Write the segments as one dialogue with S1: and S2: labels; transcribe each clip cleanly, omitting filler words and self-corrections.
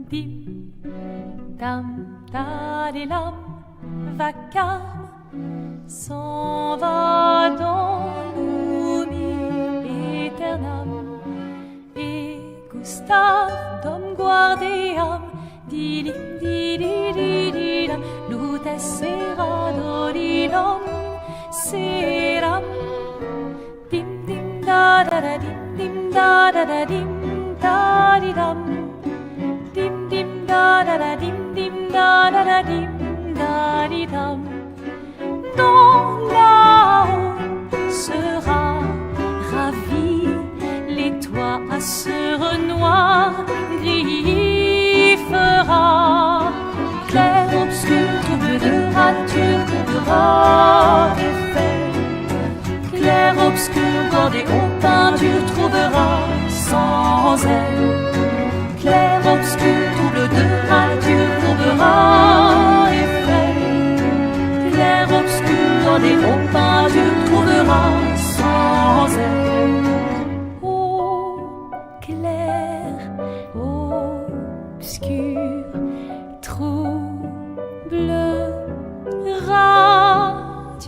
S1: dim, dam, dadilam, vacarme, s'en va dans l'oubli éternel. Et Gustave, dom guardiam, dilim, dididididam, lutes sera dodilom, seram, dim, dim, da, da, da, dim, da, da, da, dim, da, di, dam, dim, dim, da, da, da, dim, da, da, da, dim, da, di, dam. Dans là-haut sera ravi, les toits à sœur noir griffera. Clair, obscur, trouble de rature, trouvera effet. Clair, obscur, bordé aux peintures, trouvera sans elle. Clair, obscur, trouble de rature, trouvera effet. Clair, obscur, bordé aux peintures, trouvera sans elle. Ô clair, obscur, trouble rature,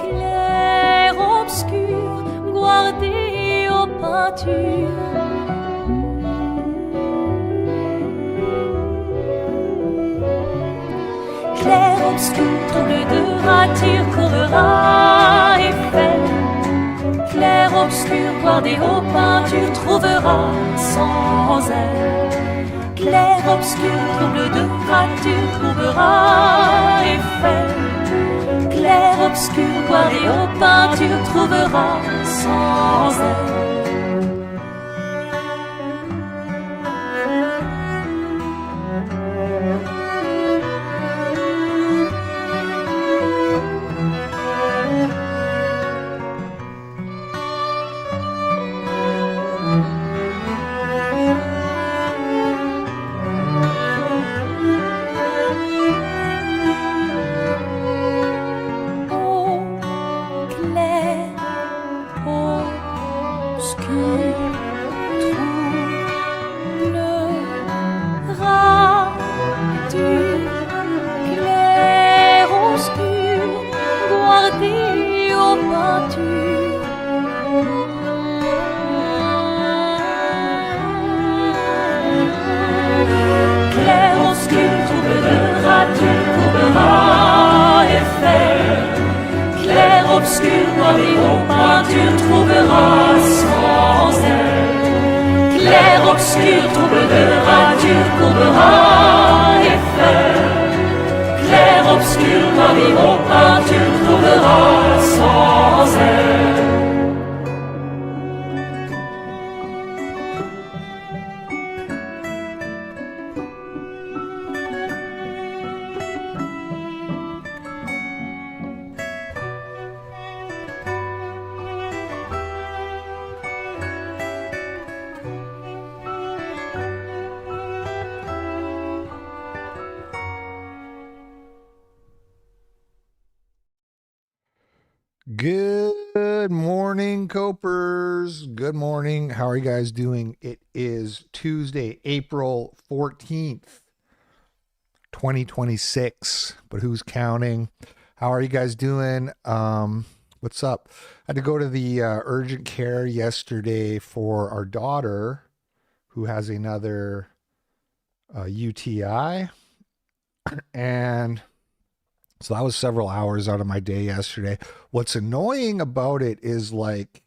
S1: clair, obscur, guardé aux peintures. Clair, obscur, trouble de rature, courera effet. Clair, obscur, guardé aux peintures, trouvera sans elle. Clair, obscur, trouble de rature, trouvera effet. Clair, obscur, guardé aux peintures, trouvera sans elle.
S2: Good morning, Copers. Good morning. How are you guys doing? It is Tuesday, April 14th, 2026. But who's counting? How are you guys doing? What's up? I had to go to the urgent care yesterday for our daughter who has another UTI. And so that was several hours out of my day yesterday. What's annoying about it is like,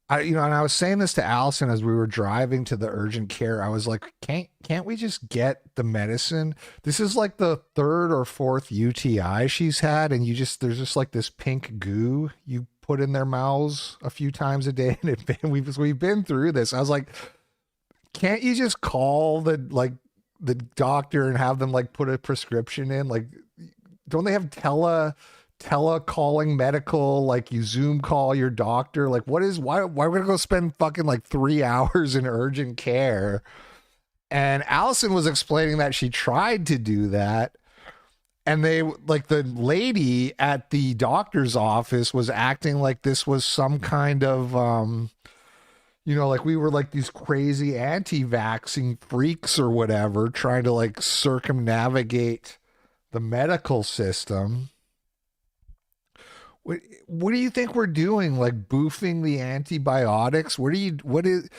S2: and I was saying this to Allison as we were driving to the urgent care. I was like, can't we just get the medicine? This is like the third or fourth UTI she's had, and there's just like this pink goo you put in their mouths a few times a day, and we've been through this. I was like, can't you just call the doctor and have them like put a prescription in? Like, don't they have tele-calling medical, like you Zoom call your doctor? Like, why we're gonna go spend fucking like 3 hours in urgent care? And Allison was explaining that she tried to do that, and they, like, the lady at the doctor's office was acting like this was some kind of you know, like we were like these crazy anti-vaxxing freaks or whatever, trying to like circumnavigate the medical system. What do you think we're doing? Like boofing the antibiotics? What is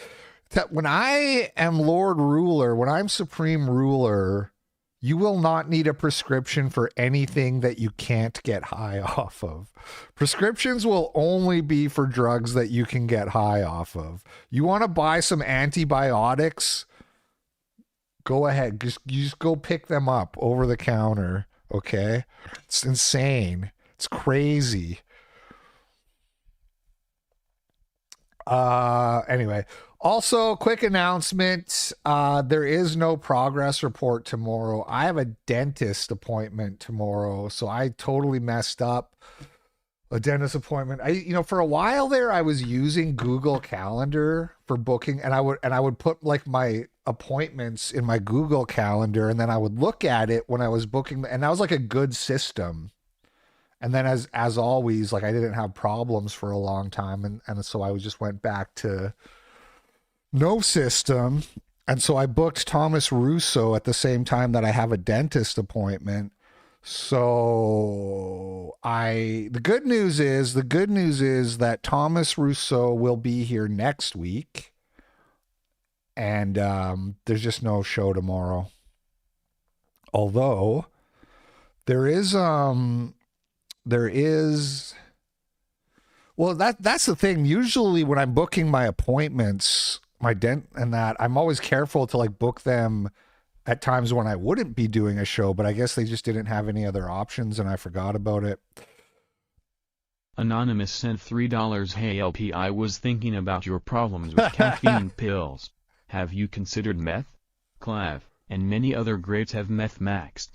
S2: that? When I am Lord Ruler, when I'm Supreme Ruler, you will not need a prescription for anything that you can't get high off of. Prescriptions will only be for drugs that you can get high off of. You want to buy some antibiotics? Go ahead. You just go pick them up over the counter. Okay? It's insane. It's crazy. Anyway, also quick announcement. There is no progress report tomorrow. I have a dentist appointment tomorrow, so I totally messed up a dentist appointment. For a while there, I was using Google Calendar for booking, and I would put like my appointments in my Google Calendar, and then I would look at it when I was booking, and that was like a good system. And then as always, like I didn't have problems for a long time. And so I just went back to no system. And so I booked Thomas Russo at the same time that I have a dentist appointment. So the good news is that Thomas Russo will be here next week. And there's just no show tomorrow. Although there is well, that's the thing. Usually when I'm booking my appointments, my dent and that, I'm always careful to like book them at times when I wouldn't be doing a show, but I guess they just didn't have any other options and I forgot about it.
S3: Anonymous sent $3. Hey LP, I was thinking about your problems with caffeine pills. Have you considered meth? Clav, and many other greats have meth maxed.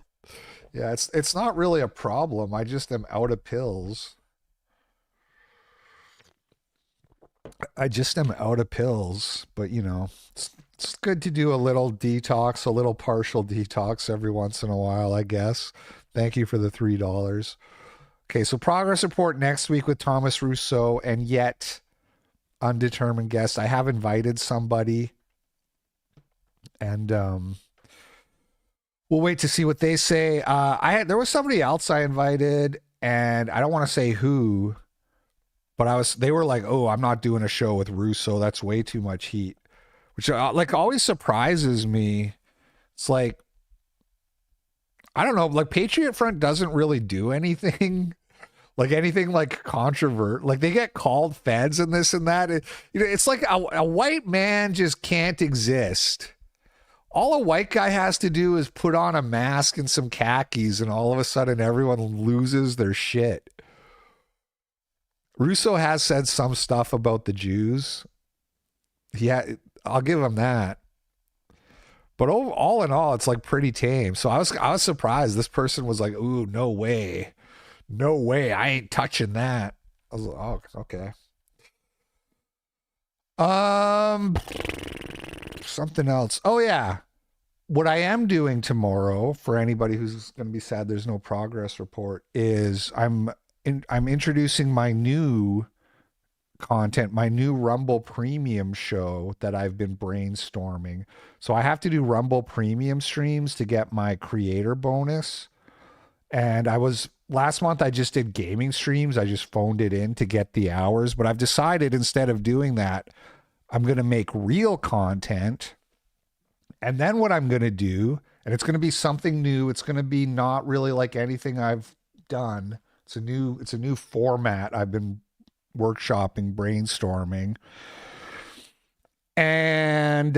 S2: Yeah, it's not really a problem. I just am out of pills. But it's good to do a little detox, a little partial detox every once in a while, I guess. Thank you for the $3. Okay, so progress report next week with Thomas Rousseau and yet undetermined guest. I have invited somebody, and we'll wait to see what they say. There was somebody else I invited, and I don't want to say who, but they were like, "Oh, I'm not doing a show with Russo. That's way too much heat," which like always surprises me. It's like, I don't know, like Patriot Front doesn't really do anything, like anything like controversial. Like they get called feds and this and that. It's like a white man just can't exist. All a white guy has to do is put on a mask and some khakis, and all of a sudden everyone loses their shit. Russo has said some stuff about the Jews. I'll give him that. But all in all, it's like pretty tame. So I was surprised. This person was like, "Ooh, no way. No way. I ain't touching that." I was like, "Oh, okay." Something else. Oh yeah. What I am doing tomorrow, for anybody who's going to be sad there's no progress report, is I'm introducing my new content, my new Rumble Premium show that I've been brainstorming. So I have to do Rumble Premium streams to get my creator bonus. And last month I just did gaming streams. I just phoned it in to get the hours, but I've decided instead of doing that, I'm going to make real content. And then what I'm going to do, and it's going to be something new. It's going to be not really like anything I've done. It's a new format I've been workshopping, brainstorming. And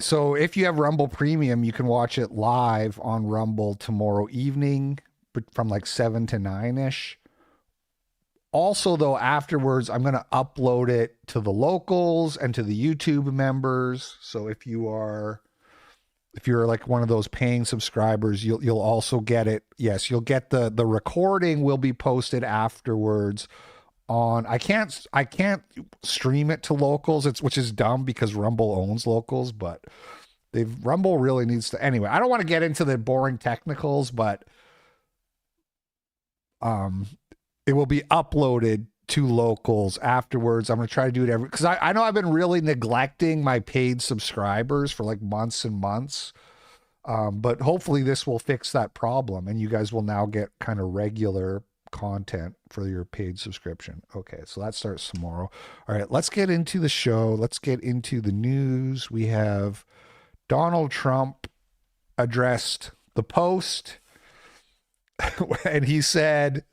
S2: so if you have Rumble Premium, you can watch it live on Rumble tomorrow evening from like 7 to 9-ish. Also, though, afterwards, I'm going to upload it to the locals and to the YouTube members. So if you're like one of those paying subscribers, you'll also get it. Yes, you'll get the recording will be posted afterwards on. I can't stream it to locals, which is dumb because Rumble owns locals, but Rumble really needs to. Anyway, I don't want to get into the boring technicals, but it will be uploaded 2 locals afterwards. I'm going to try to do it because I know I've been really neglecting my paid subscribers for like months and months. But hopefully this will fix that problem and you guys will now get kind of regular content for your paid subscription. Okay, so that starts tomorrow. All right, let's get into the show. Let's get into the news. We have Donald Trump addressed the Post and he said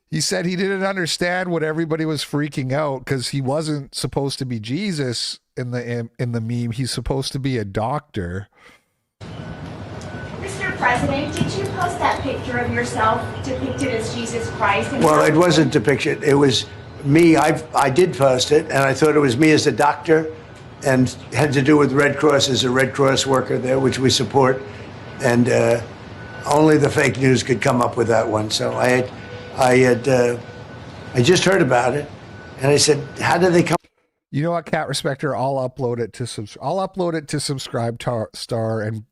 S2: he didn't understand what everybody was freaking out because he wasn't supposed to be Jesus in the meme. He's supposed to be a doctor.
S4: Mr. President, did you post that picture of yourself depicted as Jesus Christ?
S5: Well, it wasn't depicted. It was me. I did post it, and I thought it was me as a doctor, and had to do with Red Cross as a Red Cross worker there, which we support. And only the fake news could come up with that one. So I just heard about it, and I said, "How did they come?"
S2: You know what, Cat Respecter? I'll upload it to Subscribe Star and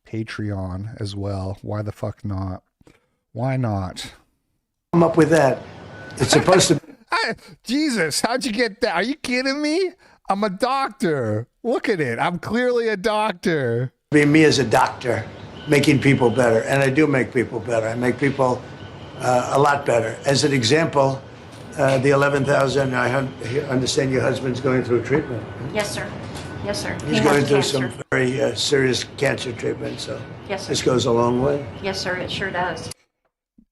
S2: Patreon as well. Why the fuck not? Why not?
S5: Come up with that. It's supposed to.
S2: Jesus, how'd you get that? Are you kidding me? I'm a doctor. Look at it. I'm clearly a doctor.
S5: Be me as a doctor, making people better, and I do make people better. I make people a lot better. As an example, the 11,000. I understand your husband's going through treatment.
S4: Yes, sir. Yes, sir.
S5: He's going through some very serious cancer treatment, so
S4: yes, sir.
S5: This goes a long way.
S4: Yes, sir. It sure does.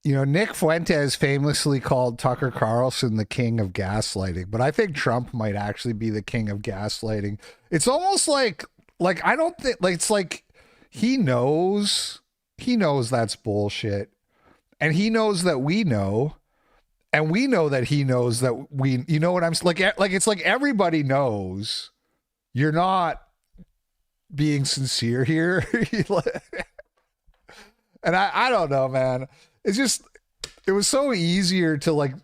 S2: You know, Nick Fuentes famously called Tucker Carlson the king of gaslighting, but I think Trump might actually be the king of gaslighting. It's almost like I don't think it's like he knows that's bullshit, and he knows that we know, and we know that he knows that we. You know what I'm like? It's like everybody knows. You're not being sincere here. And I don't know, man. It was so easier to like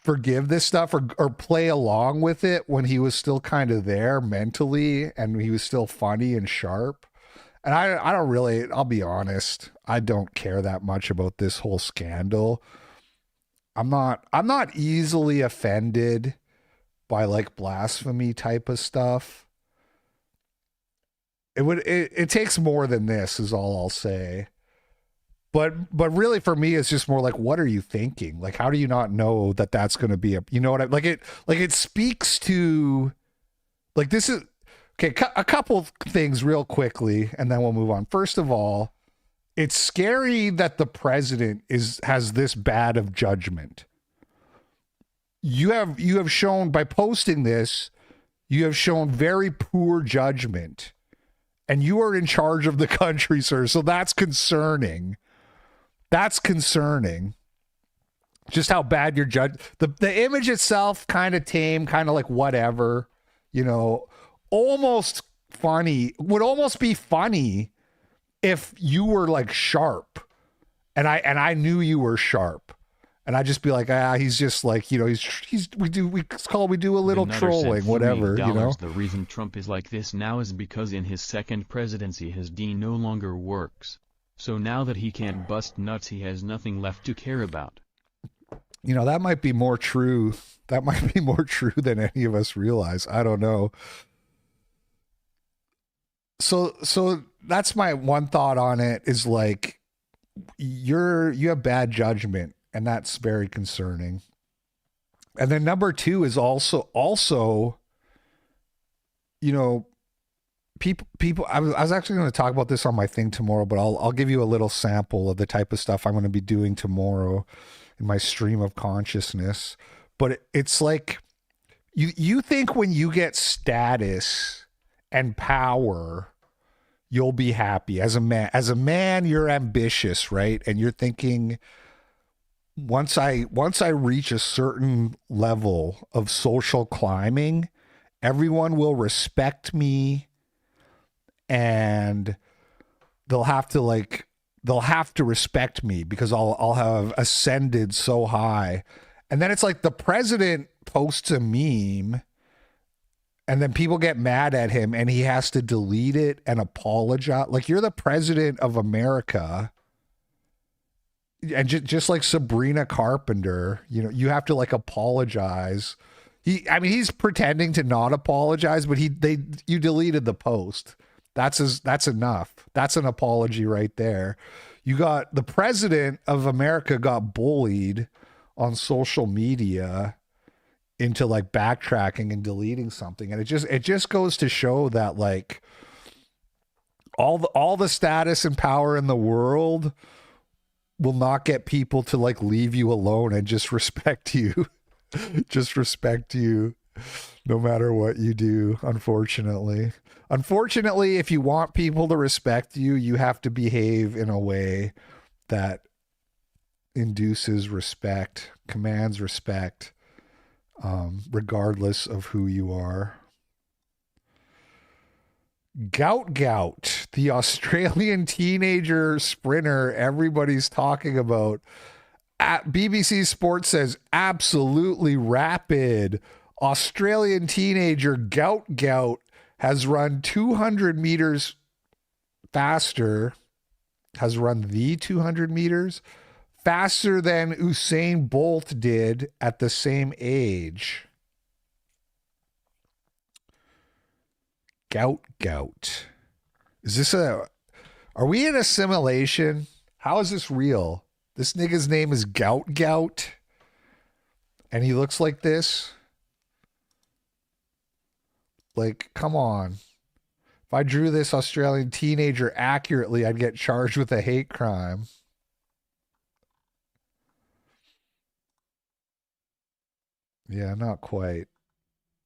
S2: forgive this stuff or play along with it when he was still kind of there mentally and he was still funny and sharp. And I don't really, I'll be honest, I don't care that much about this whole scandal. I'm not easily offended by like blasphemy type of stuff. It takes more than this is all I'll say. But really for me, it's just more like, what are you thinking? Like, how do you not know that that's going to be you know what I, like it speaks to like, this is okay. A couple things real quickly, and then we'll move on. First of all, it's scary that the president has this bad of judgment. You have shown by posting this, you have shown very poor judgment, and you are in charge of the country, sir. So that's concerning. That's concerning. Just how bad your judge. The image itself kind of tame, kind of like whatever, you know, almost funny. Would almost be funny if you were like sharp, and I knew you were sharp. And I'd just be like, he's just like, you know, we do a little trolling, whatever, you know.
S3: The reason Trump is like this now is because in his second presidency his D no longer works. So now that he can't bust nuts, he has nothing left to care about.
S2: You know, that might be more true. That might be more true than any of us realize. I don't know. So that's my one thought on it is like, you have bad judgment. And that's very concerning. And then number two is also, you know, people. I was actually going to talk about this on my thing tomorrow, but I'll give you a little sample of the type of stuff I'm going to be doing tomorrow in my stream of consciousness. But it's like you think when you get status and power, you'll be happy as a man. As a man, you're ambitious, right? And you're thinking, once I reach a certain level of social climbing, everyone will respect me and they'll have to respect me because I'll have ascended so high. And then it's like the president posts a meme and then people get mad at him and he has to delete it and apologize. Like, you're the president of America. and just like Sabrina Carpenter, you know, you have to like apologize. He's pretending to not apologize, but you deleted the post. That's enough. That's an apology right there. You got the president of America got bullied on social media into like backtracking and deleting something, and it just goes to show that like all the status and power in the world will not get people to like leave you alone and just respect you. Just respect you no matter what you do, unfortunately. Unfortunately, if you want people to respect you, you have to behave in a way that induces respect, commands respect, regardless of who you are. Gout, the Australian teenager sprinter everybody's talking about. At BBC Sports says absolutely rapid. Australian teenager Gout has run 200 meters faster, has run the 200 meters faster than Usain Bolt did at the same age. Gout. Is this are we in a simulation? How is this real? This nigga's name is Gout, and he looks like this. Like, come on. If I drew this Australian teenager accurately, I'd get charged with a hate crime. Yeah, not quite.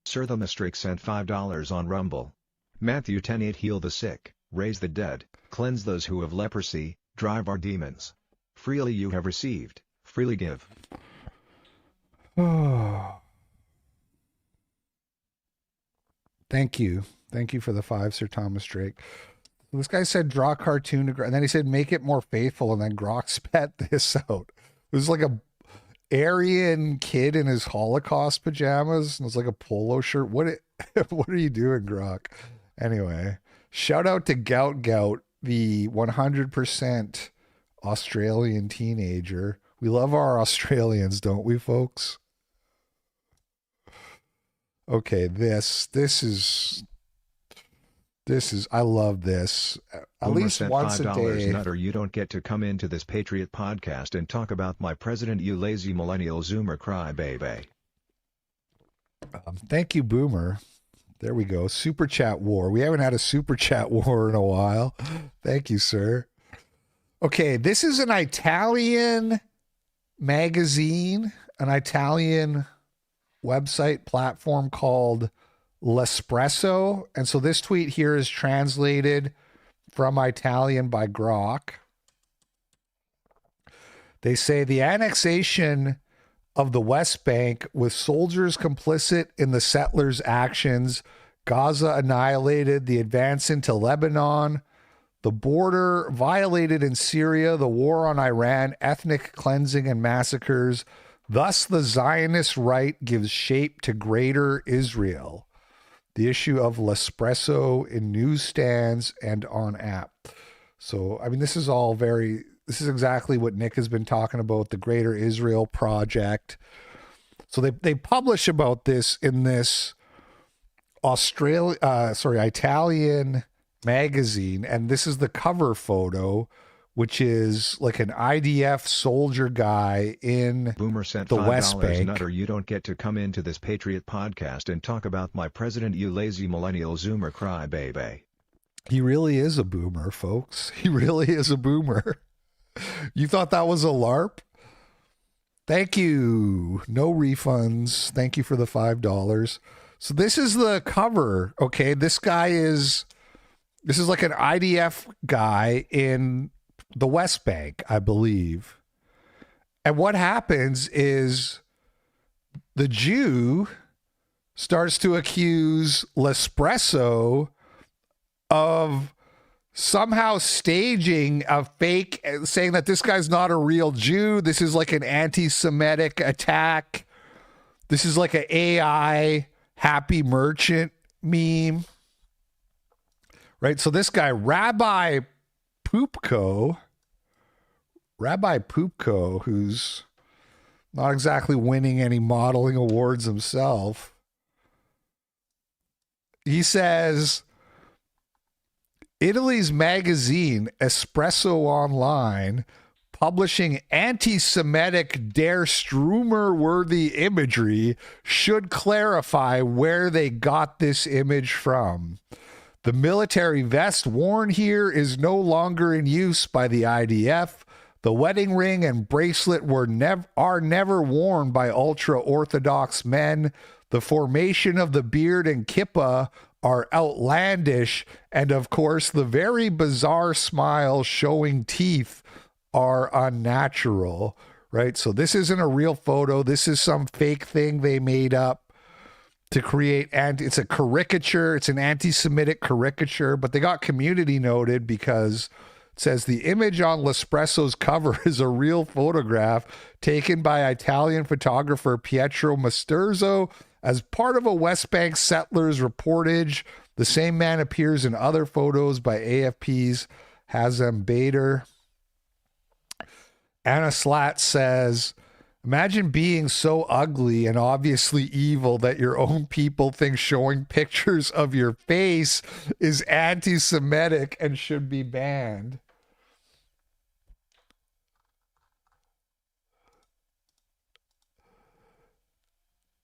S6: Sir the Mistrick sent $5 on Rumble. Matthew 10:8 Heal the sick, raise the dead, cleanse those who have leprosy, drive our demons. Freely you have received, freely give.
S2: Thank you. Thank you for the 5, Sir Thomas Drake. This guy said draw a cartoon to and then he said make it more faithful, and then Grok spat this out. It was like a Aryan kid in his Holocaust pajamas. It was like a polo shirt. What are you doing, Grok? Anyway, shout out to Gout, the 100% Australian teenager. We love our Australians, don't we, folks? Okay, this is I love this. At least once a day.
S6: Nutter, you don't get to come into this Patriot podcast and talk about my president, you lazy millennial Zoomer crybaby.
S2: Thank you, Boomer. There we go. Super chat war. We haven't had a super chat war in a while. Thank you, sir. Okay, this is an Italian magazine, an Italian website platform called L'Espresso. And so this tweet here is translated from Italian by Grok. They say the annexation of the West Bank with soldiers complicit in the settlers' actions, Gaza annihilated, the advance into Lebanon, the border violated in Syria, the war on Iran, ethnic cleansing and massacres. Thus, the Zionist right gives shape to greater Israel. The issue of L'Espresso in newsstands and on app. So, I mean, this is exactly what Nick has been talking about, the Greater Israel Project. So they publish about this in this Italian magazine, and this is the cover photo, which is like an IDF soldier guy in
S6: Boomer sent
S2: the
S6: $5
S2: West Bank.
S6: Nutter, you don't get to come into this Patriot podcast and talk about my president, you lazy millennial Zoomer crybaby.
S2: He really is a boomer, folks. He really is a boomer. You thought that was a LARP? Thank you. No refunds. Thank you for the $5. So this is the cover. Okay, this is like an IDF guy in the West Bank, I believe. And what happens is the Jew starts to accuse L'Espresso of somehow staging a fake, saying that this guy's not a real Jew. This is like an anti-Semitic attack. This is like an AI happy merchant meme. Right? So this guy, Rabbi Poopko, Rabbi Pupko, who's not exactly winning any modeling awards himself. He says, Italy's magazine Espresso Online publishing anti-Semitic Der Strummer-worthy imagery should clarify where they got this image from. The military vest worn here is no longer in use by the IDF. The wedding ring and bracelet are never worn by ultra-Orthodox men. The formation of the beard and kippah are outlandish. And of course, the very bizarre smile showing teeth are unnatural, right? So this isn't a real photo. This is some fake thing they made up to create, and it's a caricature. It's an anti-Semitic caricature, but they got community noted because it says the image on L'Espresso's cover is a real photograph taken by Italian photographer Pietro Masturzo as part of a West Bank settlers reportage. The same man appears in other photos by AFP's Hazem Bader. Anna Slat says, imagine being so ugly and obviously evil that your own people think showing pictures of your face is anti-Semitic and should be banned.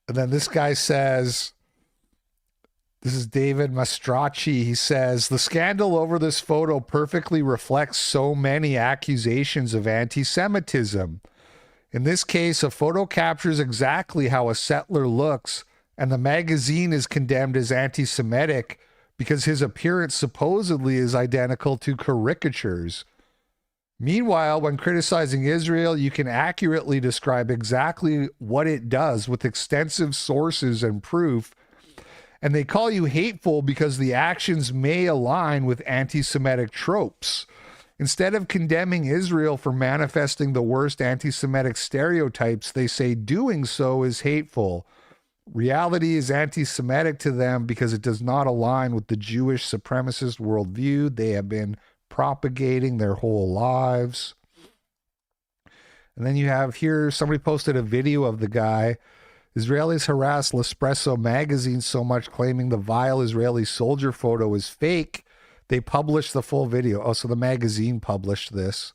S2: And then this guy says, this is David Mastracci. He says, the scandal over this photo perfectly reflects so many accusations of anti-Semitism. In this case, a photo captures exactly how a settler looks, and the magazine is condemned as anti-Semitic because his appearance supposedly is identical to caricatures. Meanwhile, when criticizing Israel, you can accurately describe exactly what it does with extensive sources and proof, and they call you hateful because the actions may align with anti-Semitic tropes. Instead of condemning Israel for manifesting the worst anti-Semitic stereotypes, they say doing so is hateful. Reality is anti-Semitic to them because it does not align with the Jewish supremacist worldview they have been propagating their whole lives. And then you have here, somebody posted a video of the guy. Israelis harass L'Espresso magazine so much, claiming the vile Israeli soldier photo is fake. They published the full video. Oh, so the magazine published this.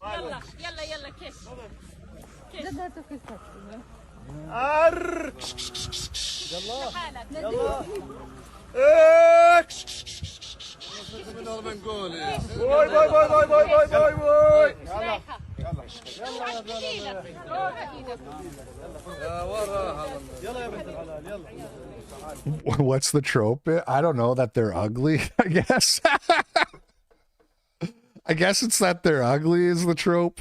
S2: What's the trope? I don't know, that they're ugly, I guess. I guess it's that they're ugly is the trope.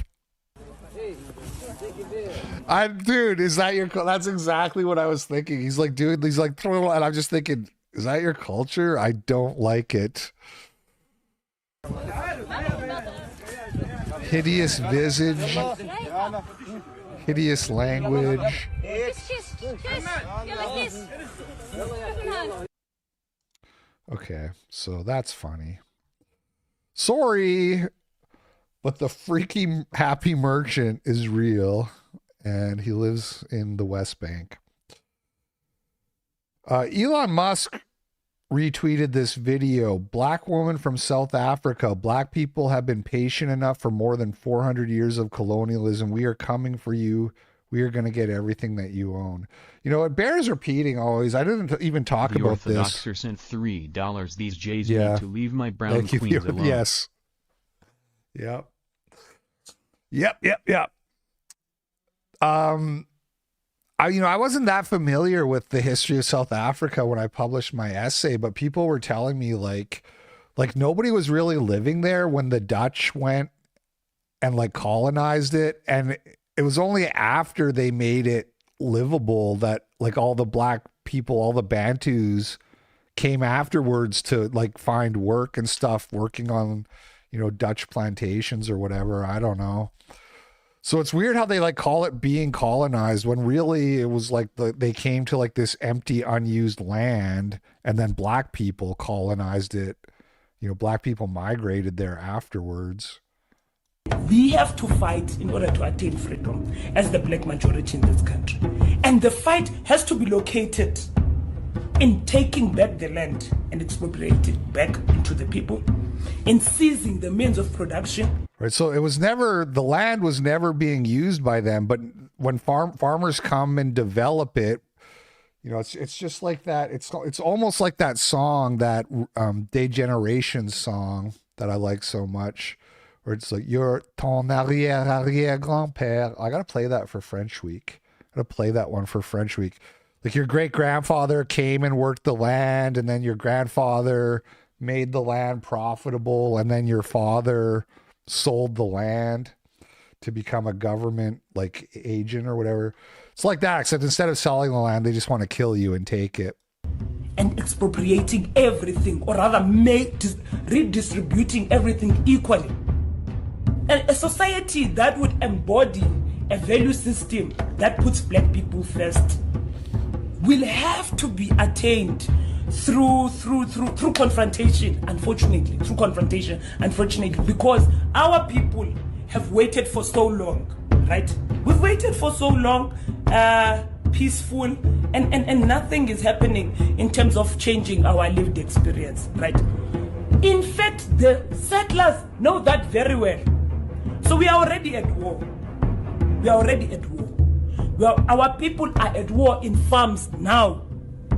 S2: Dude, is that your, that's exactly what I was thinking. He's like, dude, he's like, and I'm just thinking, is that your culture? I don't like it. Hideous visage. Hideous language. Okay, so that's funny. Sorry, but the freaky happy merchant is real, and he lives in the West Bank. Elon Musk retweeted this video. Black woman from South Africa. Black people have been patient enough for more than 400 years of colonialism. We are coming for you. We are going to get everything that you own. You know, it bears repeating always. I didn't even talk
S3: the
S2: about this.
S3: The Orthodoxer sent $3. These Jays need to leave my brown queens alone.
S2: Yes. Yep. I wasn't that familiar with the history of South Africa when I published my essay, but people were telling me like nobody was really living there when the Dutch went and like colonized it, and it was only after they made it livable that like all the black people, all the Bantus came afterwards to like find work and stuff, working on, you know, Dutch plantations or whatever. I don't know. So it's weird how they like call it being colonized when really it was like they came to like this empty, unused land, and then black people colonized it. You know, black people migrated there afterwards.
S7: We have to fight in order to attain freedom as the black majority in this country. And the fight has to be located in taking back the land and expropriating it back into the people, in seizing the means of production.
S2: Right. So the land was never being used by them, but when farmers come and develop it, you know, it's just like that. It's almost like that song, that Degeneration song that I like so much, where it's like, your ton arrière-arrière-grand-père. I gotta play that for French Week. I gotta play that one for French Week. Like, your great grandfather came and worked the land, and then your grandfather made the land profitable, and then your father sold the land to become a government like agent or whatever. It's like that, except instead of selling the land, they just want to kill you and take it.
S7: And expropriating everything, or rather redistributing everything equally. And a society that would embody a value system that puts black people first will have to be attained through confrontation, unfortunately, because our people have waited for so long, right? We've waited for so long, peaceful, and nothing is happening in terms of changing our lived experience, right? In fact, the settlers know that very well. So we are already at war. Our people are at war in farms now.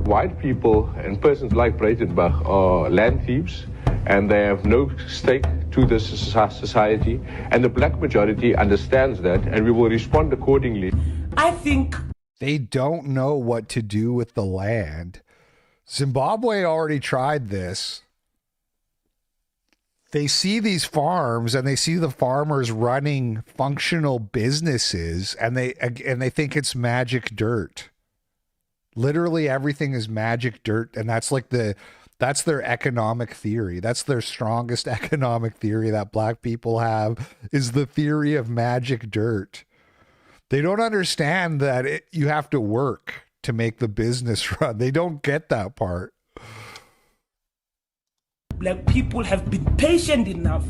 S8: White people and persons like Breitenbach are land thieves, and they have no stake to this society, and the black majority understands that, and we will respond accordingly.
S7: I think
S2: they don't know what to do with the land. Zimbabwe already tried this. They see these farms and they see the farmers running functional businesses, and they think it's magic dirt. Literally everything is magic dirt, and that's their economic theory. That's their strongest economic theory that black people have, is the theory of magic dirt. They don't understand that you have to work to make the business run. They don't get that part.
S7: Black people have been patient enough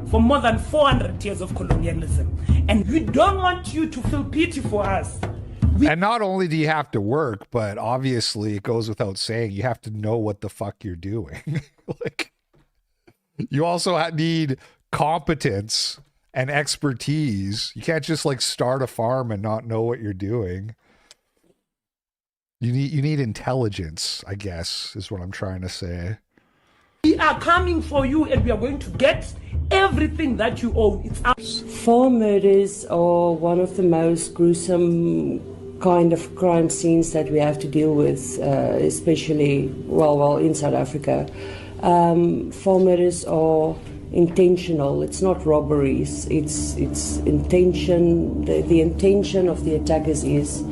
S7: for more than 400 years of colonialism, and we don't want you to feel pity for us.
S2: And not only do you have to work, but obviously it goes without saying, you have to know what the fuck you're doing. Like, you also need competence and expertise. You can't just like start a farm and not know what you're doing. You need intelligence, I guess, is what I'm trying to say.
S7: We are coming for you, and we are going to get everything that you own. It's ours.
S9: Farm murders are one of the most gruesome kind of crime scenes that we have to deal with, especially, well, in South Africa. Farm murders are intentional. It's not robberies. It's intention. The intention of the attackers is,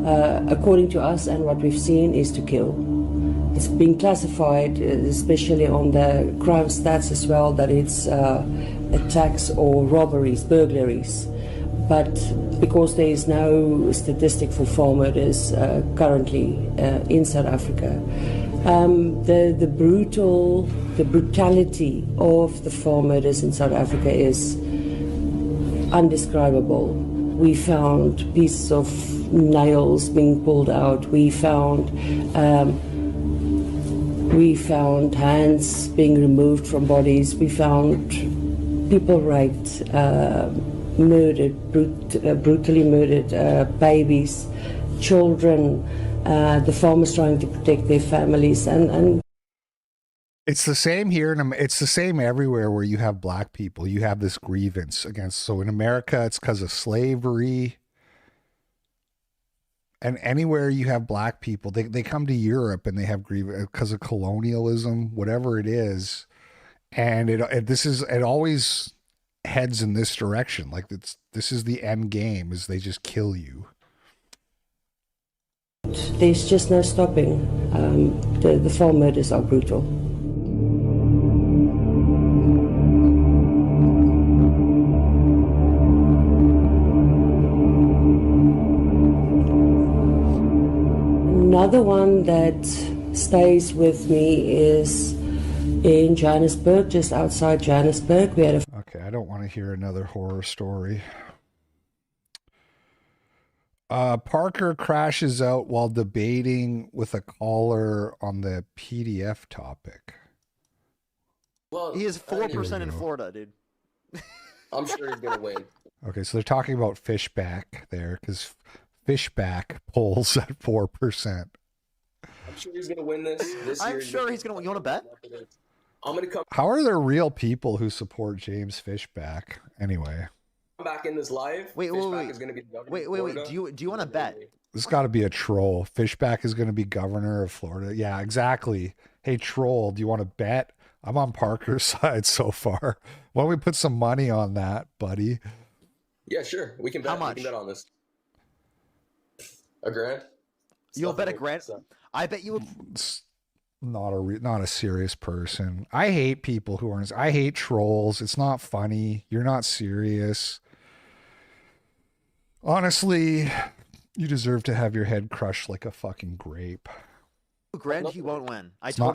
S9: according to us and what we've seen, is to kill. It's been classified, especially on the crime stats as well, that it's attacks or robberies, burglaries. But because there is no statistic for farm murders currently in South Africa, the brutality of the farm murders in South Africa is undescribable. We found pieces of nails being pulled out. We found hands being removed from bodies. We found people raped, murdered, brutally murdered, babies, children, the farmers trying to protect their families. And
S2: it's the same here, and it's the same everywhere where you have black people. You have this grievance against. So in America, it's because of slavery. And anywhere you have black people, they come to Europe and they have grievance because of colonialism, whatever it is. And it always heads in this direction. Like this is the end game, is they just kill you.
S9: There's just no stopping. The farm murders are brutal. Another one that stays with me is in Johannesburg, just outside Johannesburg. We had a
S2: Okay, I don't want to hear another horror story. Parker crashes out while debating with a caller on the PDF topic.
S10: Well,
S11: he is 4% in Florida, dude.
S10: I'm sure he's gonna win.
S2: Okay, so they're talking about Fishback there, because Fishback polls at 4%.
S10: I'm sure he's gonna win this year.
S11: I'm sure he's gonna. You want to bet?
S10: I'm gonna come
S2: How are there real people who support James Fishback anyway?
S10: back in this live.
S11: Wait.
S10: Fishback is gonna be the governor of Florida.
S11: Do you want to bet?
S2: This got to be a troll. Fishback is going to be governor of Florida. Yeah, exactly. Hey, troll, do you want to bet? I'm on Parker's side so far. Why don't we put some money on that, buddy?
S10: Yeah, sure. We can bet.
S11: How much?
S10: We can bet on this. $1,000.
S11: You'll bet $1,000? I bet you would.
S2: It's not a serious person. I hate people who aren't. I hate trolls. It's not funny. You're not serious. Honestly, you deserve to have your head crushed like a fucking grape.
S11: $1,000, he won't win.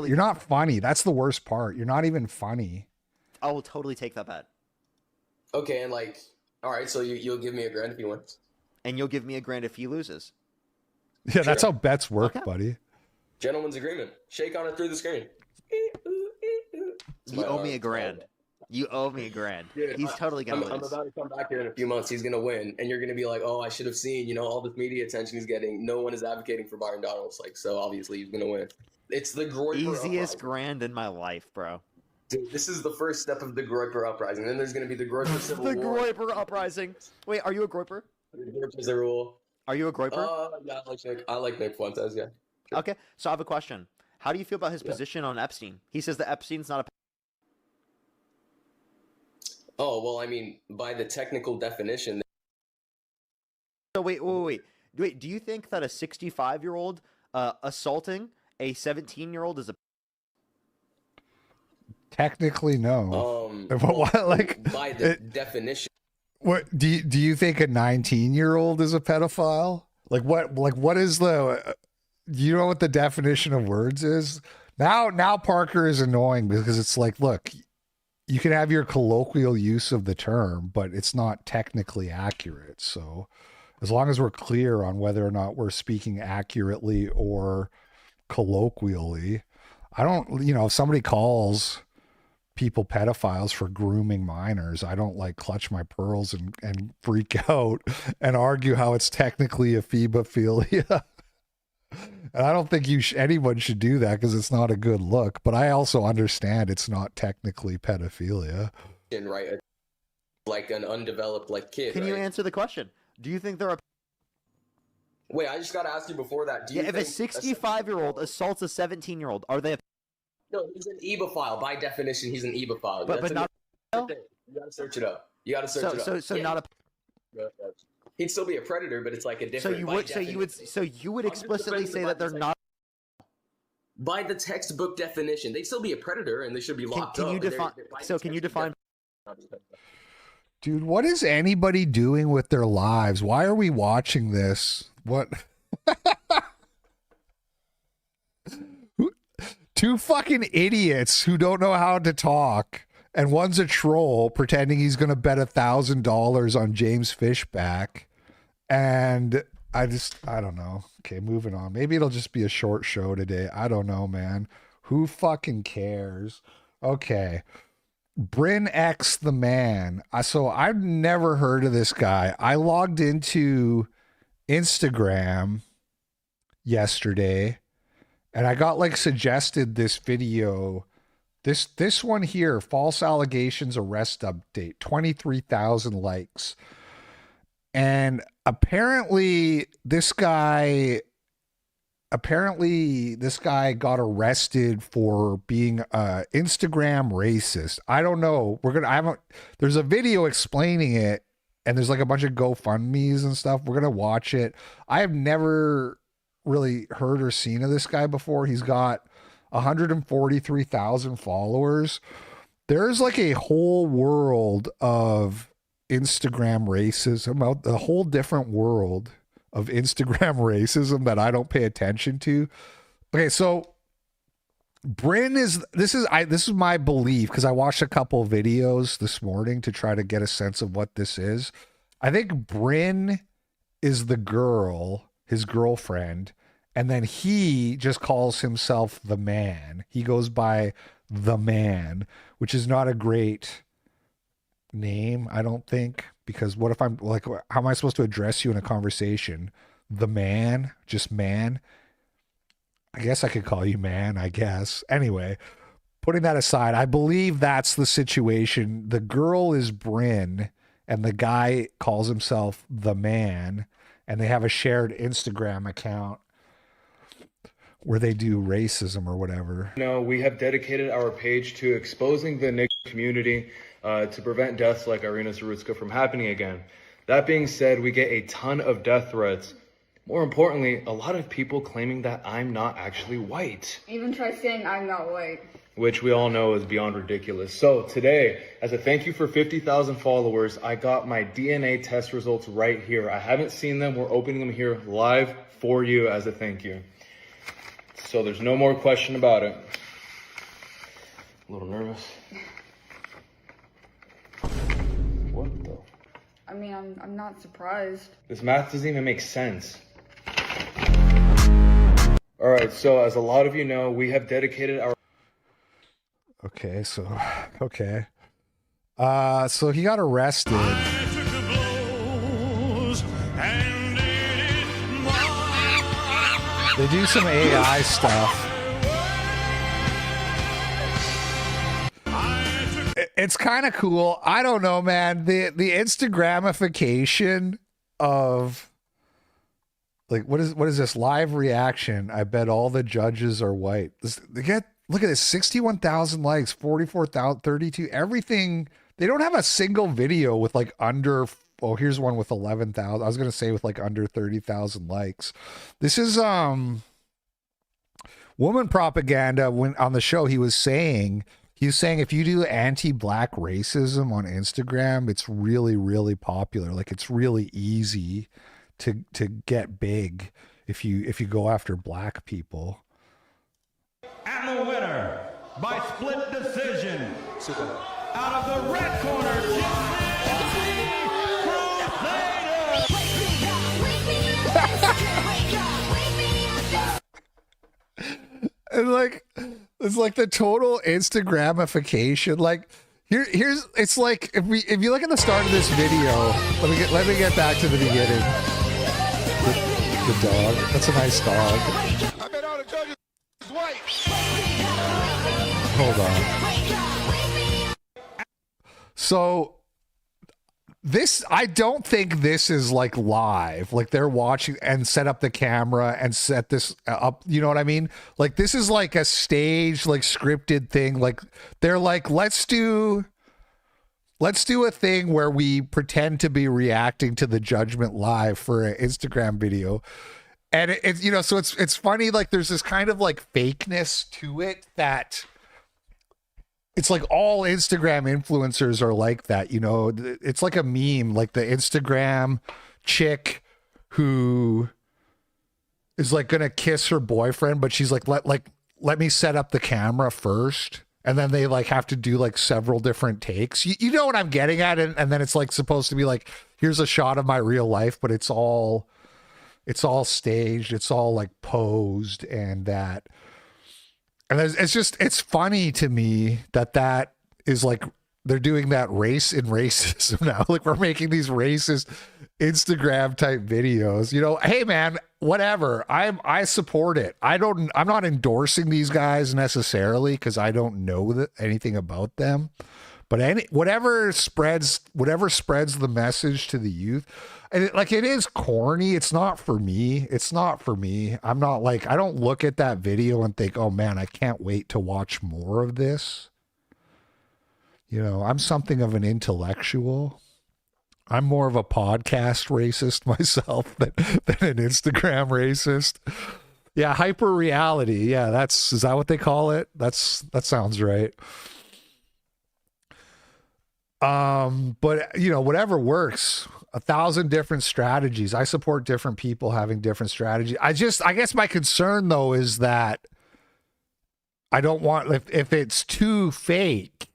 S2: You're not funny. That's the worst part. You're not even funny.
S11: I will totally take that bet.
S10: Okay, and like, all right, so you'll give me $1,000 if he wins,
S11: and you'll give me $1,000 if he loses.
S2: Yeah, that's how bets work, buddy.
S10: Gentleman's agreement. Shake on it through the screen.
S11: You owe me $1,000. You owe me $1,000.
S10: Dude,
S11: he's totally gonna lose.
S10: I'm about to come back here in a few months. He's gonna win, and you're gonna be like, "Oh, I should have seen." All this media attention he's getting. No one is advocating for Byron Donalds. So obviously he's gonna win. It's the Groyper
S11: easiest
S10: uprising.
S11: grand in my life, bro.
S10: Dude, this is the first step of the Groyper uprising. Then there's gonna be the Groyper Civil
S11: The
S10: War.
S11: Groyper uprising. Wait, are you a Groyper?
S10: Groyper's the rule.
S11: Are you a Groyper?
S10: Yeah, I like Nick Fuentes. Yeah.
S11: Sure. Okay, so I have a question. How do you feel about his position on Epstein? He says that Epstein's not a.
S10: Oh, well, I mean, by the technical definition.
S11: So wait. Do you think that a 65-year-old assaulting a 17-year-old is a?
S2: Technically, no. What,
S10: by the definition.
S2: What do you think a 19-year-old is a pedophile? What is the? Do you know what the definition of words is? Now Parker is annoying because it's like, look, you can have your colloquial use of the term, but it's not technically accurate. So as long as we're clear on whether or not we're speaking accurately or colloquially, I don't, if somebody calls people pedophiles for grooming minors, I don't clutch my pearls and freak out and argue how it's technically a phebophilia. And I don't think anyone should do that because it's not a good look. But I also understand it's not technically pedophilia.
S10: Right, like an undeveloped kid.
S11: Can you answer the question? Do you think there are?
S10: Wait, I just got to ask you before that.
S11: If a 65-year-old assaults a 17-year-old, are they?
S10: No, he's an ebophile. By definition, he's an ebophile.
S11: But not.
S10: You gotta search it up.
S11: So not a.
S10: He'd still be a predator, but it's like a different.
S11: So you would explicitly say that they're not.
S10: By the textbook definition, they'd still be a predator, and they should be locked up.
S11: Can you define? Can you define?
S2: Dude, what is anybody doing with their lives? Why are we watching this? What? Two fucking idiots who don't know how to talk. And one's a troll pretending he's going to bet $1,000 on James Fishback. And I don't know. Okay, moving on. Maybe it'll just be a short show today. I don't know, man. Who fucking cares? Okay. Bryn X the man. So I've never heard of this guy. I logged into Instagram yesterday and I got suggested this video. This one here, false allegations arrest update, 23,000 likes. And apparently this guy got arrested for being Instagram racist. I don't know. There's a video explaining it and there's a bunch of GoFundMe's and stuff. We're going to watch it. I have never really heard or seen of this guy before. He's got 143,000 followers. There's a whole world of Instagram racism, a whole different world of Instagram racism that I don't pay attention to. Okay, so Bryn is this is my belief, because I watched a couple of videos this morning to try to get a sense of what this is. I think Bryn is the girl, his girlfriend, and then he just calls himself the man. He goes by the man, which is not a great name, I don't think, because what if I'm like, how am I supposed to address you in a conversation? The man, just man. I guess I could call you man, I guess. Anyway, putting that aside, I believe that's the situation. The girl is Bryn and the guy calls himself the man, and they have a shared Instagram account where they do racism or whatever.
S12: No, we have dedicated our page to exposing the Nick community to prevent deaths like Irina Zarutska from happening again. That being said, we get a ton of death threats. More importantly, a lot of people claiming that I'm not actually white.
S13: Even try saying I'm not white.
S12: Which we all know is beyond ridiculous. So today, as a thank you for 50,000 followers, I got my DNA test results right here. I haven't seen them. We're opening them here live for you as a thank you. So there's no more question about it. A little nervous. What the?
S13: I mean, I'm not surprised.
S12: This math doesn't even make sense. All right, so as a lot of you know, we have dedicated our...
S2: Okay, so he got arrested. They do some AI stuff. It's kind of cool. I don't know, man. The Instagramification of, like, what is this live reaction? I bet all the judges are white. Look at this, 61,000 likes, 44,000, 32, everything. They don't have a single video with like under, oh, here's one with 11,000. I was going to say with like under 30,000 likes. This is woman propaganda. When on the show he was saying if you do anti-black racism on Instagram, it's really, really popular. Like, it's really easy to get big if you go after black people.
S14: And the winner by split decision, out of the red corner,
S2: And like, it's like the total Instagramification. Like, here's it's like if you look at the start of this video, let me get back to the beginning. The dog. That's a nice dog.
S14: I bet all the judges is white.
S2: Hold on. So this, I don't think this is like live. Like, they're watching and set up the camera and set this up. You know what I mean? Like, this is like a stage, like scripted thing. Like, they're like, let's do a thing where we pretend to be reacting to the judgment live for an Instagram video. And it's, you know, so it's funny. Like, there's this kind of like fakeness to it that it's like all Instagram influencers are like that, you know. It's like a meme, like the Instagram chick who is like gonna kiss her boyfriend, but she's like, let me set up the camera first. And then they like have to do like several different takes. You know what I'm getting at? And then it's like supposed to be like, here's a shot of my real life, but it's all staged. It's all like posed and that. And it's funny to me that is like, they're doing that race in racism now. Like, we're making these racist Instagram type videos, you know. Hey man, whatever. I support it. I'm not endorsing these guys necessarily because I don't know anything about them, but whatever spreads the message to the youth. And it is corny. It's not for me. I'm not like, I don't look at that video and think, oh man, I can't wait to watch more of this. You know, I'm something of an intellectual. I'm more of a podcast racist myself than an Instagram racist. Yeah, hyper reality. Yeah, is that what they call it? That sounds right. But you know, whatever works. 1,000 different strategies. I support different people having different strategies. I guess my concern though is that I don't want, if it's too fake,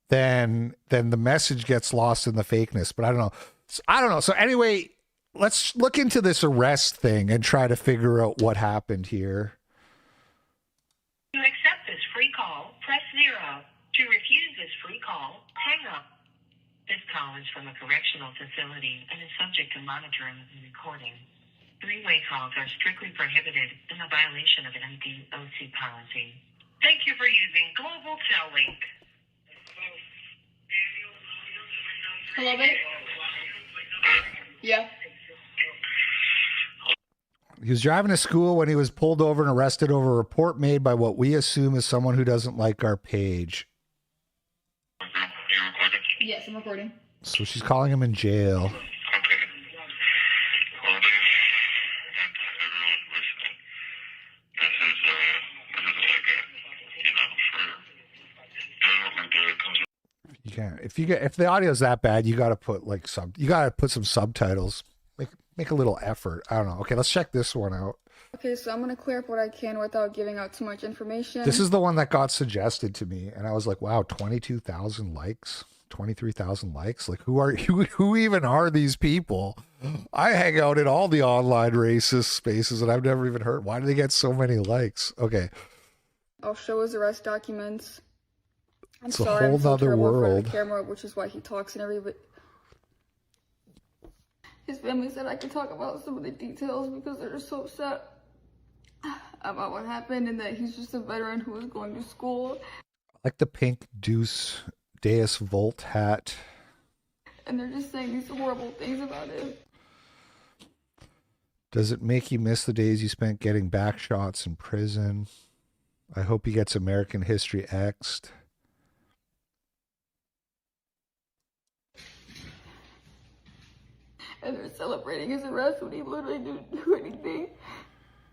S2: then the message gets lost in the fakeness. But I don't know. So anyway, let's look into this arrest thing and try to figure out what happened here.
S15: To accept this free call, press 0. To refuse this free call, hang up. This call is from a correctional facility and is subject to monitoring and recording. Three-way calls are strictly prohibited in a violation of an MDOC policy. Thank you for using Global Cell Link.
S13: Hello, babe? Yeah.
S2: He was driving to school when he was pulled over and arrested over a report made by what we assume is someone who doesn't like our page.
S13: Yes, I'm recording.
S2: So she's calling him in jail. You can't. If the audio's that bad, you got to put some subtitles. Make a little effort. I don't know. Okay, let's check this one out.
S13: Okay, so I'm going to clear up what I can without giving out too much information.
S2: This is the one that got suggested to me, and I was like, wow, 22,000 likes, 23,000 likes. Like, who even are these people? I hang out in all the online racist spaces, and I've never even heard. Why do they get so many likes? Okay.
S13: I'll show his arrest documents.
S2: It's a whole nother world.
S13: The camera, which is why he talks and everything. His family said I could talk about some of the details because they're just so upset about what happened and that he's just a veteran who was going to school.
S2: I like the pink Deus Volt hat.
S13: And they're just saying these horrible things about him.
S2: Does it make you miss the days you spent getting back shots in prison? I hope he gets American History X'd.
S13: And they're celebrating his arrest when he literally didn't do anything.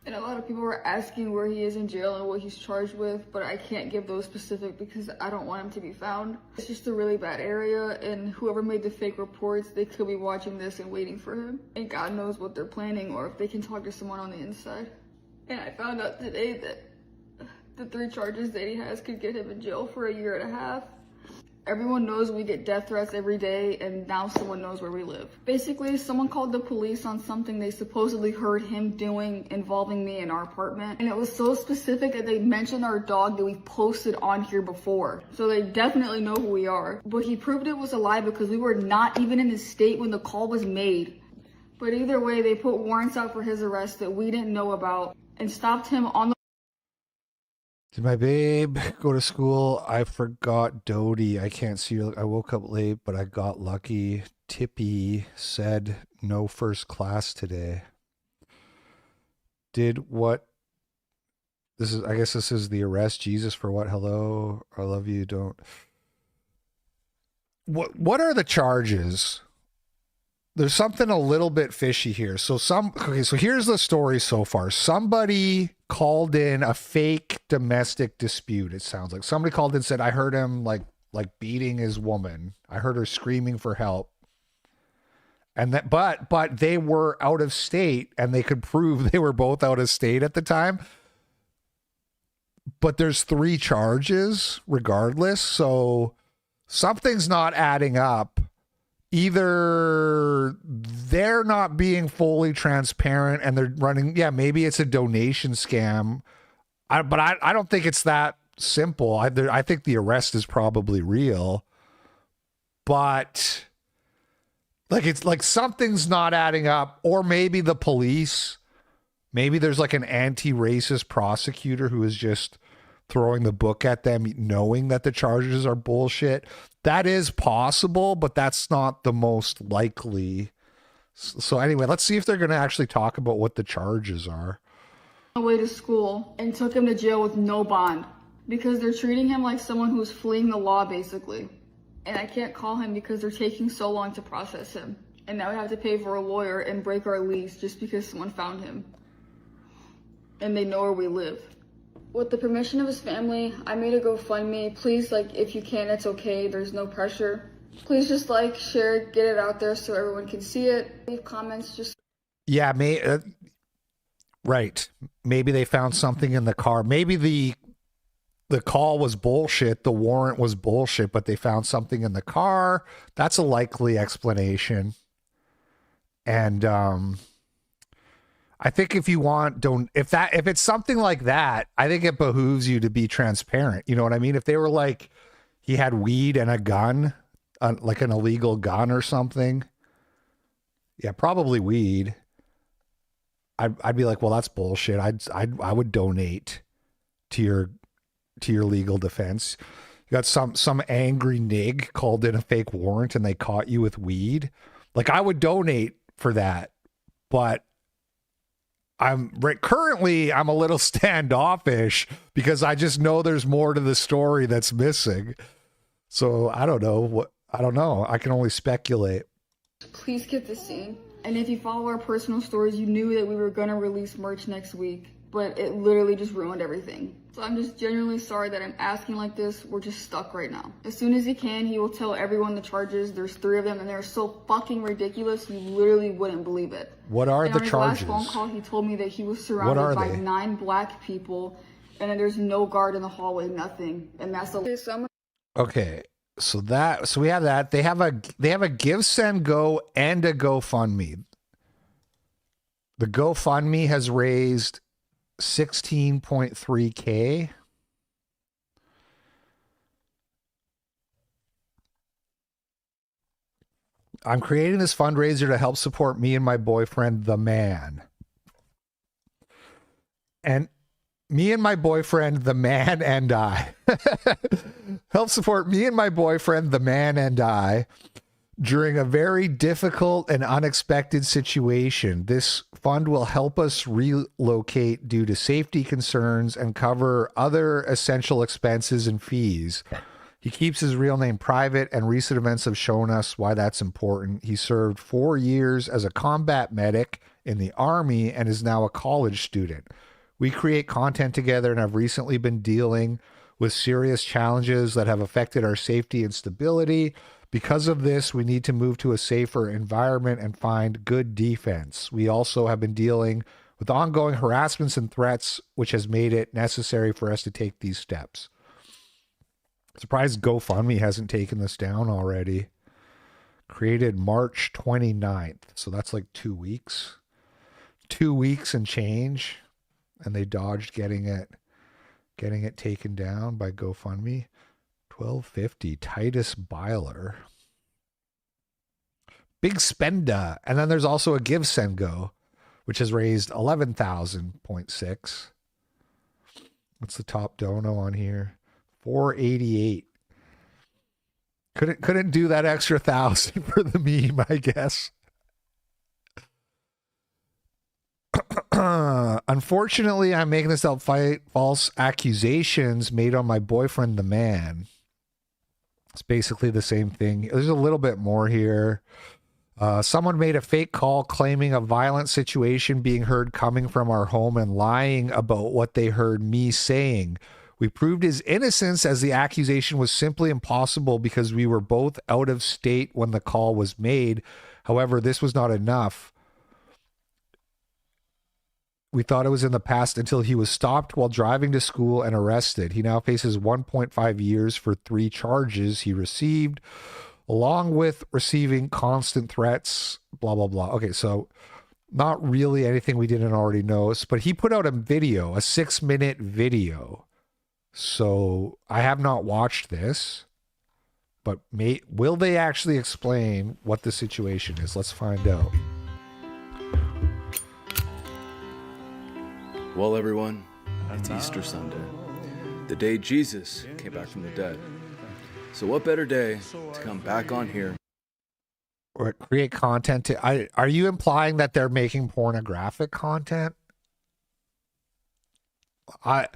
S13: And a lot of people were asking where he is in jail and what he's charged with, but I can't give those specifics because I don't want him to be found. It's just a really bad area, and whoever made the fake reports, they could be watching this and waiting for him. And God knows what they're planning or if they can talk to someone on the inside. And I found out today that the 3 charges that he has could get him in jail for 1.5 years. Everyone knows we get death threats every day, and now someone knows where we live. Basically, someone called the police on something they supposedly heard him doing involving me in our apartment. And it was so specific that they mentioned our dog that we posted on here before. So they definitely know who we are. But he proved it was a lie because we were not even in the state when the call was made. But either way, they put warrants out for his arrest that we didn't know about and stopped him on the
S2: Did my babe go to school? I forgot Dodie. I can't see her. I woke up late, but I got lucky. Tippy said no first class today. Did what? I guess this is the arrest. Jesus for what? Hello. I love you. Don't. What are the charges? There's something a little bit fishy here. So here's the story so far. Somebody called in a fake domestic dispute. It sounds like somebody called in and said, I heard him like beating his woman. I heard her screaming for help. And that, but they were out of state and they could prove they were both out of state at the time. But there's 3 charges regardless. So something's not adding up. Either they're not being fully transparent and they're running, maybe it's a donation scam. But I don't think it's that simple. I think the arrest is probably real. But it's like something's not adding up. Or maybe the police, maybe there's like an anti-racist prosecutor who is just throwing the book at them knowing that the charges are bullshit. That is possible, but that's not the most likely. So anyway, let's see if they're going to actually talk about what the charges are.
S13: Way to school and took him to jail with no bond because they're treating him like someone who's fleeing the law, basically. And I can't call him because they're taking so long to process him. And now we have to pay for a lawyer and break our lease just because someone found him. And they know where we live. With the permission of his family, I made a GoFundMe. Please, if you can, it's okay. There's no pressure. Please just share, get it out there so everyone can see it. Leave comments, just...
S2: Yeah, right. Maybe they found something in the car. Maybe the the call was bullshit, the warrant was bullshit, but they found something in the car. That's a likely explanation. And I think if you want, if it's something like that, I think it behooves you to be transparent. You know what I mean? If they were like, he had weed and a gun, like an illegal gun or something. Yeah, probably weed. I'd be like, well, that's bullshit. I would donate to your legal defense. You got some angry nig called in a fake warrant and they caught you with weed. Like, I would donate for that, but currently I'm a little standoffish because I just know there's more to the story that's missing. So I don't know. I can only speculate.
S13: Please get the scene. And if you follow our personal stories, you knew that we were gonna release merch next week, but it literally just ruined everything. So I'm just genuinely sorry that I'm asking like this. We're just stuck right now. As soon as he can, he will tell everyone the charges. There's 3 of them, and they're so fucking ridiculous, you literally wouldn't believe it.
S2: What are the charges?
S13: On his last phone call, he told me that he was surrounded by 9 black people, and then there's no guard in the hallway, nothing. And that's the...
S2: Okay. So we have that. They have a Give, Send, Go and a GoFundMe. The GoFundMe has raised 16.3K. I'm creating this fundraiser to help support me and my boyfriend, the man. And me and my boyfriend, the man, and I. Help support me and my boyfriend, the man, and I during a very difficult and unexpected situation. This fund will help us relocate due to safety concerns and cover other essential expenses and fees. He keeps his real name private, and recent events have shown us why that's important. He served 4 years as a combat medic in the Army and is now a college student. We create content together and have recently been dealing with serious challenges that have affected our safety and stability. Because of this, we need to move to a safer environment and find good defense. We also have been dealing with ongoing harassments and threats, which has made it necessary for us to take these steps. Surprised GoFundMe hasn't taken this down already. Created March 29th. So that's like 2 weeks. 2 weeks and change. And they dodged getting it taken down by GoFundMe. $12.50. Titus Byler. Big spender. And then there's also a Give, Send, Go, which has raised 11,000.6. What's the top dono on here? 488. Couldn't do that extra 1,000 for the meme, I guess. Unfortunately, I'm making this help fight false accusations made on my boyfriend, the man. It's basically the same thing. There's a little bit more here. Someone made a fake call claiming a violent situation being heard coming from our home and lying about what they heard me saying. We proved his innocence as the accusation was simply impossible because we were both out of state when the call was made. However, this was not enough. We thought it was in the past until he was stopped while driving to school and arrested. He now faces 1.5 years for 3 charges he received, along with receiving constant threats, blah, blah, blah. Okay, so not really anything we didn't already know, but he put out a video, a 6-minute video. So I have not watched this, but will they actually explain what the situation is? Let's find out.
S16: Well, everyone, it's Easter Sunday, the day Jesus came back from the dead. So what better day to come back on here
S2: or create content are you implying that they're making pornographic content? I'm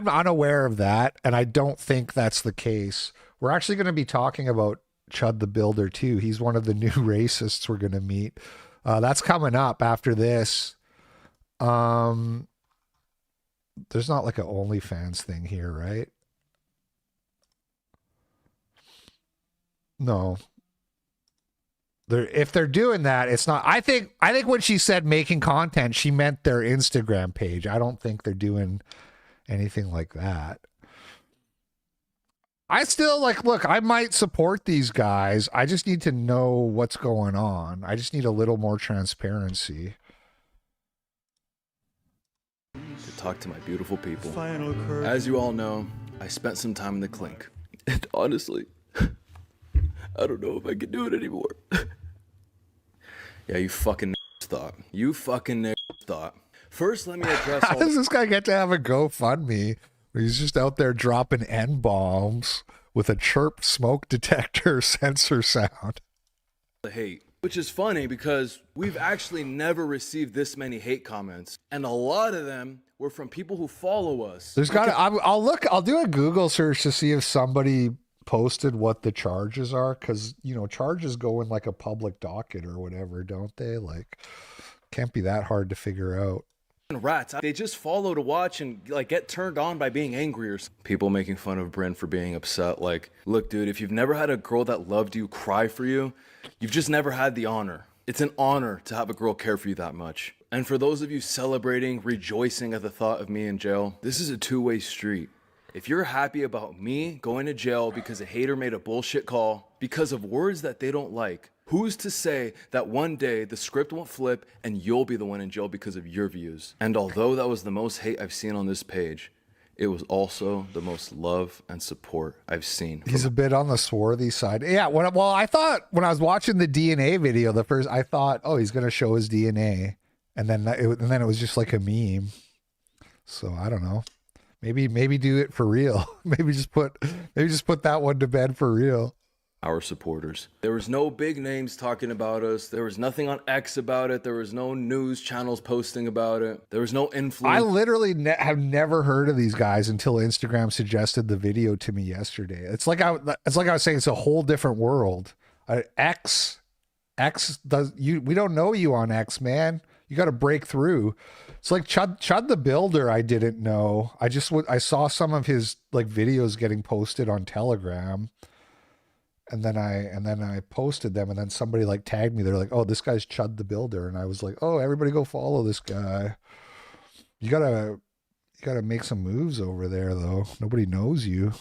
S2: unaware of that, and I don't think that's the case. We're actually going to be talking about Chud the Builder too. He's one of the new racists we're going to meet. That's coming up after this. There's not like an OnlyFans thing here, right? No. If they're doing that, it's not. I think when she said making content, she meant their Instagram page. I don't think they're doing anything like that. I still look, I might support these guys. I just need to know what's going on. I just need a little more transparency.
S16: To talk to my beautiful people. As you all know, I spent some time in the clink. And honestly, I don't know if I can do it anymore. Yeah, you fucking thought. You fucking thought. First, let me address
S2: How does this guy get to have a GoFundMe? He's just out there dropping N-bombs with a chirp smoke detector sensor sound.
S16: the hate. Which is funny because we've actually never received this many hate comments. And a lot of them were from people who follow us.
S2: There's got to, I'll do a Google search to see if somebody posted what the charges are. Cause you know, charges go in like a public docket or whatever, don't they? Like, can't be that hard to figure out.
S16: Rats, they just follow to watch and like get turned on by being angry or people making fun of Bryn for being upset. Like, look, dude, if you've never had a girl that loved you cry for you, you've just never had the honor. It's an honor to have a girl care for you that much. And for those of you celebrating, rejoicing at the thought of me in jail, this is a two-way street. If you're happy about me going to jail because a hater made a bullshit call because of words that they don't like, who's to say that one day the script won't flip and you'll be the one in jail because of your views? And although that was the most hate I've seen on this page, it was also the most love and support I've seen.
S2: He's a bit on the swarthy side. Yeah, I thought when I was watching the DNA video, I thought, oh, he's going to show his DNA. And then it was just like a meme. So I don't know. Maybe do it for real. maybe just put that one to bed for real.
S16: Our supporters. There was no big names talking about us. There was nothing on X about it. There was no news channels posting about it. There was no influence.
S2: I literally have never heard of these guys until Instagram suggested the video to me yesterday. It's like I was saying, it's a whole different world. X does you? We don't know you on X, man. You got to break through. It's like Chud the Builder. I didn't know. I saw some of his like videos getting posted on Telegram. And then I posted them, and then somebody like tagged me. They're like, "Oh, this guy's Chud the Builder," and I was like, "Oh, everybody go follow this guy." You gotta make some moves over there, though. Nobody knows you.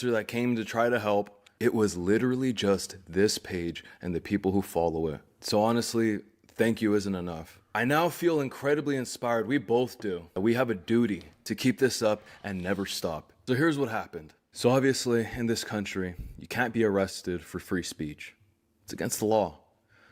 S16: That came to try to help. It was literally just this page and the people who follow it. So honestly, thank you isn't enough. I now feel incredibly inspired. We both do. We have a duty to keep this up and never stop. So here's what happened. So obviously, in this country, you can't be arrested for free speech. It's against the law.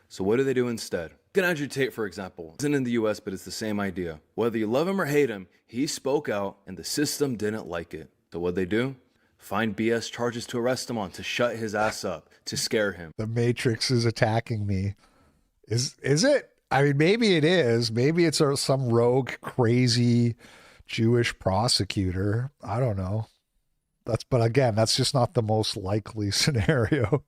S16: So what do they do instead? Andrew Tate, for example, isn't in the US, but it's the same idea. Whether you love him or hate him, he spoke out and the system didn't like it. So what'd they do? Find BS charges to arrest him on, to shut his ass up, to scare him.
S2: The Matrix is attacking me. Is it? I mean, maybe it is. Maybe it's some rogue, crazy Jewish prosecutor. I don't know. But again, that's just not the most likely scenario.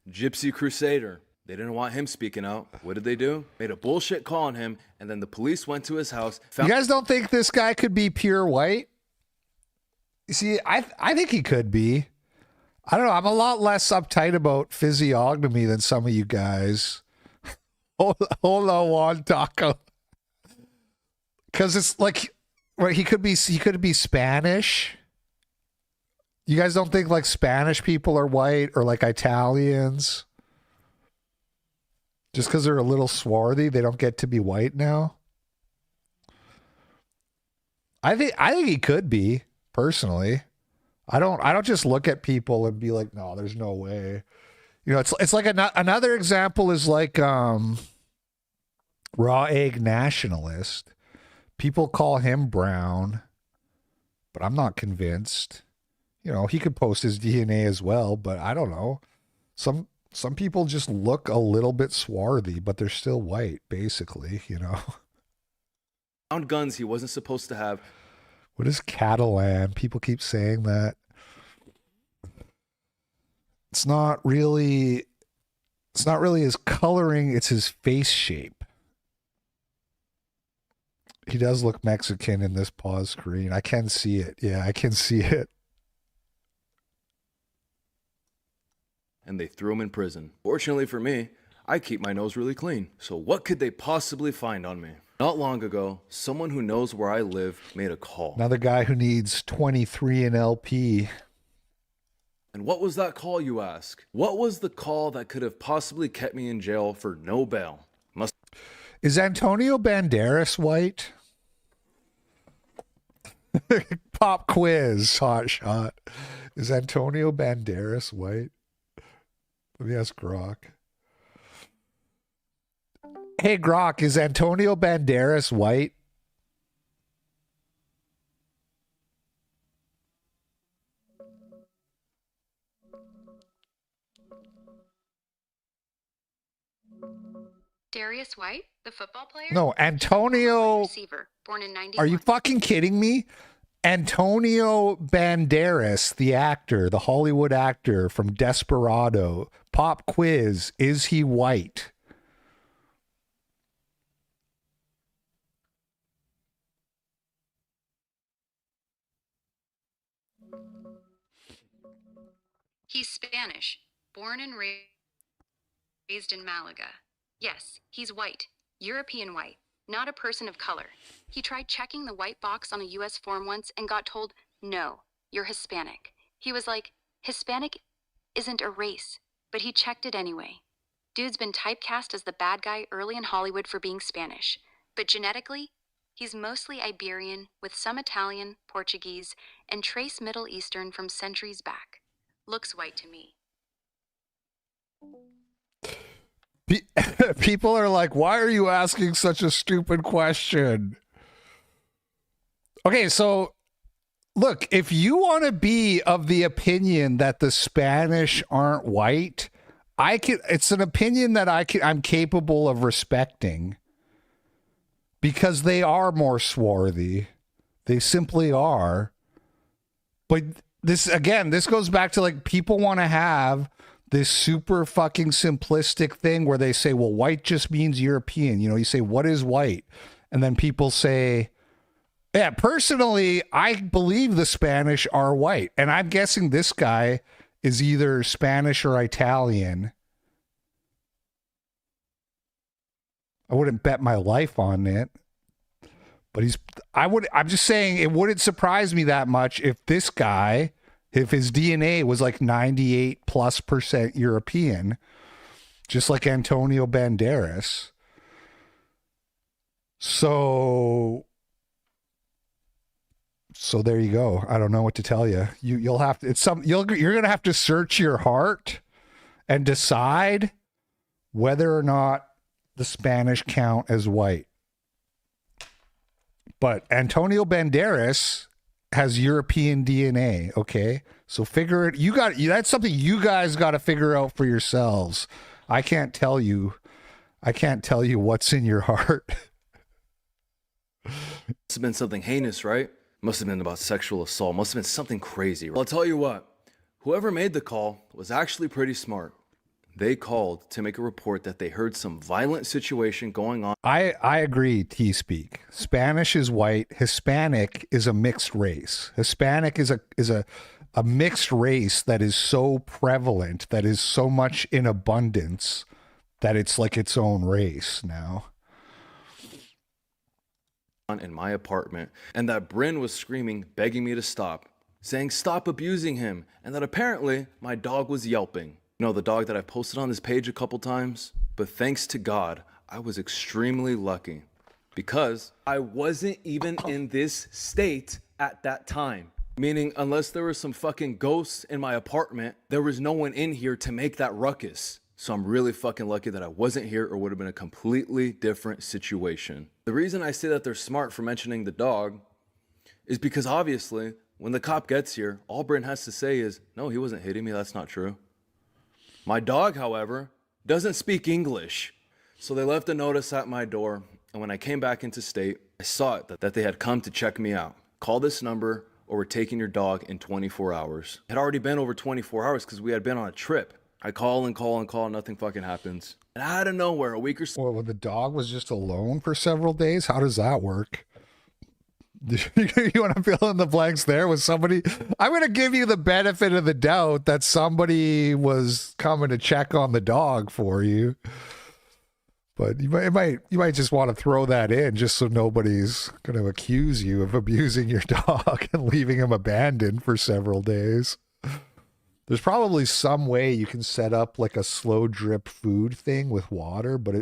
S16: Gypsy Crusader. They didn't want him speaking out. What did they do? Made a bullshit call on him, and then the police went to his house.
S2: You guys don't think this guy could be pure white? You see, I think he could be. I don't know. I'm a lot less uptight about physiognomy than some of you guys. Hola Juan Taco. Because it's like, right, he could be Spanish. You guys don't think like Spanish people are white or like Italians? Just because they're a little swarthy, they don't get to be white now? I think he could be, personally. I don't just look at people and be like, no, there's no way. You know, it's like another example is like raw egg nationalist. People call him brown, but I'm not convinced. You know, he could post his DNA as well, but I don't know. Some people just look a little bit swarthy, but they're still white, basically, you know.
S16: Found guns he wasn't supposed to have.
S2: What is Catalan? People keep saying that. It's not really his coloring, it's his face shape. He does look Mexican in this pause screen. I can see it. Yeah, I can see it.
S16: And they threw him in prison. Fortunately for me, I keep my nose really clean. So what could they possibly find on me? Not long ago, someone who knows where I live made a call.
S2: Another guy who needs 23 in LP.
S16: And what was that call, you ask? What was the call that could have possibly kept me in jail for no bail?
S2: Is Antonio Banderas white? Pop quiz, hot shot. Is Antonio Banderas white? Let me ask Grok. Hey, Grok, is Antonio Banderas white?
S17: Darius White, the football player?
S2: No, Antonio.
S17: Receiver, born in 91.
S2: Are you fucking kidding me? Antonio Banderas, the actor, the Hollywood actor from Desperado. Pop quiz, is he white?
S17: He's Spanish, born and raised in Malaga. Yes, he's white, European white, not a person of color. He tried checking the white box on a US form once and got told, no, you're Hispanic. He was like, Hispanic isn't a race, but he checked it anyway. Dude's been typecast as the bad guy early in Hollywood for being Spanish, but genetically, he's mostly Iberian with some Italian, Portuguese, and trace Middle Eastern from centuries back. Looks white to me.
S2: People are like, why are you asking such a stupid question? Okay, so look, if you want to be of the opinion that the Spanish aren't white, it's an opinion that I'm capable of respecting because they are more swarthy. They simply are. But this goes back to like people want to have this super fucking simplistic thing where they say, well, white just means European. You know, you say, what is white? And then people say, yeah, personally, I believe the Spanish are white. And I'm guessing this guy is either Spanish or Italian. I wouldn't bet my life on it. But I'm just saying it wouldn't surprise me that much if this guy, if his DNA was like 98+% European, just like Antonio Banderas. So there you go. I don't know what to tell you. You'll have to, you're going to have to search your heart and decide whether or not the Spanish count as white. But Antonio Banderas has European DNA, okay? So figure it. That's something you guys got to figure out for yourselves. I can't tell you what's in your heart.
S16: Must have been something heinous, right? Must have been about sexual assault. Must have been something crazy. Well, I'll tell you what. Whoever made the call was actually pretty smart. They called to make a report that they heard some violent situation going on.
S2: I agree, T-Speak. Spanish is white. Hispanic is a mixed race. Hispanic is a mixed race that is so prevalent, that is so much in abundance, that it's like its own race now.
S16: In my apartment, and that Bryn was screaming, begging me to stop, saying stop abusing him, and that apparently my dog was yelping. You know, the dog that I've posted on this page a couple times? But thanks to God, I was extremely lucky because I wasn't even in this state at that time. Meaning, unless there were some fucking ghosts in my apartment, there was no one in here to make that ruckus. So I'm really fucking lucky that I wasn't here, or would have been a completely different situation. The reason I say that they're smart for mentioning the dog is because obviously, when the cop gets here, all Bryn has to say is, no, he wasn't hitting me, that's not true. My dog, however, doesn't speak English. So they left a notice at my door, and when I came back into state, I saw it that they had come to check me out. Call this number or we're taking your dog in 24 hours. It had already been over 24 hours because we had been on a trip. I call and call and call, nothing fucking happens. And out of nowhere, a week or so.
S2: Well, the dog was just alone for several days? How does that work? You want to fill in the blanks there with somebody? I'm going to give you the benefit of the doubt that somebody was coming to check on the dog for you. But you might just want to throw that in just so nobody's going to accuse you of abusing your dog and leaving him abandoned for several days. There's probably some way you can set up like a slow drip food thing with water, but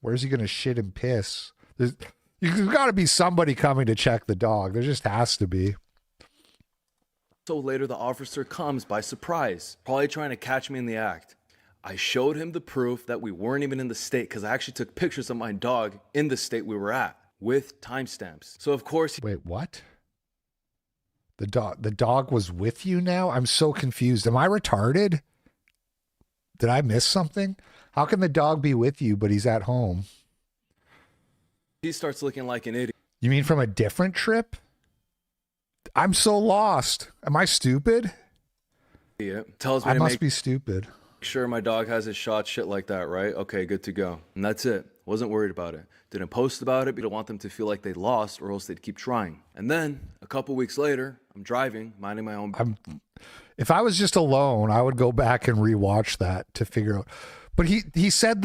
S2: where's he going to shit and piss? There's got to be somebody coming to check the dog. There just has to be.
S16: So later the officer comes by surprise, probably trying to catch me in the act. I showed him the proof that we weren't even in the state because I actually took pictures of my dog in the state we were at with timestamps. So of course...
S2: Wait, what? The dog was with you now? I'm so confused. Am I retarded? Did I miss something? How can the dog be with you, but he's at home?
S16: He starts looking like an idiot.
S2: You mean from a different trip? I'm so lost. Am I stupid?
S16: Tells me
S2: I must be stupid.
S16: Sure, my dog has his shot, shit like that, right? Okay, good to go. And that's it. Wasn't worried about it. Didn't post about it, but I don't want them to feel like they lost or else they'd keep trying. And then, a couple weeks later, I'm driving, minding my own...
S2: If I was just alone, I would go back and rewatch that to figure out. But he said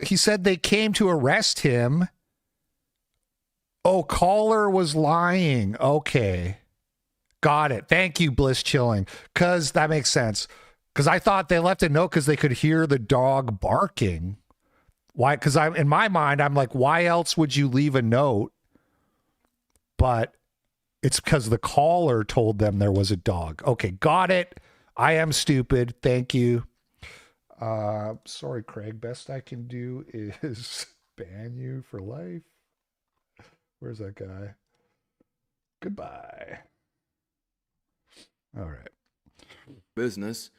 S2: he said they came to arrest him. Oh, caller was lying. Okay. Got it. Thank you, Bliss Chilling. Because that makes sense. Because I thought they left a note because they could hear the dog barking. Why? Because in my mind, I'm like, why else would you leave a note? But it's because the caller told them there was a dog. Okay, got it. I am stupid. Thank you. Sorry, Craig. Best I can do is ban you for life. Where's that guy? Goodbye. All right.
S16: Business.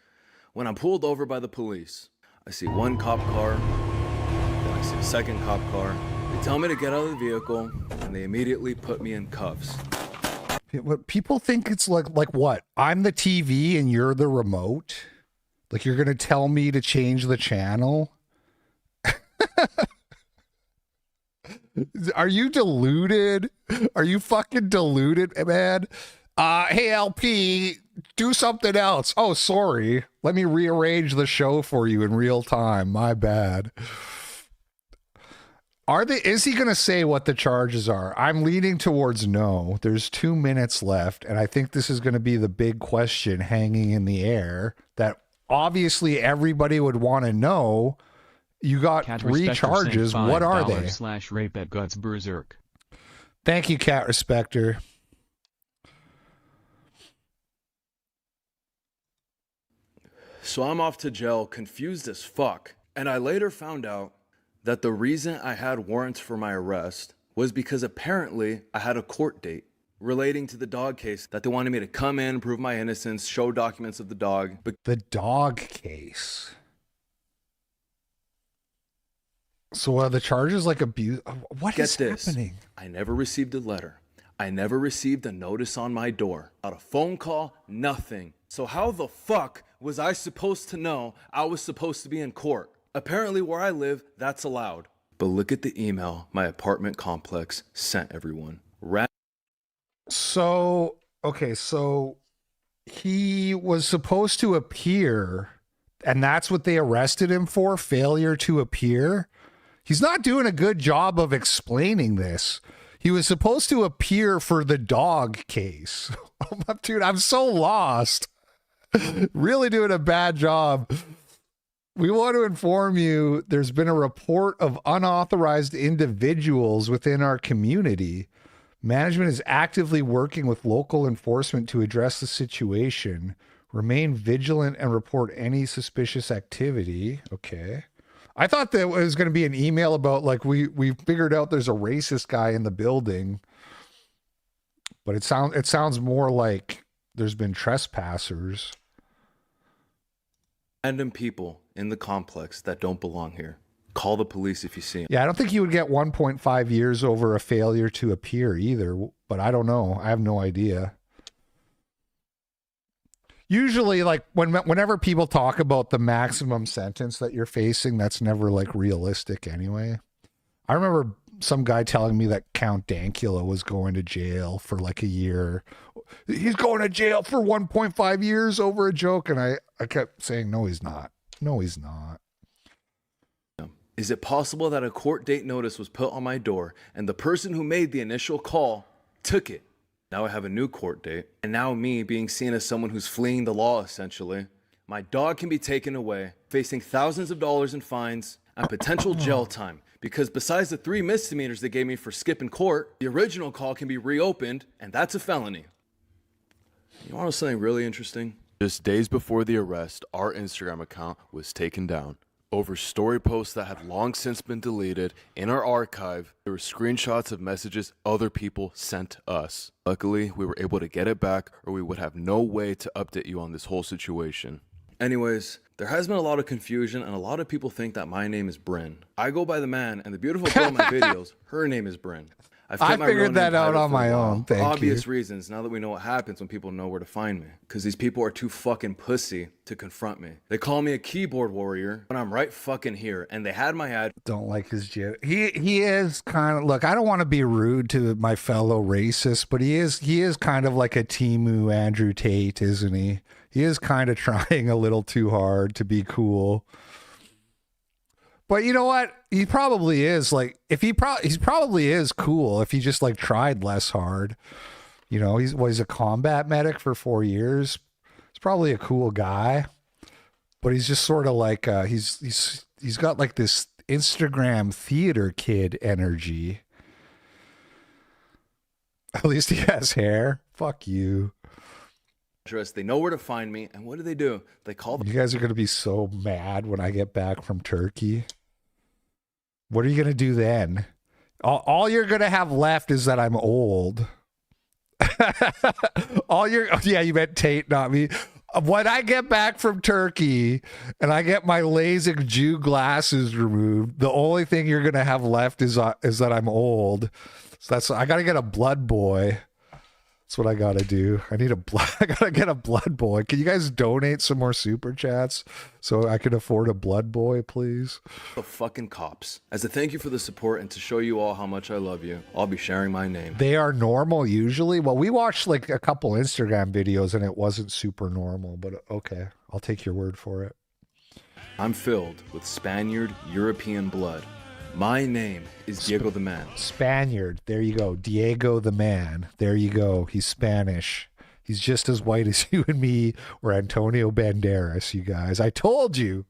S16: When I'm pulled over by the police, I see one cop car, then I see a second cop car. They tell me to get out of the vehicle, and they immediately put me in cuffs.
S2: What people think it's like what? I'm the TV and you're the remote? Like you're going to tell me to change the channel? Are you deluded? Are you fucking deluded, man? Hey, LP, do something else. Oh, sorry. Let me rearrange the show for you in real time. My bad. Is he going to say what the charges are? I'm leaning towards no. There's 2 minutes left, and I think this is going to be the big question hanging in the air that obviously everybody would want to know. You got
S3: Cat
S2: 3 charges. What are they?
S3: /rape at Guts Berserk.
S2: Thank you, Cat Respector.
S16: So I'm off to jail, confused as fuck. And I later found out that the reason I had warrants for my arrest was because apparently I had a court date relating to the dog case that they wanted me to come in, prove my innocence, show documents of the dog. But
S2: the dog case. So are the charges like abuse? What is happening?
S16: I never received a letter. I never received a notice on my door. Not a phone call, nothing. So how the fuck was I supposed to know I was supposed to be in court? Apparently where I live, that's allowed. But look at the email my apartment complex sent everyone.
S2: So he was supposed to appear, and that's what they arrested him for, failure to appear. He's not doing a good job of explaining this. He was supposed to appear for the dog case. Dude, I'm so lost. Really doing a bad job. We want to inform you there's been a report of unauthorized individuals within our community. Management is actively working with local enforcement to address the situation. Remain vigilant and report any suspicious activity. Okay. I thought that was going to be an email about like we figured out there's a racist guy in the building. But it sounds more like there's been trespassers.
S16: Random people in the complex that don't belong here. Call the police if you see them.
S2: Yeah, I don't think you would get 1.5 years over a failure to appear either, but I don't know. I have no idea. Usually, like, whenever people talk about the maximum sentence that you're facing, that's never, like, realistic anyway. I remember some guy telling me that Count Dankula was going to jail for, like, a year. He's going to jail for 1.5 years over a joke, and I kept saying, no, he's not. No, he's not.
S16: Is it possible that a court date notice was put on my door and the person who made the initial call took it? Now I have a new court date, and now me being seen as someone who's fleeing the law, essentially. My dog can be taken away, facing thousands of dollars in fines and potential jail time, because besides the 3 misdemeanors they gave me for skipping court, the original call can be reopened, and that's a felony. You want to know something really interesting? Just days before the arrest, our Instagram account was taken down. Over story posts that had long since been deleted. In our archive, there were screenshots of messages other people sent us. Luckily, we were able to get it back, or we would have no way to update you on this whole situation. Anyways, there has been a lot of confusion, and a lot of people think that my name is Bryn. I go by the man, and the beautiful girl in my videos, her name is Bryn.
S2: I figured that out on my own. Thank you.
S16: Obvious reasons, now that we know what happens when people know where to find me. Because these people are too fucking pussy to confront me. They call me a keyboard warrior when I'm right fucking here, and they had my ad.
S2: Don't like his joke. He is kind of, look, I don't want to be rude to my fellow racists, but he is kind of like a Timu Andrew Tate, isn't he? He is kind of trying a little too hard to be cool. But you know what? He probably is like, he probably is cool if he just like tried less hard. You know, he's a combat medic for 4 years. He's probably a cool guy, but he's just sort of like he's got like this Instagram theater kid energy. At least he has hair. Fuck you.
S16: They know where to find me, and what do? They call the...
S2: You guys are going to be so mad when I get back from Turkey. What are you going to do then? All you're going to have left is that I'm old. Yeah, you meant Tate, not me. When I get back from Turkey and I get my LASIK Jew glasses removed, the only thing you're going to have left is that I'm old. So I got to get a blood boy. That's what I gotta do. I gotta get a blood boy. Can you guys donate some more super chats so I can afford a blood boy, please?
S16: The fucking cops. As a thank you for the support and to show you all how much I love you, I'll be sharing my name.
S2: They are normal usually. Well, we watched like a couple Instagram videos and it wasn't super normal, but okay, I'll take your word for it.
S16: I'm filled with Spaniard European blood. My name is Diego the Man.
S2: Spaniard. There you go. Diego the Man. There you go. He's Spanish. He's just as white as you and me or Antonio Banderas, you guys. I told you.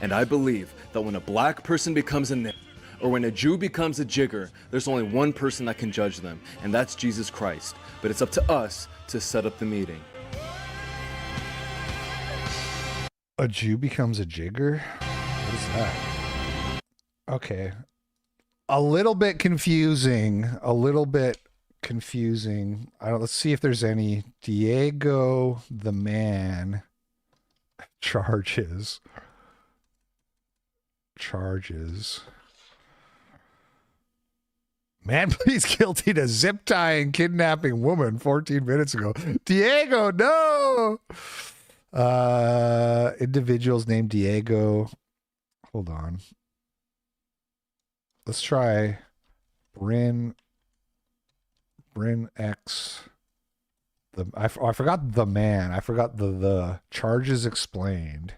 S16: And I believe that when a black person becomes a nigger, or when a Jew becomes a jigger, there's only one person that can judge them, and that's Jesus Christ. But it's up to us to set up the meeting.
S2: A Jew becomes a jigger? What is that? Okay. A little bit confusing. Let's see if there's any. Diego the Man charges. Man pleads guilty to zip tying kidnapping woman 14 minutes ago. Diego, no! Individuals named Diego. Hold on. Let's try Bryn X. I forgot the man. I forgot the charges explained.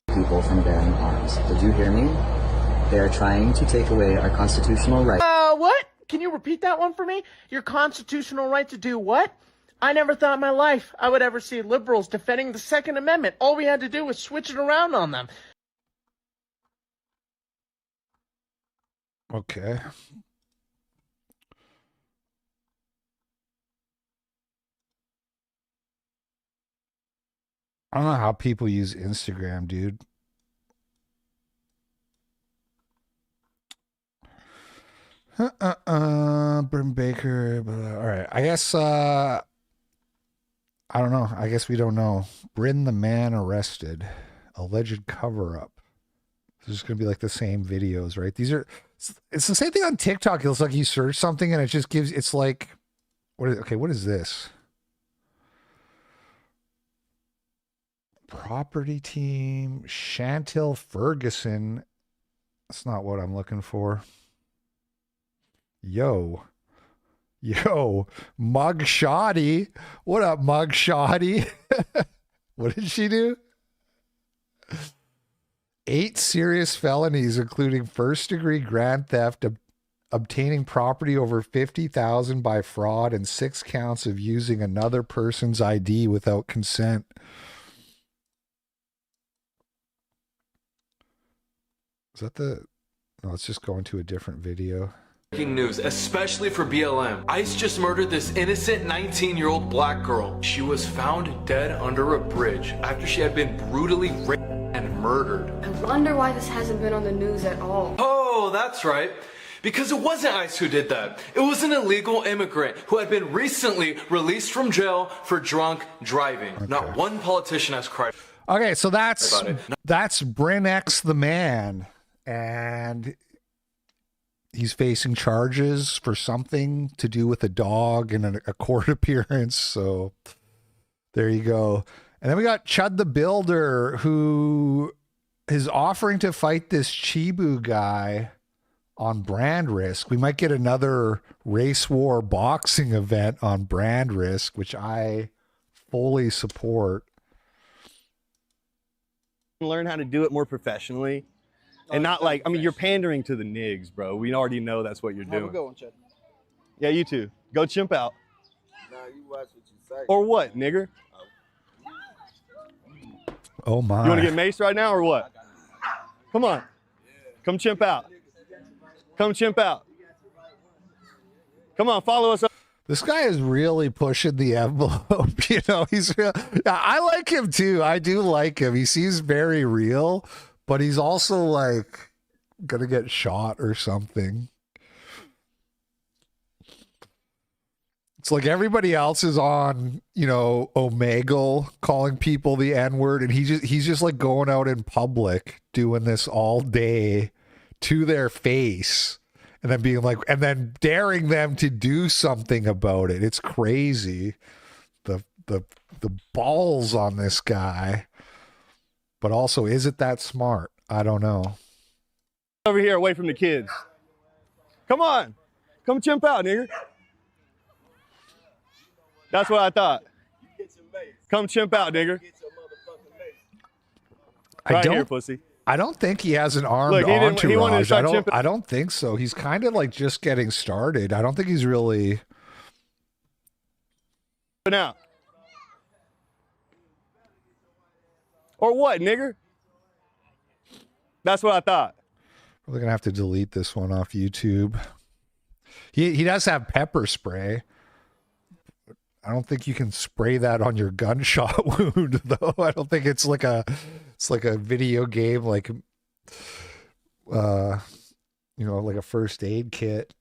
S18: People from bearing arms. Did you hear me? They are trying to take away our constitutional right.
S19: What? Can you repeat that one for me? Your constitutional right to do what? I never thought in my life I would ever see liberals defending the Second Amendment. All we had to do was switch it around on them.
S2: Okay. I don't know how people use Instagram, dude. Brim Baker. All right. I guess, I don't know. I guess we don't know. Bryn the Man arrested. Alleged cover up. This is going to be like the same videos, right? It's the same thing on TikTok. It's like you search something and it just gives, it's like, what is this? Property team, Chantel Ferguson. That's not what I'm looking for. Yo, Mug Shoddy. What up, Mug Shoddy? What did she do? 8 serious felonies, including first-degree grand theft, obtaining property over $50,000 by fraud, and 6 counts of using another person's ID without consent. Is that the... No, let's just go into a different video.
S16: Breaking news, especially for BLM. ICE just murdered this innocent 19-year-old black girl. She was found dead under a bridge after she had been brutally raped and murdered.
S13: I wonder why this hasn't been on the news at all.
S16: Oh, that's right. Because it wasn't ICE who did that. It was an illegal immigrant who had been recently released from jail for drunk driving. Okay. Not one politician has cried.
S2: Okay, so that's Bryn X the man. And he's facing charges for something to do with a dog and a court appearance. So there you go. And then we got Chud the Builder, who is offering to fight this Chibu guy on brand risk. We might get another race war boxing event on brand risk, which I fully support.
S20: Learn how to do it more professionally. And not like, I mean, you're pandering to the nigs, bro. We already know that's what you're doing.
S21: Have a good one, Chad.
S20: Yeah, you too. Go chimp out.
S21: Nah, you watch what you say.
S20: Or what, nigger?
S2: Oh, my.
S20: You want to get maced right now or what? Come on. Come chimp out. Come chimp out. Come on, follow us up.
S2: This guy is really pushing the envelope. You know, he's real. I like him too. I do like him. He seems very real. But he's also like gonna get shot or something. It's like everybody else is on, you know, Omegle calling people the N-word, and he's just like going out in public doing this all day to their face, and then being like, and then daring them to do something about it. It's crazy. The balls on this guy. But also, is it that smart? I don't know.
S20: Over here, away from the kids. Come on. Come chimp out, nigga. That's what I thought. Come chimp out, nigga. Right here, pussy.
S2: I don't think he has an armed entourage. I don't think so. He's kind of like just getting started. I don't think he's really...
S20: Now. Or what, nigger? That's what I thought.
S2: We're gonna have to delete this one off YouTube. He does have pepper spray. I don't think you can spray that on your gunshot wound, though. I don't think it's like a video game, like you know, like a first aid kit.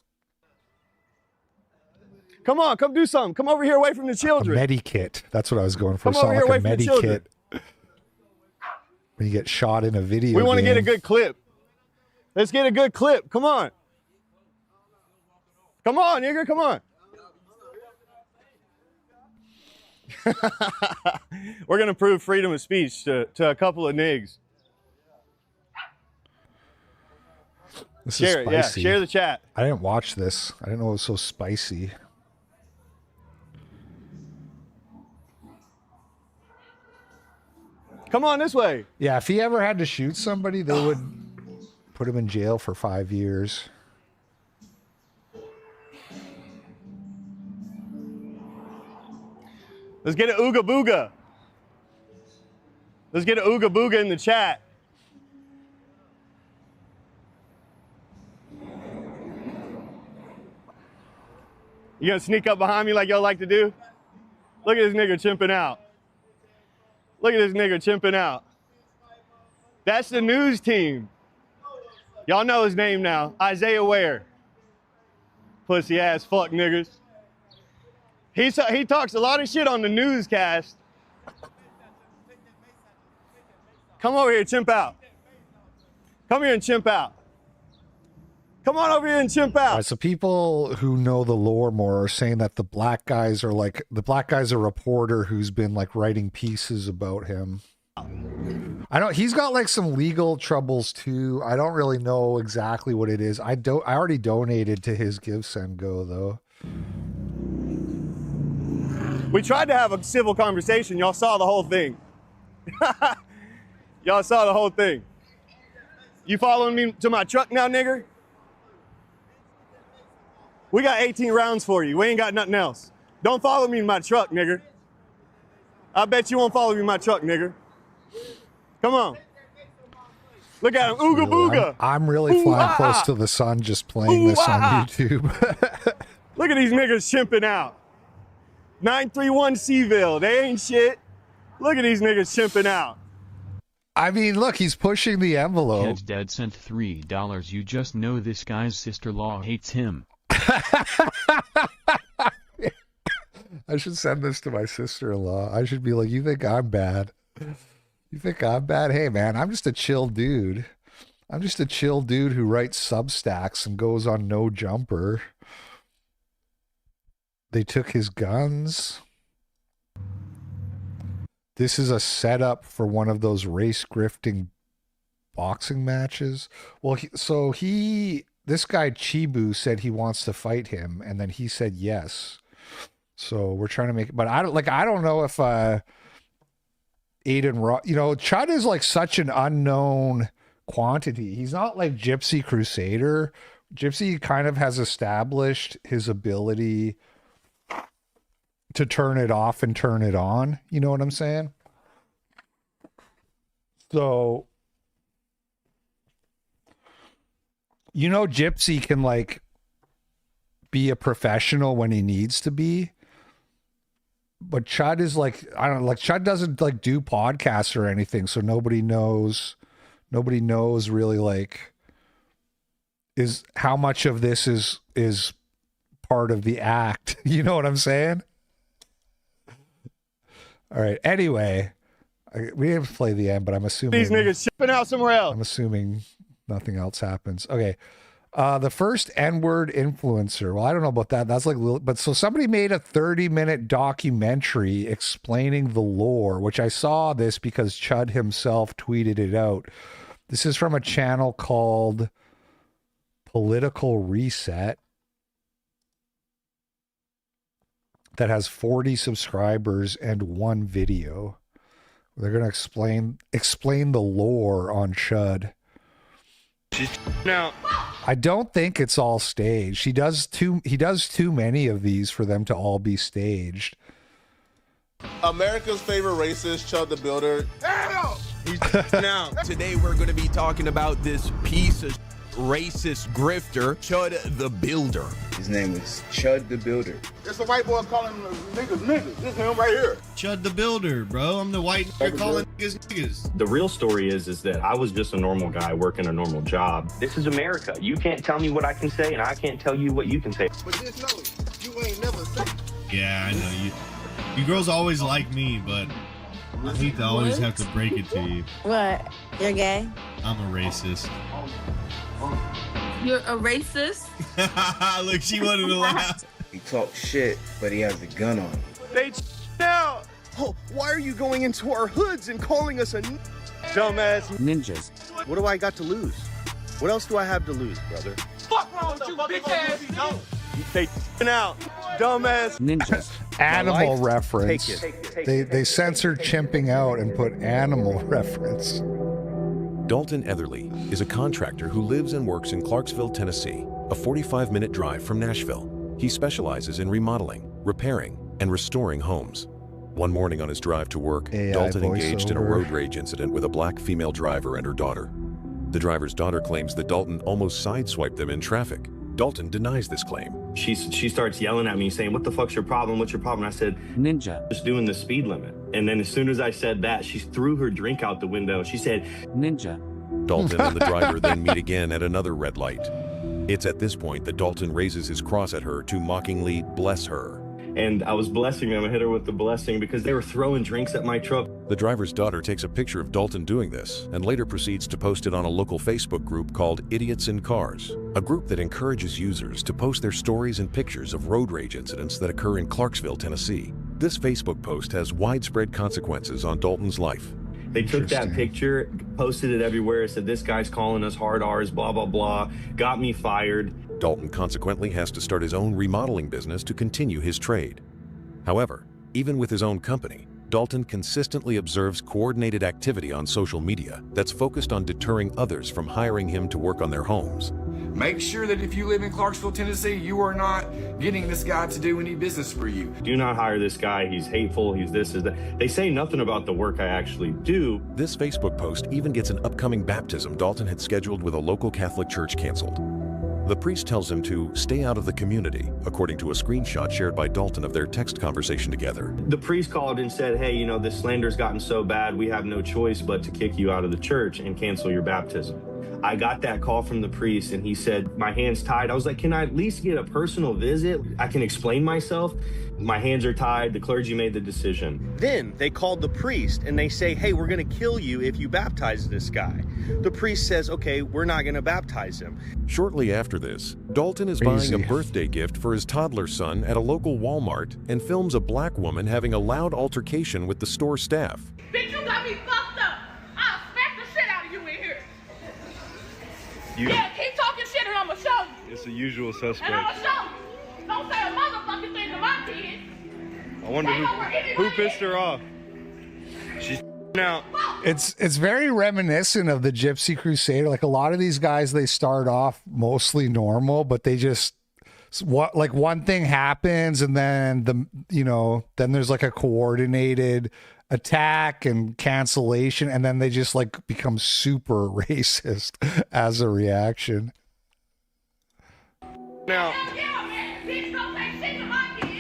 S20: Come on, come do something. Come over here away from the children.
S2: A medikit. That's what I was going for.
S20: Come over here away from the children.
S2: When you get shot in a video
S20: we want to
S2: game.
S20: get a good clip. Let's get a good clip. Come on. Come on, nigga. Come on. We're going to prove freedom of speech to a couple of nigs.
S2: This
S20: share
S2: is
S20: it, yeah.
S2: spicy.
S20: Share the chat.
S2: I didn't watch this. I didn't know it was so spicy.
S20: Come on this way.
S2: Yeah, if he ever had to shoot somebody, they would put him in jail for 5 years.
S20: Let's get an ooga booga. Let's get an ooga booga in the chat. You gonna sneak up behind me like y'all like to do? Look at this nigga chimping out. Look at this nigga chimping out. That's the news team. Y'all know his name now. Isaiah Ware. Pussy ass fuck niggas. He talks a lot of shit on the newscast. Come over here, chimp out. Come here and chimp out. Come on over here and chimp out.
S2: All right, so people who know the lore more are saying that the black guy's a reporter who's been like writing pieces about him. I don't. He's got like some legal troubles too. I don't really know exactly what it is. I already donated to his Give Send Go though.
S20: We tried to have a civil conversation. Y'all saw the whole thing. Y'all saw the whole thing. You following me to my truck now, nigger? We got 18 rounds for you. We ain't got nothing else. Don't follow me in my truck, nigger. I bet you won't follow me in my truck, nigger. Come on. Look at him. Ooga booga.
S2: I'm really flying close to the sun just playing this on YouTube.
S20: Look at these niggas chimping out. 931 Seville. They ain't shit. Look at these niggas chimping out.
S2: I mean, look, he's pushing the envelope.
S3: Kid's Dad sent $3. You just know this guy's sister-in-law hates him.
S2: I should send this to my sister-in-law. I should be like, you think I'm bad? You think I'm bad? Hey, man, I'm just a chill dude. I'm just a chill dude who writes Substacks and goes on No Jumper. They took his guns. This is a setup for one of those race grifting boxing matches. Well, this guy Chibu said he wants to fight him, and then he said yes. So we're trying to make it, but I don't know if Aiden, Chud is like such an unknown quantity. He's not like Gypsy Crusader. Gypsy kind of has established his ability to turn it off and turn it on. You know what I'm saying? So, Gypsy can like be a professional when he needs to be. But Chud is like, I don't know, like Chud doesn't like do podcasts or anything. So nobody knows really like is how much of this is part of the act. You know what I'm saying? All right. Anyway, we didn't play the end, but I'm assuming
S20: these niggas shipping out somewhere else.
S2: I'm assuming nothing else happens. Okay. The first N-word influencer. Well, I don't know about that. That's like, but so somebody made a 30-minute documentary explaining the lore, which I saw this because Chud himself tweeted it out. This is from a channel called Political Reset that has 40 subscribers and one video. They're going to explain the lore on Chud.
S20: Now,
S2: I don't think it's all staged. He does too many of these for them to all be staged.
S1: America's favorite racist, Chud the Builder.
S22: Now, today we're going to be talking about this piece of racist grifter, Chud the Builder.
S1: His name is Chud the Builder. It's the white boy calling niggas. This is him right here.
S23: Chud the Builder, bro. I'm the white nigga calling niggas.
S24: The real story is that I was just a normal guy working a normal job. This is America. You can't tell me what I can say, and I can't tell you what you can say.
S1: But just know, you ain't never said.
S23: Yeah, I know. You girls always like me, but I hate to always have to break it to you.
S25: What? You're gay?
S23: I'm a racist.
S25: You're a racist?
S23: Look, she wanted to laugh.
S1: He talks shit, but he has a gun on him.
S20: They now. Oh, why are you going into our hoods and calling us a dumbass
S26: ninjas?
S20: What do I got to lose? What else do I have to lose, brother?
S27: Fuck wrong with you, bitch ass.
S20: They out, dumbass
S26: ninjas.
S2: Animal reference. They censored chimping out and put animal reference.
S28: Dalton Etherly is a contractor who lives and works in Clarksville, Tennessee, a 45-minute drive from Nashville. He specializes in remodeling, repairing, and restoring homes. One morning on his drive to work, Dalton engaged in a road rage incident with a black female driver and her daughter. The driver's daughter claims that Dalton almost sideswiped them in traffic. Dalton denies this claim.
S24: She starts yelling at me saying, "What the fuck's your problem? What's your problem?" I said,
S26: "Ninja."
S24: Just doing the speed limit. And then as soon as I said that, she threw her drink out the window. She said,
S26: "Ninja."
S28: Dalton and the driver then meet again at another red light. It's at this point that Dalton raises his cross at her to mockingly bless her.
S24: And I was blessing them. I hit her with the blessing because they were throwing drinks at my truck.
S28: The driver's daughter takes a picture of Dalton doing this and later proceeds to post it on a local Facebook group called Idiots in Cars, a group that encourages users to post their stories and pictures of road rage incidents that occur in Clarksville, Tennessee. This Facebook post has widespread consequences on Dalton's life.
S24: They took that picture, posted it everywhere, said this guy's calling us hard R's, blah, blah, blah, got me fired.
S28: Dalton consequently has to start his own remodeling business to continue his trade. However, even with his own company, Dalton consistently observes coordinated activity on social media that's focused on deterring others from hiring him to work on their homes.
S4: Make sure that if you live in Clarksville, Tennessee, you are not getting this guy to do any business for you.
S24: Do not hire this guy. He's hateful. He's this, is that. They say nothing about the work I actually do.
S28: This Facebook post even gets an upcoming baptism Dalton had scheduled with a local Catholic church canceled. The priest tells him to stay out of the community, according to a screenshot shared by Dalton of their text conversation together.
S24: The priest called and said, hey, you know, this slander's gotten so bad, we have no choice but to kick you out of the church and cancel your baptism. I got that call from the priest and he said, my hand's tied. I was like, can I at least get a personal visit? I can explain myself. My hands are tied. The clergy made the decision.
S5: Then they called the priest and they say, hey, we're going to kill you if you baptize this guy. The priest says, okay, we're not going to baptize him.
S28: Shortly after this, Dalton is buying a birthday gift for his toddler son at a local Walmart and films a black woman having a loud altercation with the store staff.
S27: Bitch, you got me fucked up. I'll smack the shit out of you in here. Yeah, keep talking shit and I'ma show you.
S20: It's the usual suspect.
S27: And I'ma show you. Don't say a motherfucking thing to my kids.
S20: I wonder who pissed her off. She's out.
S2: It's very reminiscent of the Gypsy Crusader. Like a lot of these guys, they start off mostly normal, but they just like one thing happens and then then there's like a coordinated attack and cancellation, and then they just like become super racist as a reaction.
S20: Now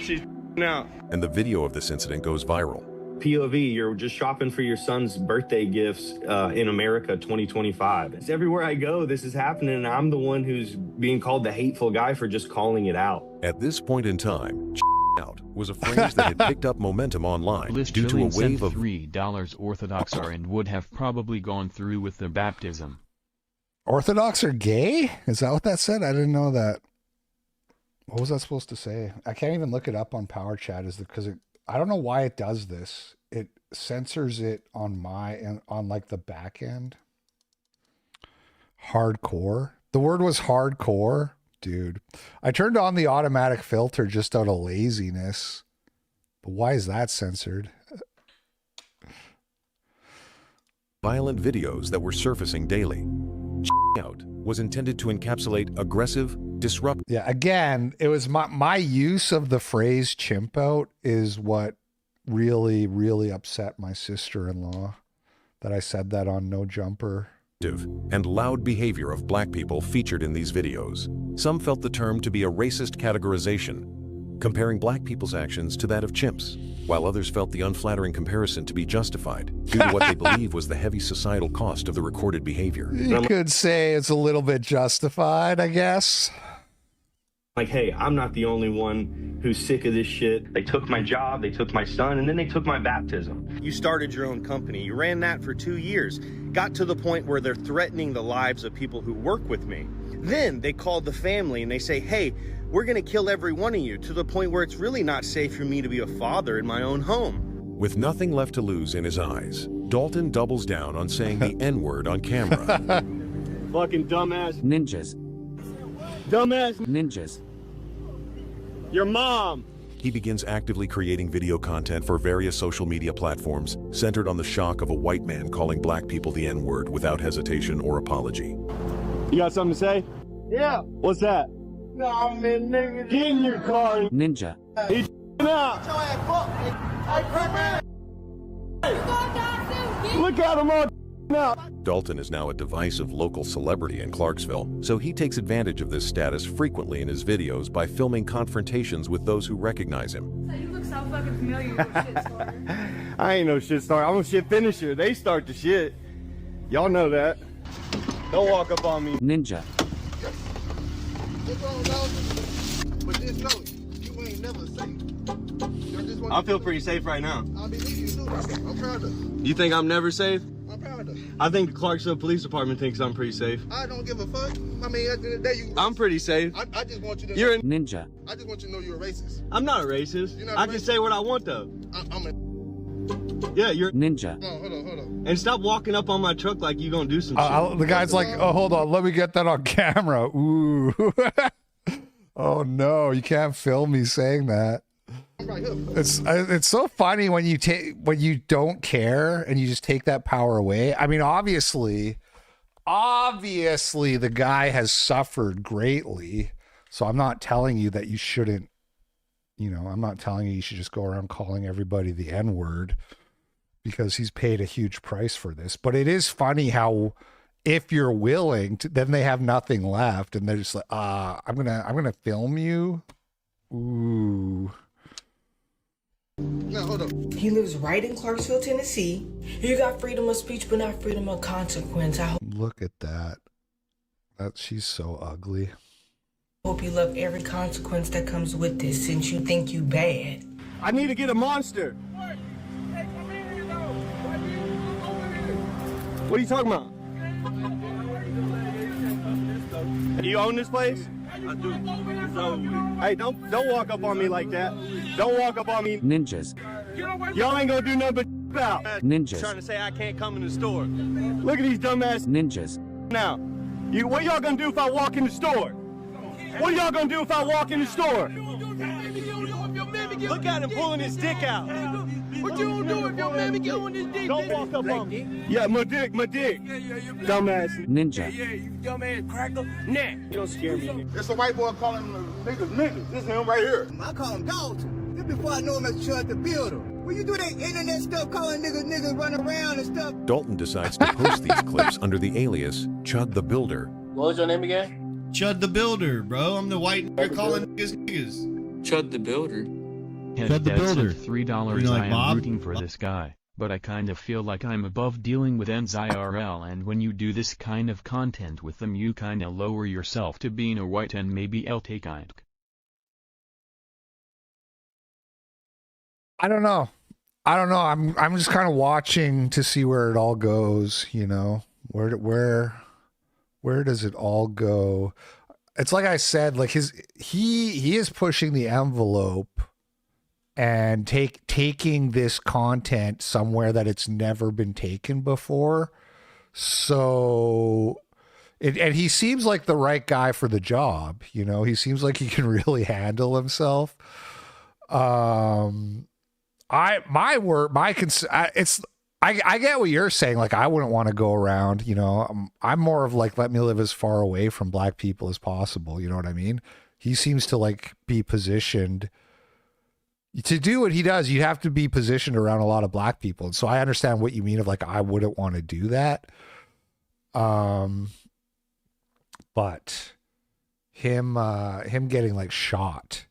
S20: she's out.
S28: And the video of this incident goes viral.
S24: POV, you're just shopping for your son's birthday gifts in America 2025. It's everywhere I go, this is happening, and I'm the one who's being called the hateful guy for just calling it out.
S28: At this point in time, out was a phrase that had picked up momentum online due to a
S3: Chilling
S28: wave
S3: sent
S28: of
S3: $3 Orthodox are and would have probably gone through with the baptism.
S2: Orthodox are gay? Is that what that said? I didn't know that. What was that supposed to say? I can't even look it up on Power Chat. Because I don't know why it does this. It censors it on like the back end. Hardcore. The word was hardcore. Dude, I turned on the automatic filter just out of laziness. But why is that censored?
S28: violent videos that were surfacing daily. Out was intended to encapsulate aggressive, disruptive.
S2: Yeah, again, it was my use of the phrase chimp out is what really, really upset my sister-in-law, that I said that on No Jumper.
S28: And loud behavior of black people featured in these videos. Some felt the term to be a racist categorization, comparing black people's actions to that of chimps, while others felt the unflattering comparison to be justified due to what they believe was the heavy societal cost of the recorded behavior.
S2: You could say it's a little bit justified, I guess.
S24: Like, hey, I'm not the only one who's sick of this shit. They took my job, they took my son, and then they took my baptism.
S5: You started your own company. You ran that for 2 years. Got to the point where they're threatening the lives of people who work with me. Then they called the family and they say, hey, we're going to kill every one of you, to the point where it's really not safe for me to be a father in my own home.
S28: With nothing left to lose in his eyes, Dalton doubles down on saying the N-word on camera.
S20: Fucking dumbass
S18: ninjas.
S20: Dumbass
S18: ninjas.
S20: Your mom.
S28: He begins actively creating video content for various social media platforms centered on the shock of a white man calling black people the N-word without hesitation or apology.
S20: You got something to say?
S21: Yeah.
S20: What's that?
S21: No, man, nigga.
S20: Get in your car.
S18: Ninja.
S20: He's out. Look at him all now.
S28: Dalton is now a divisive local celebrity in Clarksville, so he takes advantage of this status frequently in his videos by filming confrontations with those who recognize him.
S13: You look so fucking familiar with shit starter.
S20: I ain't no shit starter. I'm a shit finisher. They start the shit. Y'all know that. Don't walk up on me.
S18: Ninja.
S21: But just know, you ain't never safe.
S20: I feel pretty safe right now.
S21: I believe you too. I'm proud of you.
S20: You think I'm never safe?
S21: I'm proud of you.
S20: I think the Clarksville Police Department thinks I'm pretty safe.
S21: I don't give a fuck. I mean, at the end of the day,
S20: I'm pretty safe.
S21: I just want you to
S20: You're
S21: know.
S20: a
S18: ninja.
S21: I just want you to know you're a racist.
S20: I'm not a racist.
S21: You're not
S20: I
S21: racist.
S20: can say what I want though.
S21: I'm a
S24: Yeah, you're
S6: ninja.
S21: No, hold on.
S24: And stop walking up on my truck like you gonna do some shit.
S2: The guy's like, oh, hold on, let me get that on camera. Ooh. Oh no, you can't film me saying that. It's so funny when you don't care and you just take that power away. I mean, obviously the guy has suffered greatly. So I'm not telling you that you shouldn't, I'm not telling you should just go around calling everybody the N-word because he's paid a huge price for this. But it is funny how if you're willing to, then they have nothing left and they're just like, I'm gonna film you. Ooh.
S21: No, hold on.
S7: He lives right in Clarksville, Tennessee. You got freedom of speech, but not freedom of consequence. I
S2: Look at that. She's so ugly.
S7: hope you love every consequence that comes with this since you think you bad.
S24: I need to get a monster. What are you talking about? You own this place? I do. Hey, don't walk up on me like that. Don't walk up on me.
S6: Ninjas.
S24: Y'all ain't gonna do nothing but out.
S6: Ninjas.
S24: Trying to say I can't come in the store. Look at these dumbass
S6: ninjas.
S24: Now, what y'all gonna do if I walk in the store? What are y'all gonna do if I walk in the store? Look at him pulling his dick out.
S21: What you gonna do if your mammy get on this dick?
S24: Don't walk up on me. Yeah, my dick. Dumbass.
S6: Ninja.
S21: You dumbass cracker. Nah.
S24: You don't scare me.
S21: It's a white boy calling niggas. This is him right here. I call him Dalton. This before I know him as Chud the Builder. When you do that internet stuff, calling niggas run around and stuff.
S28: Dalton decides to post these clips under the alias Chud the Builder.
S24: What was your name again?
S23: Chud the Builder, bro. I'm the white nigga calling niggas.
S24: Chud the Builder.
S3: Chud the Builder. $3.
S23: You know, like
S3: I am
S23: Bob?
S3: rooting for this guy, but I kind of feel like I'm above dealing with ends IRL, and when you do this kind of content with them you kinda lower yourself to being a white and maybe I'll take it.
S2: I don't know. I'm just kind of watching to see where it all goes, Where does it all go? It's like I said, like he is pushing the envelope and taking this content somewhere that it's never been taken before. So and he seems like the right guy for the job, He seems like he can really handle himself. I get what you're saying. Like, I wouldn't want to go around, I'm more of like, let me live as far away from black people as possible. You know what I mean? He seems to like be positioned to do what he does. You have to be positioned around a lot of black people. And so I understand what you mean of like, I wouldn't want to do that. But him getting like shot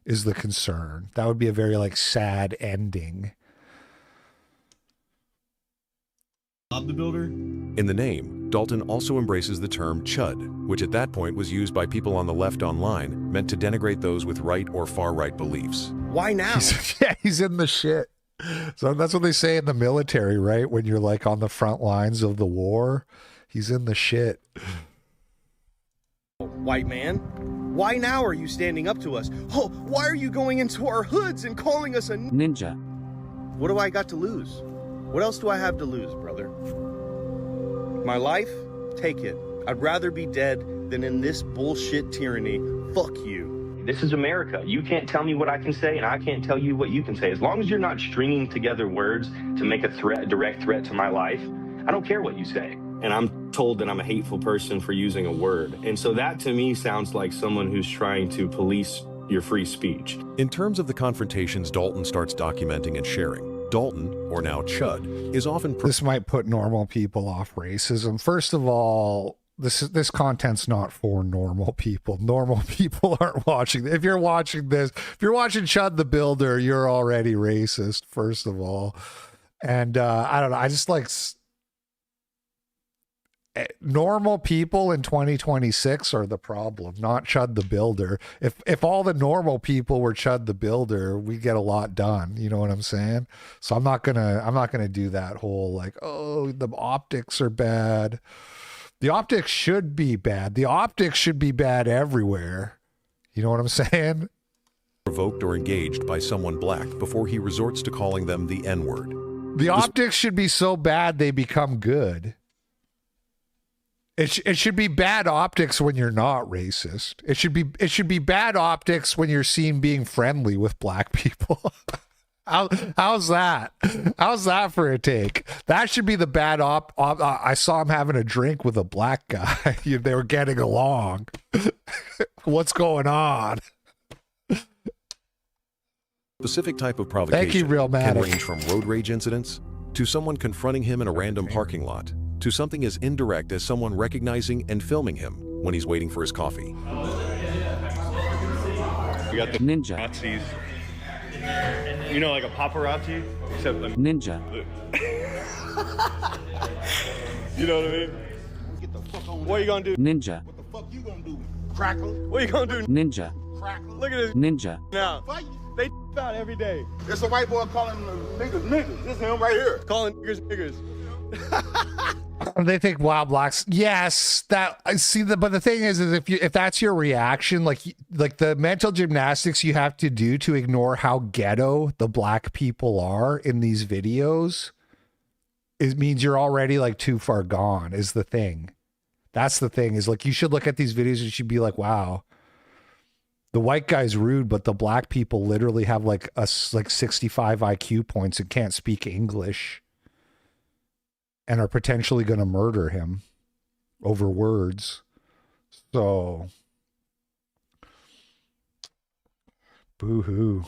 S2: is the concern. That would be a very like sad ending.
S23: Bob the Builder?
S28: In the name, Dalton also embraces the term chud, which at that point was used by people on the left online, meant to denigrate those with right or far-right beliefs.
S24: Why now?
S2: He's in the shit. So that's what they say in the military, right? When you're like on the front lines of the war, he's in the shit.
S5: White man, why now are you standing up to us? Oh, why are you going into our hoods and calling us a
S6: ninja?
S5: What do I got to lose? What else do I have to lose, brother? My life? Take it. I'd rather be dead than in this bullshit tyranny. Fuck you.
S24: This is America. You can't tell me what I can say, and I can't tell you what you can say. As long as you're not stringing together words to make a direct threat to my life, I don't care what you say. And I'm told that I'm a hateful person for using a word. And so that to me sounds like someone who's trying to police your free speech.
S28: In terms of the confrontations Dalton starts documenting and sharing, Dalton, or now Chud, is often...
S2: This might put normal people off racism. First of all, this content's not for normal people. Normal people aren't watching. If you're watching this, if you're watching Chud the Builder, you're already racist, first of all. And I don't know, I just like... Normal people in 2026 are the problem, not Chud the Builder. If all the normal people were Chud the Builder, we'd get a lot done. You know what I'm saying? So I'm not gonna do that whole like, oh, the optics are bad. The optics should be bad. The optics should be bad everywhere. You know what I'm saying?
S28: Provoked or engaged by someone black before he resorts to calling them the N-word.
S2: The optics should be so bad they become good. It should be bad optics when you're not racist. It should be bad optics when you're seen being friendly with black people. How's that? How's that for a take? That should be the bad I saw him having a drink with a black guy. They were getting along. What's going on?
S28: Specific type of provocation
S2: Thank you, Real
S28: can
S2: Matic.
S28: range from road rage incidents to someone confronting him in a random parking lot to something as indirect as someone recognizing and filming him when he's waiting for his coffee.
S20: We got the
S25: Ninja.
S20: Nazis. You know, like a paparazzi, except like
S25: Ninja.
S20: You know what I mean?
S1: Get the fuck on.
S20: What are you gonna do?
S25: Ninja.
S1: What the fuck you gonna do? Crackle?
S20: What are you gonna do?
S25: Ninja.
S1: Crackle?
S20: Look at this
S25: Ninja.
S20: now. They out every day.
S1: It's a white boy calling niggas niggas. This is him right here.
S20: Calling niggers.
S2: They think wild blacks. Yes, that I see. But the thing is if that's your reaction, like the mental gymnastics you have to do to ignore how ghetto the black people are in these videos, it means you're already like too far gone. Is the thing. That's the thing. Is like you should look at these videos and you should be like, wow. The white guy's rude, but the black people literally have like 65 IQ points and can't speak English and are potentially going to murder him over words. So, boo-hoo.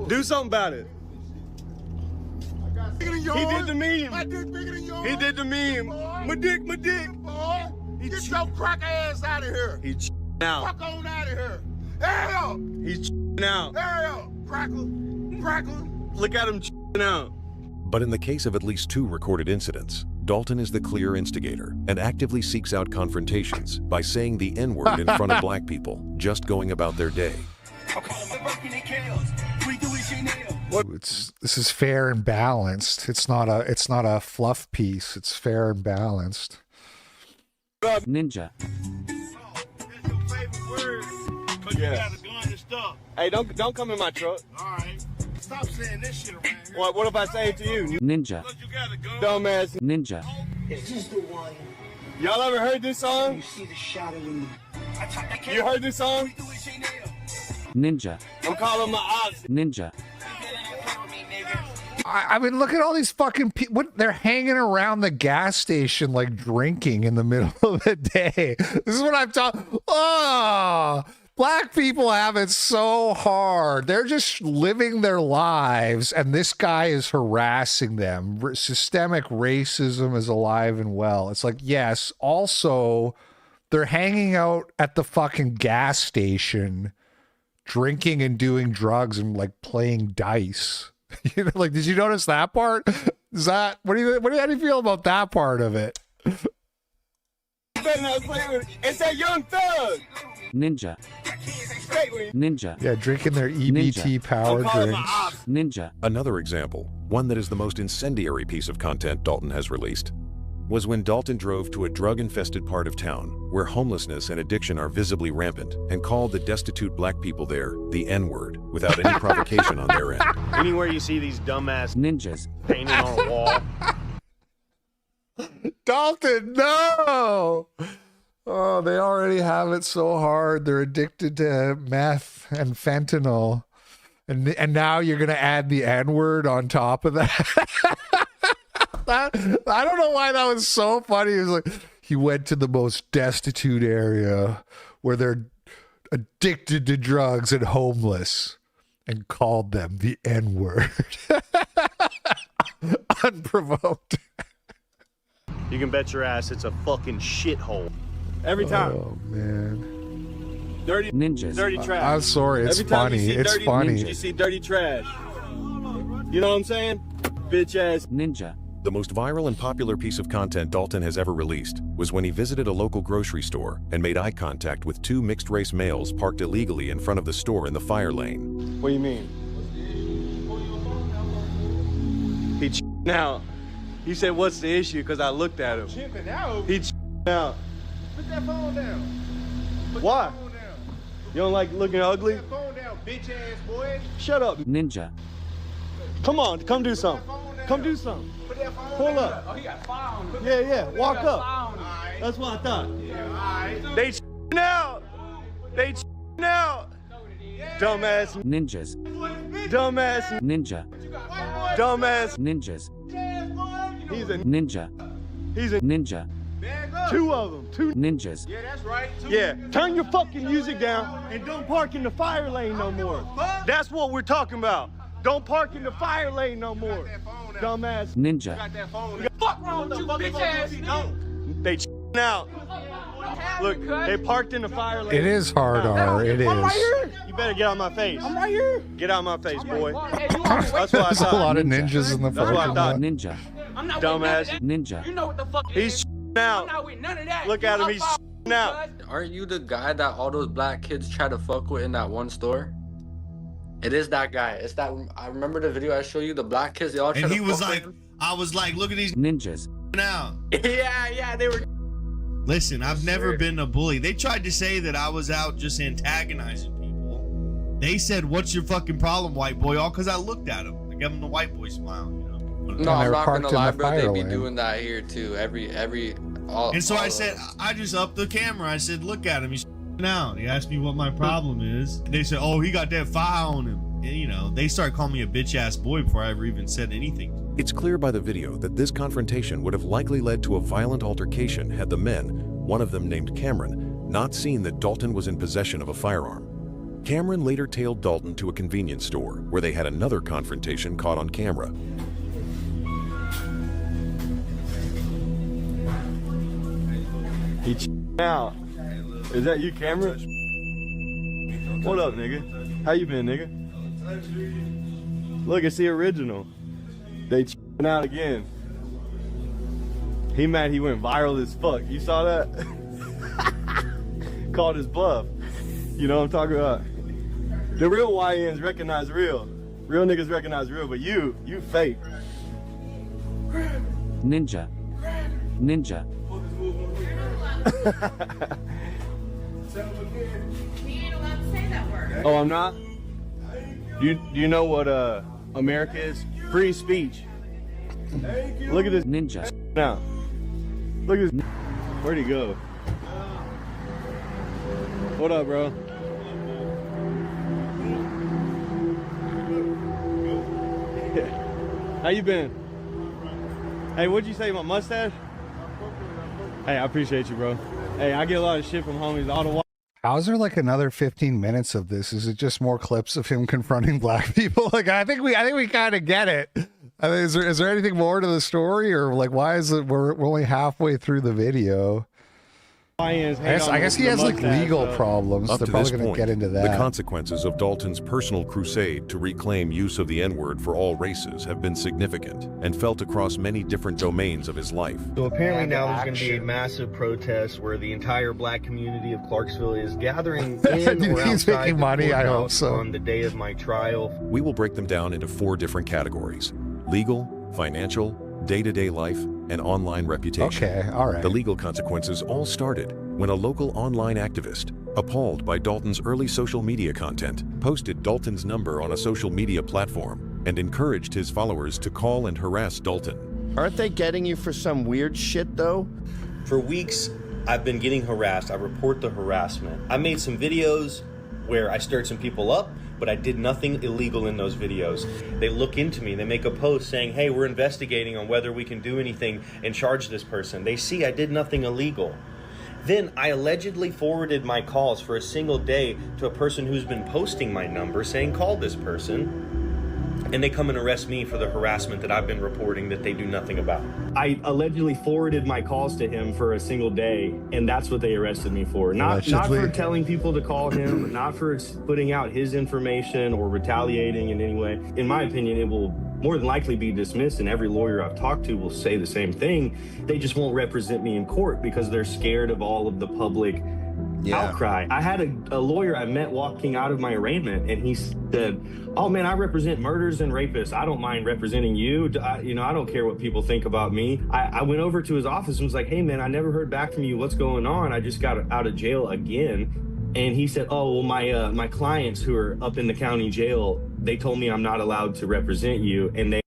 S20: Do something about it.
S1: He
S20: He did the meme.
S1: My dick bigger than yours.
S20: He did the meme. My dick.
S1: Boy, get your crack ass out of here.
S20: He's out.
S1: Fuck on out of here. Hell!
S20: He's out.
S1: Hell! Crackle.
S20: Look at him out.
S28: But in the case of at least 2 recorded incidents, Dalton is the clear instigator and actively seeks out confrontations by saying the N-word in front of black people, just going about their day.
S2: This is fair and balanced. It's not a fluff piece. It's fair and balanced.
S25: Ninja.
S20: Yeah. Hey, don't come in my truck.
S1: All right. Stop saying this shit around here.
S20: What if I say it to you?
S25: Ninja.
S20: Dumbass.
S25: Ninja.
S21: Is this the one?
S20: Y'all ever heard this song?
S21: You see the shadow in the...
S20: You heard this song?
S25: Ninja.
S20: I'm calling my ops.
S25: Ninja.
S2: I mean, look at all these fucking people. What they're hanging around the gas station, like drinking in the middle of the day. This is what I'm talking. Oh, black people have it so hard. They're just living their lives, and this guy is harassing them. Systemic racism is alive and well. It's like, yes, also, they're hanging out at the fucking gas station, drinking and doing drugs and like playing dice. You know, like, did you notice that part? Is that how do you feel about that part of it?
S20: It's that young thug.
S25: Ninja. Ninja.
S2: Yeah, drinking their EBT power drinks.
S25: Ninja.
S28: Another example, one that is the most incendiary piece of content Dalton has released, was when Dalton drove to a drug-infested part of town where homelessness and addiction are visibly rampant and called the destitute black people there the N-word without any provocation on their end.
S20: Anywhere you see these dumbass
S25: ninjas
S20: painted on a wall.
S2: Dalton, no! Oh, they already have it so hard. They're addicted to meth and fentanyl. And now you're going to add the N-word on top of that. I don't know why that was so funny. It was like, he went to the most destitute area where they're addicted to drugs and homeless and called them the N-word. Unprovoked.
S20: You can bet your ass it's a fucking shithole. Every time.
S2: Oh, man.
S20: Dirty
S25: ninjas.
S20: Dirty trash.
S2: I'm sorry. It's
S20: Every time
S2: funny.
S20: you see
S2: It's
S20: dirty
S2: funny.
S20: ninjas, you see dirty trash. You know what I'm saying? Bitch ass.
S25: Ninja.
S28: The most viral and popular piece of content Dalton has ever released was when he visited a local grocery store and made eye contact with 2 mixed-race males parked illegally in front of the store in the fire lane.
S20: What do you mean? He out. He said, what's the issue? Because I looked at him.
S1: Chipping out?
S20: He out.
S1: Put that phone down.
S20: Why? You don't like looking ugly?
S1: Put that phone down, bitch ass boy.
S20: Shut up.
S25: Ninja.
S20: Come on, come do something. Come do something. Pull up.
S1: Oh, he got found.
S20: Yeah, walk up. That's what I thought. They out. They out. Dumbass
S25: ninjas.
S20: Dumbass
S25: Ninja.
S20: Dumbass
S25: Ninjas.
S20: He's a
S25: Ninja.
S20: He's a
S25: Ninja.
S20: two of them. Two
S25: ninjas.
S1: Yeah, that's right.
S20: Yeah, turn your fucking music down and don't park in the fire lane no more. That's what we're talking about. Don't park in the fire lane no more. Dumbass
S25: Ninja.
S1: Fuck wrong with you, bitch ass nigga.
S20: They out. Look, they parked in the fire lane.
S2: It is hard, R. It is.
S20: I'm right here. You better get out my face. I'm right here. Get out my face, boy. That's what I
S2: There's
S20: thought.
S2: a lot of ninjas in the
S20: That's what I
S2: parking
S20: thought.
S2: lot.
S25: Ninja.
S1: I'm not
S20: Dumbass.
S1: with
S25: Ninja.
S1: You know what the fuck
S20: He's
S1: I'm
S20: out.
S1: not with none of that.
S20: Look at him. He's out.
S6: Aren't you the guy that all those black kids try to fuck with in that one store? It is that guy. It's that. I remember the video I showed you. The black kids, they all try
S23: And
S6: to
S23: he was
S6: fuck
S23: like,
S6: with him.
S23: I was like, look at these
S25: ninjas.
S23: now.
S6: Yeah, they were.
S23: Listen, I've never been a bully. They tried to say that I was out just antagonizing people. They said, "What's your fucking problem, white boy?" All because I looked at him. I gave him the white boy smile, you know.
S6: No, I'm not gonna lie, bro. They be
S2: lane.
S6: doing that here too.
S23: And so I said, I just upped the camera. I said, "Look at him. He's out." He asked me what my problem is. They said, "Oh, he got that fire on him." And, you know, they started calling me a bitch ass boy before I ever even said anything.
S28: It's clear by the video that this confrontation would have likely led to a violent altercation had the men, one of them named Cameron, not seen that Dalton was in possession of a firearm. Cameron later tailed Dalton to a convenience store where they had another confrontation caught on camera.
S20: He out. Is that you, Cameron? What up, nigga? How you been, nigga? Look, it's the original. They out again. He mad he went viral as fuck. You saw that? Called his bluff. You know what I'm talking about? The real YNs recognize real. Real niggas recognize real, but you fake.
S25: Ninja. Ninja.
S20: Oh, I'm not? Do you know what America is? Free speech. Look at this
S25: ninja.
S20: Now. Look at this. Where'd he go? What up, bro? How you been? Hey, what'd you say, my mustache? Hey, I appreciate you, bro. Hey, I get a lot of shit from homies all the while.
S2: How's there like another 15 minutes of this? Is it just more clips of him confronting black people? Like, I think we kind of get it. I mean, is there anything more to the story, or like, why is it we're only halfway through the video? I guess he has like legal problems.
S28: Up
S2: They're
S28: to
S2: probably
S28: this
S2: going to
S28: point,
S2: get into
S28: the
S2: that.
S28: consequences of Dalton's personal crusade to reclaim use of the N-word for all races have been significant and felt across many different domains of his life.
S5: So apparently now there's going to be a massive protest where the entire black community of Clarksville is gathering in or
S2: He's
S5: outside
S2: making
S5: the
S2: money, I hope
S5: courthouse
S2: so.
S5: on the day of my trial.
S28: We will break them down into 4 different categories: legal, financial, day-to-day life, and online reputation.
S2: Okay, all right.
S28: The legal consequences all started when a local online activist, appalled by Dalton's early social media content, posted Dalton's number on a social media platform and encouraged his followers to call and harass Dalton.
S8: Aren't they getting you for some weird shit, though?
S5: For weeks, I've been getting harassed. I report the harassment. I made some videos where I stirred some people up, but I did nothing illegal in those videos. They look into me, they make a post saying, hey, we're investigating on whether we can do anything and charge this person. They see I did nothing illegal. Then I allegedly forwarded my calls for a single day to a person who's been posting my number saying, call this person. And they come and arrest me for the harassment that I've been reporting that they do nothing about. I allegedly forwarded my calls to him for a single day, and that's what they arrested me for. Not for telling people to call him, not for putting out his information or retaliating in any way. In my opinion, it will more than likely be dismissed, and every lawyer I've talked to will say the same thing. They just won't represent me in court because they're scared of all of the public outcry. I had a lawyer I met walking out of my arraignment, and he said, oh man, I represent murderers and rapists. I don't mind representing you. I don't care what people think about me. I went over to his office and was like, hey man, I never heard back from you. What's going on? I just got out of jail again.
S24: And he said, oh, well, my clients who are up in the county jail, they told me I'm not allowed to represent you, and they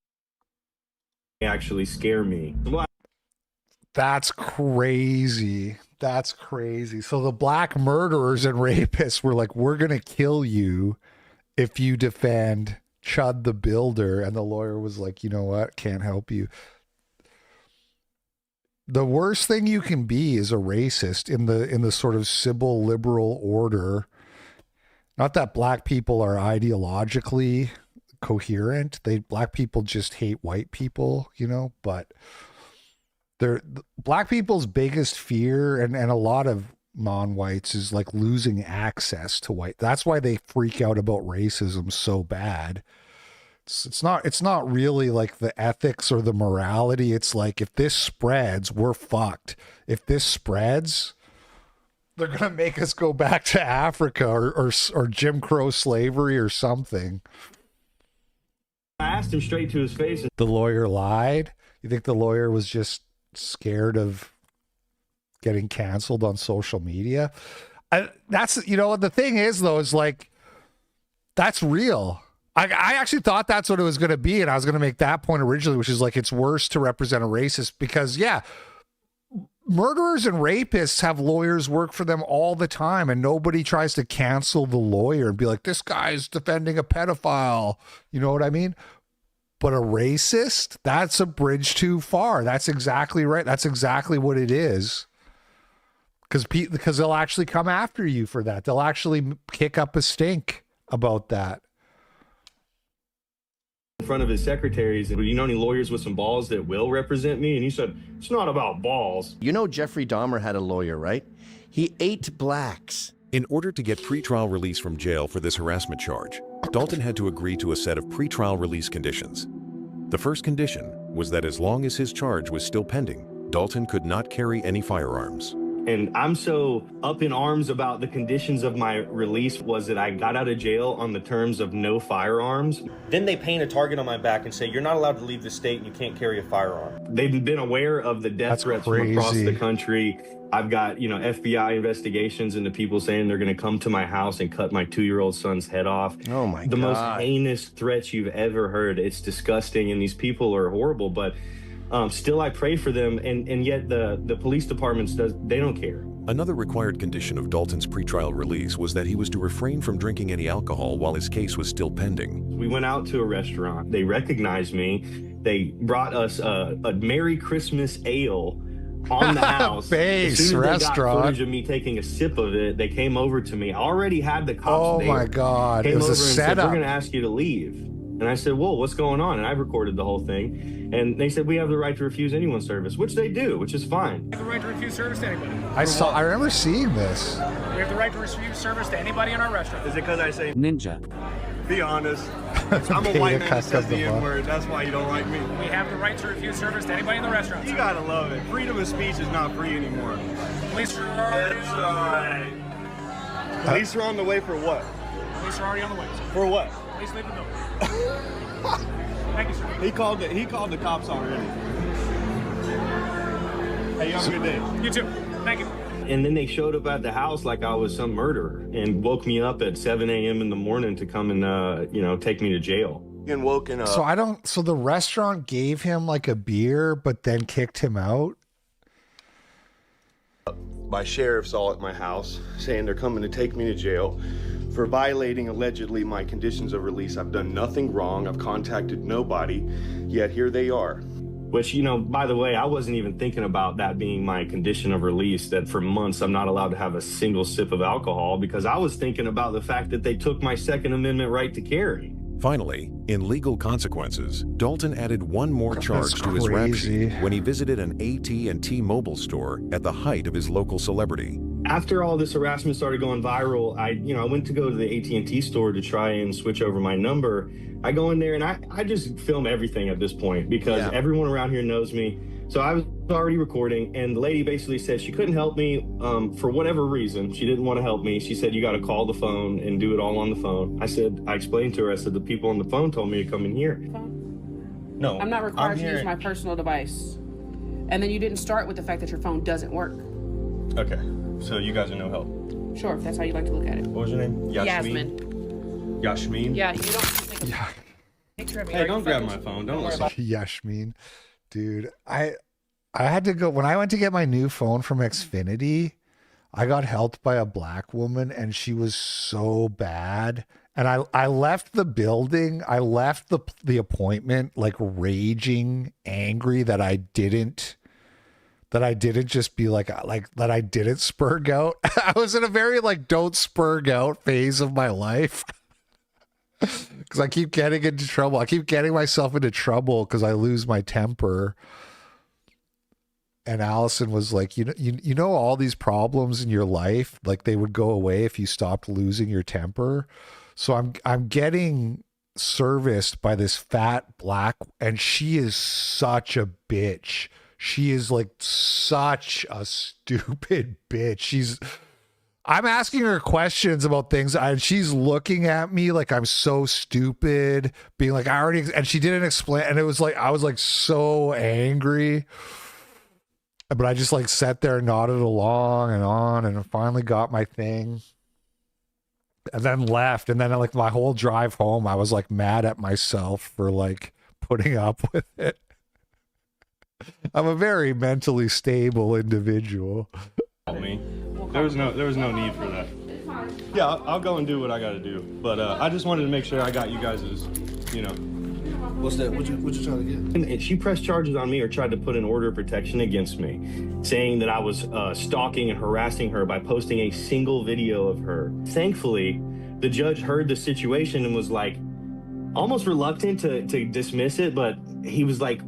S24: actually scare me.
S2: That's crazy. That's crazy. So the black murderers and rapists were like, we're going to kill you if you defend Chud the Builder. And the lawyer was like, you know what? Can't help you. The worst thing you can be is a racist in the sort of civil liberal order. Not that black people are ideologically coherent. Black people just hate white people, you know, but black people's biggest fear and a lot of non-whites is like losing access to white. That's why they freak out about racism so bad. It's not really like the ethics or the morality. It's like, if this spreads, we're fucked. If this spreads, they're going to make us go back to Africa or Jim Crow slavery or something.
S24: I asked him straight to his face.
S2: The lawyer lied? You think the lawyer was just scared of getting canceled on social media? That's, you know, the thing is though, is like, that's real. I actually thought that's what it was going to be. And I was going to make that point originally, which is like, it's worse to represent a racist because murderers and rapists have lawyers work for them all the time. And nobody tries to cancel the lawyer and be like, this guy's defending a pedophile. You know what I mean? But a racist, that's a bridge too far. That's exactly right. That's exactly what it is. Because they'll actually come after you for that. They'll actually kick up a stink about that.
S24: In front of his secretaries, and you know any lawyers with some balls that will represent me? And he said, it's not about balls.
S8: You know Jeffrey Dahmer had a lawyer, right? He ate blacks.
S28: In order to get pretrial release from jail for this harassment charge, Dalton had to agree to a set of pretrial release conditions. The first condition was that as long as his charge was still pending, Dalton could not carry any firearms.
S24: And I'm so up in arms about the conditions of my release was that I got out of jail on the terms of no firearms. Then they paint a target on my back and say, you're not allowed to leave the state and you can't carry a firearm. They've been aware of the death threats from across the country. I've got, you know, FBI investigations into people saying they're going to come to my house and cut my 2-year-old son's head off.
S8: Oh my God.
S24: The most heinous threats you've ever heard. It's disgusting. And these people are horrible, but still I pray for them. And yet the police departments, they don't care.
S28: Another required condition of Dalton's pretrial release was that he was to refrain from drinking any alcohol while his case was still pending.
S24: We went out to a restaurant. They recognized me. They brought us a Merry Christmas ale on the house.
S2: Base
S24: as soon as
S2: restaurant.
S24: They got footage of me taking a sip of it, they came over to me. I already had the cops there.
S2: Oh my God.
S24: Came
S2: It was
S24: over
S2: a
S24: and said,
S2: setup.
S24: we're going to ask you to leave. And I said, whoa, what's going on? And I recorded the whole thing. And they said, we have the right to refuse anyone service, which they do, which is fine.
S9: We have the right to refuse service to anybody.
S2: I remember seeing this.
S9: We have the right to refuse service to anybody in our restaurant.
S23: Is it because I say
S25: Ninja?
S23: Be honest. I'm a white man that says the N-word. That's why you don't like me.
S9: We have the right to refuse service to anybody in the restaurant.
S23: You gotta love it. Freedom of speech is not free anymore.
S9: Police are
S23: That's right. Police are on the way for what?
S9: Police are already on the way.
S23: For what?
S9: Please leave the building. Thank you, sir.
S23: He called the cops already. Hey, you have a good day.
S9: You too. Thank you.
S24: And then they showed up at the house like I was some murderer and woke me up at 7 a.m. in the morning to come and, take me to jail.
S23: Getting woken up.
S2: So the restaurant gave him like a beer, but then kicked him out.
S23: By sheriffs all at my house saying they're coming to take me to jail for violating allegedly my conditions of release. I've done nothing wrong. I've contacted nobody, yet here they are.
S24: Which, by the way, I wasn't even thinking about that being my condition of release, that for months I'm not allowed to have a single sip of alcohol, because I was thinking about the fact that they took my Second Amendment right to carry.
S28: Finally, in legal consequences, Dalton added one more charge to his rap sheet when he visited an AT&T Mobile store at the height of his local celebrity.
S24: After all this harassment started going viral, I went to go to the AT&T store to try and switch over my number. I go in there and I just film everything at this point because everyone around here knows me. So I was already recording, and the lady basically said she couldn't help me for whatever reason. She didn't want to help me. She said, you got to call the phone and do it all on the phone. I explained to her, I said, the people on the phone told me to come in here. No,
S10: I'm not required to use my personal device. And then you didn't start with the fact that your phone doesn't work.
S23: Okay, so you guys are no help.
S10: Sure, if that's how you like to look at it.
S23: What was your name?
S10: Yasmin.
S23: Yashmin?
S10: Yeah, you don't.
S2: Yeah.
S10: Picture of me.
S23: Hey, don't grab my phone. Don't listen.
S2: Yashmin, dude, I had to go when I went to get my new phone from Xfinity. I got helped by a black woman, and she was so bad. And I left the building. I left the appointment like raging, angry that I didn't just be like that I didn't spurg out. I was in a very like don't spurg out phase of my life. Because I keep getting into trouble. I keep getting myself into trouble because I lose my temper. And Allison was like, you know, all these problems in your life, like they would go away if you stopped losing your temper. So I'm getting serviced by this fat black, and she is such a bitch. She is like such a stupid bitch. I'm asking her questions about things and she's looking at me like I'm so stupid, being like, and she didn't explain. And it was like, I was like so angry, but I just like sat there and nodded along and on, and I finally got my thing and then left. And then like my whole drive home, I was like mad at myself for like putting up with it. I'm a very mentally stable individual.
S23: There was no need for that. Yeah, I'll go and do what I got to do. But I just wanted to make sure I got you guys', you know.
S21: What's that? What you trying to get?
S24: And she pressed charges on me or tried to put an order of protection against me, saying that I was stalking and harassing her by posting a single video of her. Thankfully, the judge heard the situation and was like almost reluctant to dismiss it, but he was like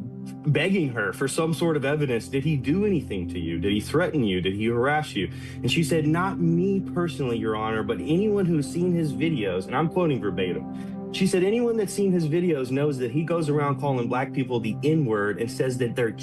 S24: begging her for some sort of evidence. Did he do anything to you? Did he threaten you? Did he harass you? And she said, not me personally, Your Honor, but anyone who's seen his videos, and I'm quoting verbatim. She said, anyone that's seen his videos knows that he goes around calling black people the N-word and says that they're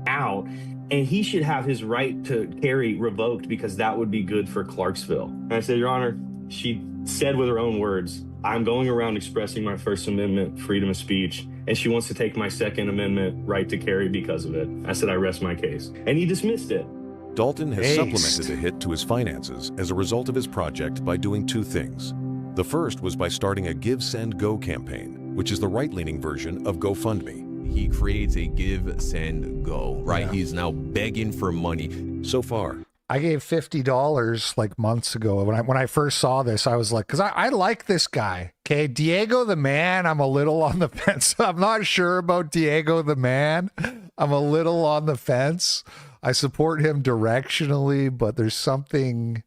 S24: out, and he should have his right to carry revoked because that would be good for Clarksville. And I said, Your Honor, she said with her own words, I'm going around expressing my First Amendment freedom of speech, and she wants to take my Second Amendment right to carry because of it. I said, I rest my case. And he dismissed it.
S28: Dalton has supplemented the hit to his finances as a result of his project by doing two things. The first was by starting a Give, Send, Go campaign, which is the right-leaning version of GoFundMe.
S22: He creates a Give, Send, Go, right?
S2: Yeah.
S22: He's now begging for money.
S28: So far,
S2: I gave $50 like months ago. When I first saw this, I was like, because I like this guy. Okay, Diego the Man, I'm a little on the fence. I'm not sure about Diego the Man. I'm a little on the fence. I support him directionally, but there's something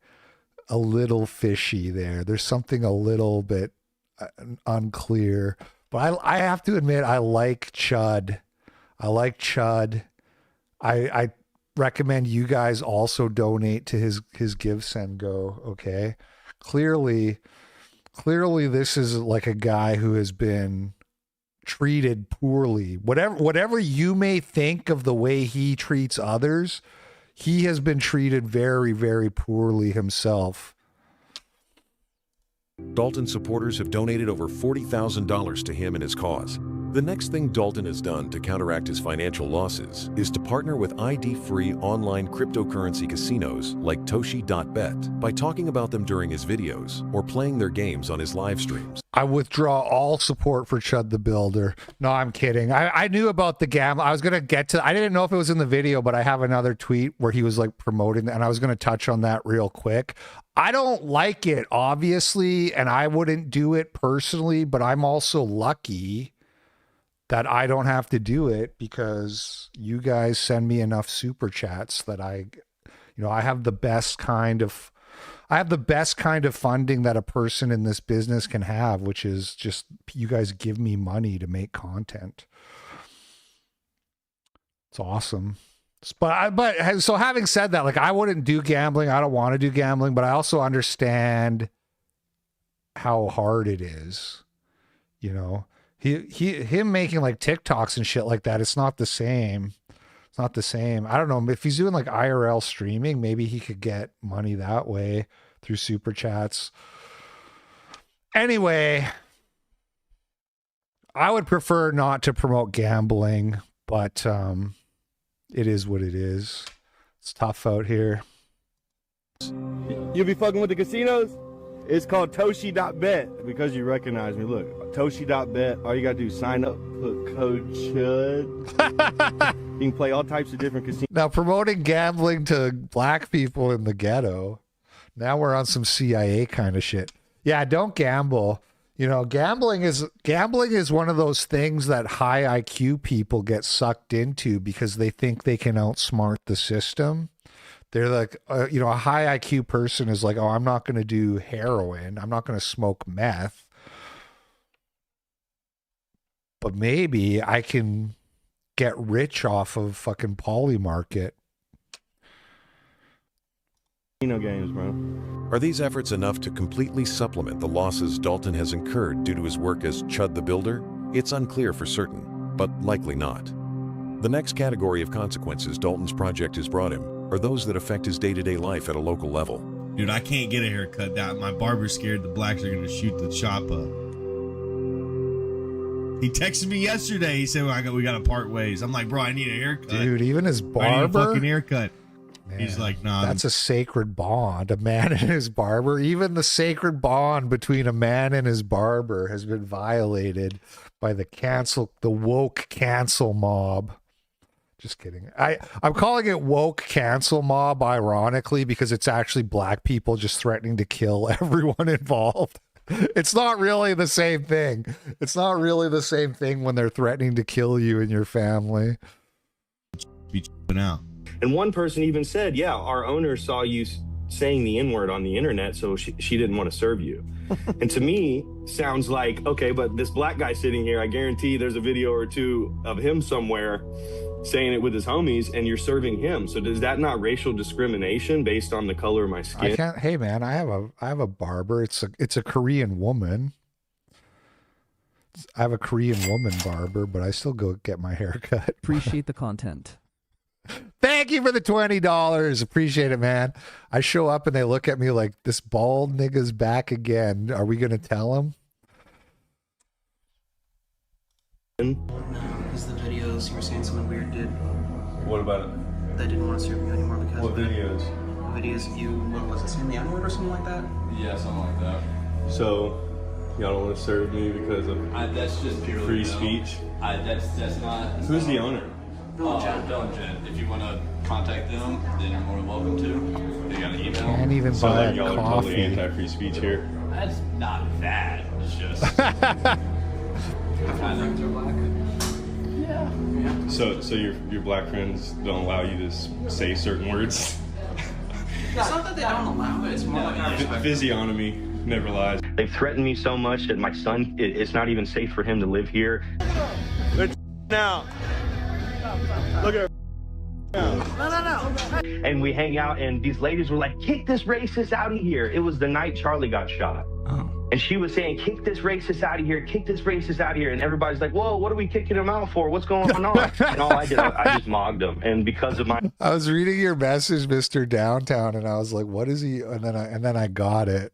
S2: a little fishy there. There's something a little bit unclear. But I have to admit, I like Chud. I recommend you guys also donate to his Give, Send, Go. Okay, clearly this is like a guy who has been treated poorly. Whatever you may think of the way he treats others, he has been treated very, very poorly himself.
S28: Dalton supporters have donated over $40,000 to him and his cause. The next thing Dalton has done to counteract his financial losses is to partner with ID-free online cryptocurrency casinos like Toshi.bet by talking about them during his videos or playing their games on his live streams.
S2: I withdraw all support for Chud the Builder. No, I'm kidding. I knew about the gamble. I was going to get to, I didn't know if it was in the video, but I have another tweet where he was like promoting, and I was going to touch on that real quick. I don't like it, obviously, and I wouldn't do it personally, but I'm also lucky that I don't have to do it because you guys send me enough super chats that I have the best kind of funding that a person in this business can have, which is just you guys give me money to make content. It's awesome. But so having said that, like I wouldn't do gambling. I don't want to do gambling, but I also understand how hard it is. You know, him making like TikToks and shit like that. It's not the same. It's not the same. I don't know if he's doing like IRL streaming. Maybe he could get money that way through super chats. Anyway, I would prefer not to promote gambling, but it is what it is. It's tough out here.
S20: You be fucking with the casinos? It's called Toshi.bet because you recognize me. Look, Toshi.bet. All you gotta do is sign up, put code CHUD. You can play all types of different casinos.
S2: Now promoting gambling to black people in the ghetto. Now we're on some CIA kind of shit. Yeah, don't gamble. You know, gambling is one of those things that high IQ people get sucked into because they think they can outsmart the system. They're like, you know, a high IQ person is like, oh, I'm not going to do heroin. I'm not going to smoke meth. But maybe I can get rich off of fucking Poly Market.
S20: Games, bro.
S28: Are these efforts enough to completely supplement the losses Dalton has incurred due to his work as Chud the Builder? It's unclear for certain, but likely not. The next category of consequences Dalton's project has brought him are those that affect his day-to-day life at a local level.
S23: Dude, I can't get a haircut. My barber's scared the blacks are gonna shoot the chop up. He texted me yesterday. He said, we got to part ways. I'm like, bro, I need a haircut.
S2: Dude, even his barber?
S23: I need a fucking haircut. Man, he's like, nah.
S2: That's a sacred bond. A man and his barber. Even the sacred bond between a man and his barber has been violated by the woke cancel mob. Just kidding. I'm calling it woke cancel mob ironically because it's actually black people just threatening to kill everyone involved. It's not really the same thing. It's not really the same thing when they're threatening to kill you and your family.
S23: Be out.
S24: And one person even said, yeah, our owner saw you saying the N-word on the internet, so she didn't want to serve you. And to me, sounds like, okay, but this black guy sitting here, I guarantee there's a video or two of him somewhere saying it with his homies, and you're serving him. So does that not racial discrimination based on the color of my skin?
S2: I can't. Hey, man, I have a barber. It's a Korean woman. I have a Korean woman barber, but I still go get my hair cut.
S11: Appreciate the content.
S2: Thank you for the $20. Appreciate it, man. I show up and they look at me like, this bald nigga's back again. Are we going to tell him?
S12: Because the videos you were saying something weird, dude.
S20: What about it?
S12: They didn't want to serve you anymore because
S20: What videos?
S12: The videos of you, what was it, saying the N-word or something like that?
S20: Yeah, something like that. So, y'all don't want to serve me because of
S14: that's just purely
S20: free speech?
S14: That's not...
S20: Who's the owner?
S14: Bill and Jen. If you want to contact them, then you're more than welcome to. They got an email.
S2: Can't even buy a
S20: y'all
S2: coffee.
S20: are totally anti-free speech here.
S14: That's not that. It's just...
S12: Friends are black? Yeah.
S20: So your black friends don't allow you to say certain words?
S12: It's not that they don't allow it, it's more like our
S20: Physiognomy never lies.
S24: They've threatened me so much that my son, it's not even safe for him to live here.
S20: Now. Look at her.
S12: No.
S24: And we hang out, and these ladies were like, kick this racist out of here. It was the night Charlie got shot.
S12: Oh.
S24: And she was saying, kick this racist out of here, kick this racist out of here. And everybody's like, whoa, what are we kicking him out for? What's going on? And all I did, I just mocked him. And because of my...
S2: I was reading your message, Mr. Downtown, and I was like, what is he? And then I got it.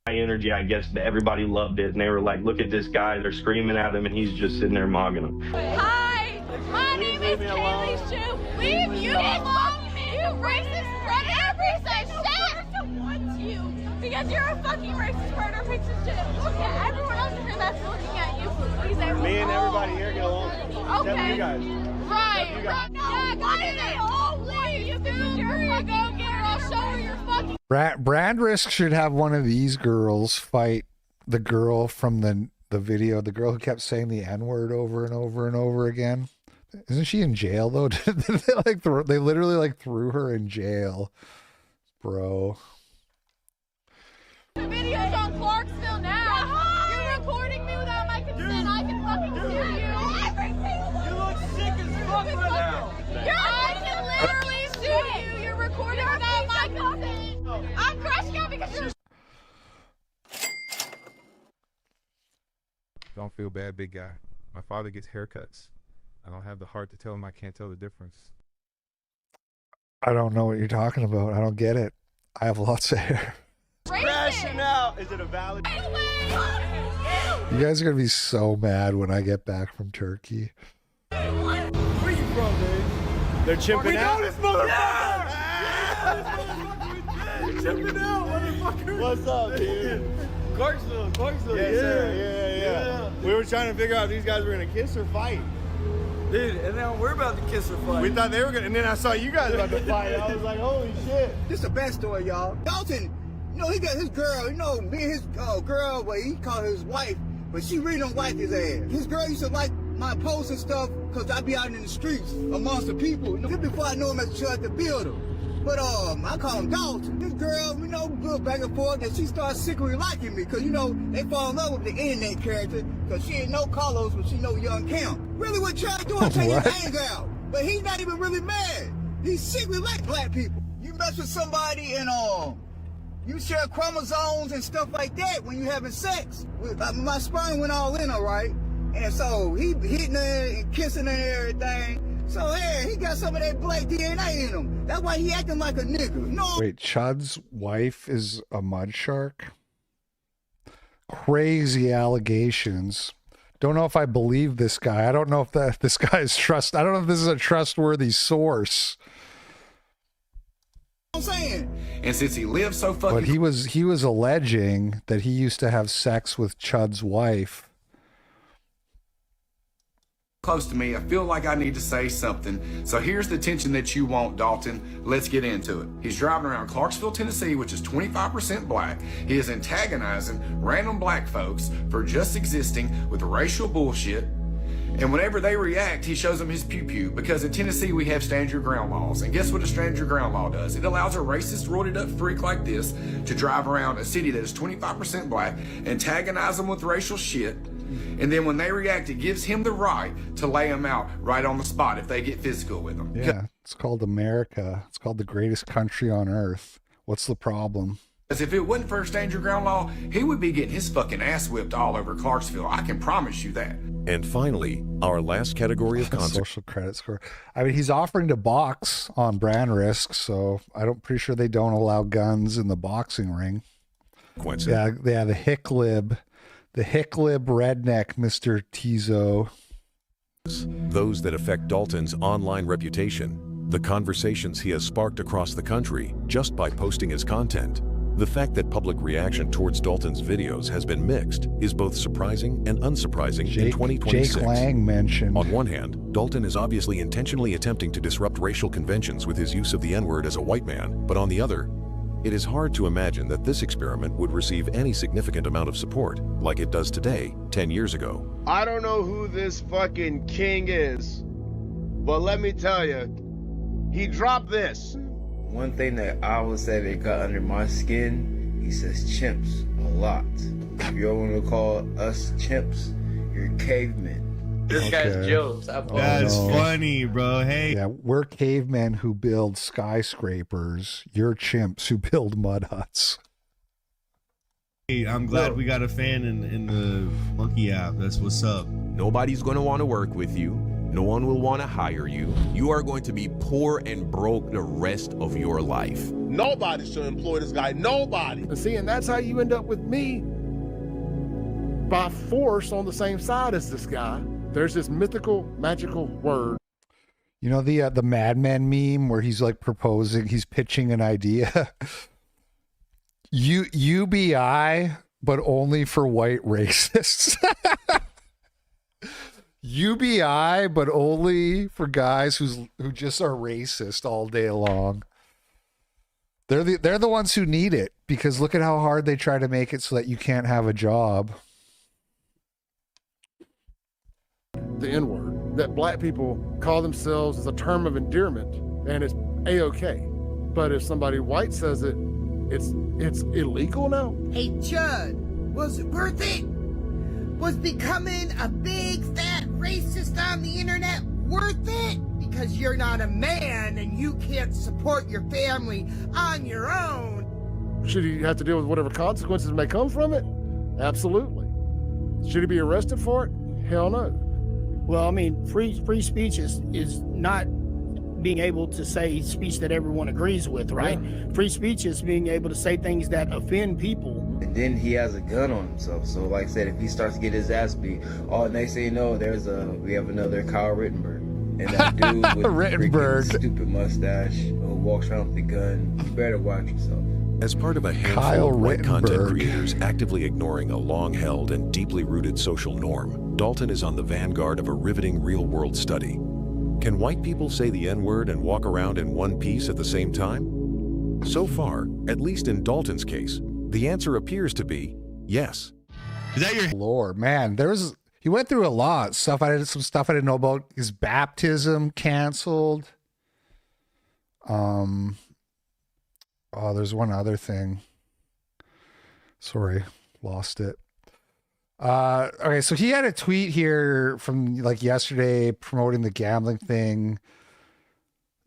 S24: My energy, I guess everybody loved it. And they were like, look at this guy. They're screaming at him, and he's just sitting there mocking them.
S27: Hi, my name is Kaylee Shu. Leave you alone, you racist predator piece of shit! Because you're a fucking racist predator piece of shit. Look at everyone else in here that's looking at you. Please, everyone.
S20: Me and everybody here get along.
S27: Okay.
S20: You guys.
S27: Right. No, why do they all leave? You because you're a fucking go-getter. I'll show her your fucking...
S2: Brandrisk should have one of these girls fight the girl from the video, the girl who kept saying the N-word over and over and over again. Isn't she in jail though? They literally like threw her in jail, bro.
S27: The video's on Clarksville now. You're recording me without my consent. I can fucking sue you.
S20: You look sick as fuck right now.
S27: I can literally sue you. You're recording without my consent. I'm crashing out because you're...
S15: Don't feel bad, big guy. My father gets haircuts. I don't have the heart to tell him I can't tell the difference.
S2: I don't know what you're talking about. I don't get it. I have lots of hair.
S20: Crashing out. Is it a valid?
S2: You guys are going to be so mad when I get back from Turkey.
S20: Where you from, man? They're chimping out. This motherfucker! Yeah!
S23: Chipping out, motherfucker.
S20: What's up, dude?
S23: Clarksville.
S20: Yes, sir. Yeah. We were trying to figure out if these guys were gonna kiss or fight.
S12: Dude, and now we're about to kiss or fight.
S20: We thought they were gonna, and then I saw you guys about to fight. I was like, holy shit.
S21: This is a bad story, y'all. Dalton, you know, he got his girl, you know, me and his girl, well, he called her his wife, but she really don't like his ass. His girl used to like my posts and stuff, because I be out in the streets amongst the people. You know, before I know him as Strut the Builder. But I call him Dalton. This girl, you know, go back and forth, and she starts secretly liking me, because, you know, they fall in love with the internet character, because she ain't know Carlos, but she know Young Kim. Really what Chad doing, take his anger out. But he's not even really mad. He secretly like black people. You mess with somebody and you share chromosomes and stuff like that when you having sex. My sperm went all in, all right? And so he hitting her and kissing her and everything. So, hey, he got some of that black DNA in him. That's why he acting like a nigga. No.
S2: Wait, Chud's wife is a mud shark? Crazy allegations. Don't know if I believe this guy. I don't know if this guy is I don't know if this is a trustworthy source.
S21: I'm saying.
S4: And since he lives so fucking...
S2: But he was alleging that he used to have sex with Chud's wife.
S4: close to me, I feel like I need to say something. So here's the tension that you want, Dalton. Let's get into it. He's driving around Clarksville, Tennessee, which is 25% black. He is antagonizing random black folks for just existing with racial bullshit. And whenever they react, he shows them his pew-pew, because in Tennessee we have stand your ground laws. And guess what a stand your ground law does? It allows a racist, roided up freak like this to drive around a city that is 25% black, antagonize them with racial shit, and then when they react, it gives him the right to lay them out right on the spot if they get physical with them.
S2: Yeah, it's called America. It's called the greatest country on earth. What's the problem?
S4: Because if it wasn't for a stand your ground law, he would be getting his fucking ass whipped all over Clarksville. I can promise you that.
S28: And finally, our last category of
S2: social credit score. I mean, he's offering to box on brand risk, so I'm pretty sure they don't allow guns in the boxing ring. Yeah, the Hicklib redneck, Mr. Tizo.
S28: Those that affect Dalton's online reputation, the conversations he has sparked across the country just by posting his content. The fact that public reaction towards Dalton's videos has been mixed is both surprising and unsurprising in 2026.
S2: Jake Lang mentioned.
S28: On one hand, Dalton is obviously intentionally attempting to disrupt racial conventions with his use of the N-word as a white man, but on the other, it is hard to imagine that this experiment would receive any significant amount of support like it does today, 10 years ago.
S1: I don't know who this fucking king is, but let me tell you, he dropped this.
S11: One thing that I would say that got under my skin, he says chimps a lot. If you want to call us chimps, you're cavemen.
S6: This guy's jokes.
S23: That's funny, bro. Hey.
S2: Yeah, we're cavemen who build skyscrapers. You're chimps who build mud huts.
S23: Hey, I'm glad we got a fan in the Monkey app. That's what's up.
S22: Nobody's going to want to work with you. No one will want to hire you. You are going to be poor and broke the rest of your life.
S1: Nobody should employ this guy. Nobody.
S13: See, and that's how you end up with me by force on the same side as this guy. There's this mythical, magical word.
S2: You know the Mad Men meme where he's like proposing, he's pitching an idea. UBI, but only for white racists. UBI, but only for guys who just are racist all day long. They're the ones who need it, because look at how hard they try to make it so that you can't have a job.
S13: The N-word that black people call themselves as a term of endearment, and it's A-okay. But if somebody white says it, it's illegal now.
S21: Hey, Chud, was it worth it? Was becoming a big fat racist on the internet worth it? Because you're not a man and you can't support your family on your own.
S13: Should he have to deal with whatever consequences may come from it? Absolutely. Should he be arrested for it? Hell no.
S16: Well, I mean, free speech is not being able to say speech that everyone agrees with, right? Yeah. Free speech is being able to say things that offend people.
S11: And then he has a gun on himself. So like I said, if he starts to get his ass beat, next thing you know, we have another Kyle Rittenberg. And that dude with the stupid mustache who walks around with the gun. You better watch yourself.
S28: As part of a handful of white content creators actively ignoring a long-held and deeply rooted social norm, Dalton is on the vanguard of a riveting real-world study. Can white people say the N-word and walk around in one piece at the same time? So far, at least in Dalton's case, the answer appears to be yes.
S2: Is that your Lord, man? He went through a lot. Some stuff I didn't know about. His baptism canceled. Oh, there's one other thing. Sorry, lost it. Okay, so he had a tweet here from like yesterday promoting the gambling thing.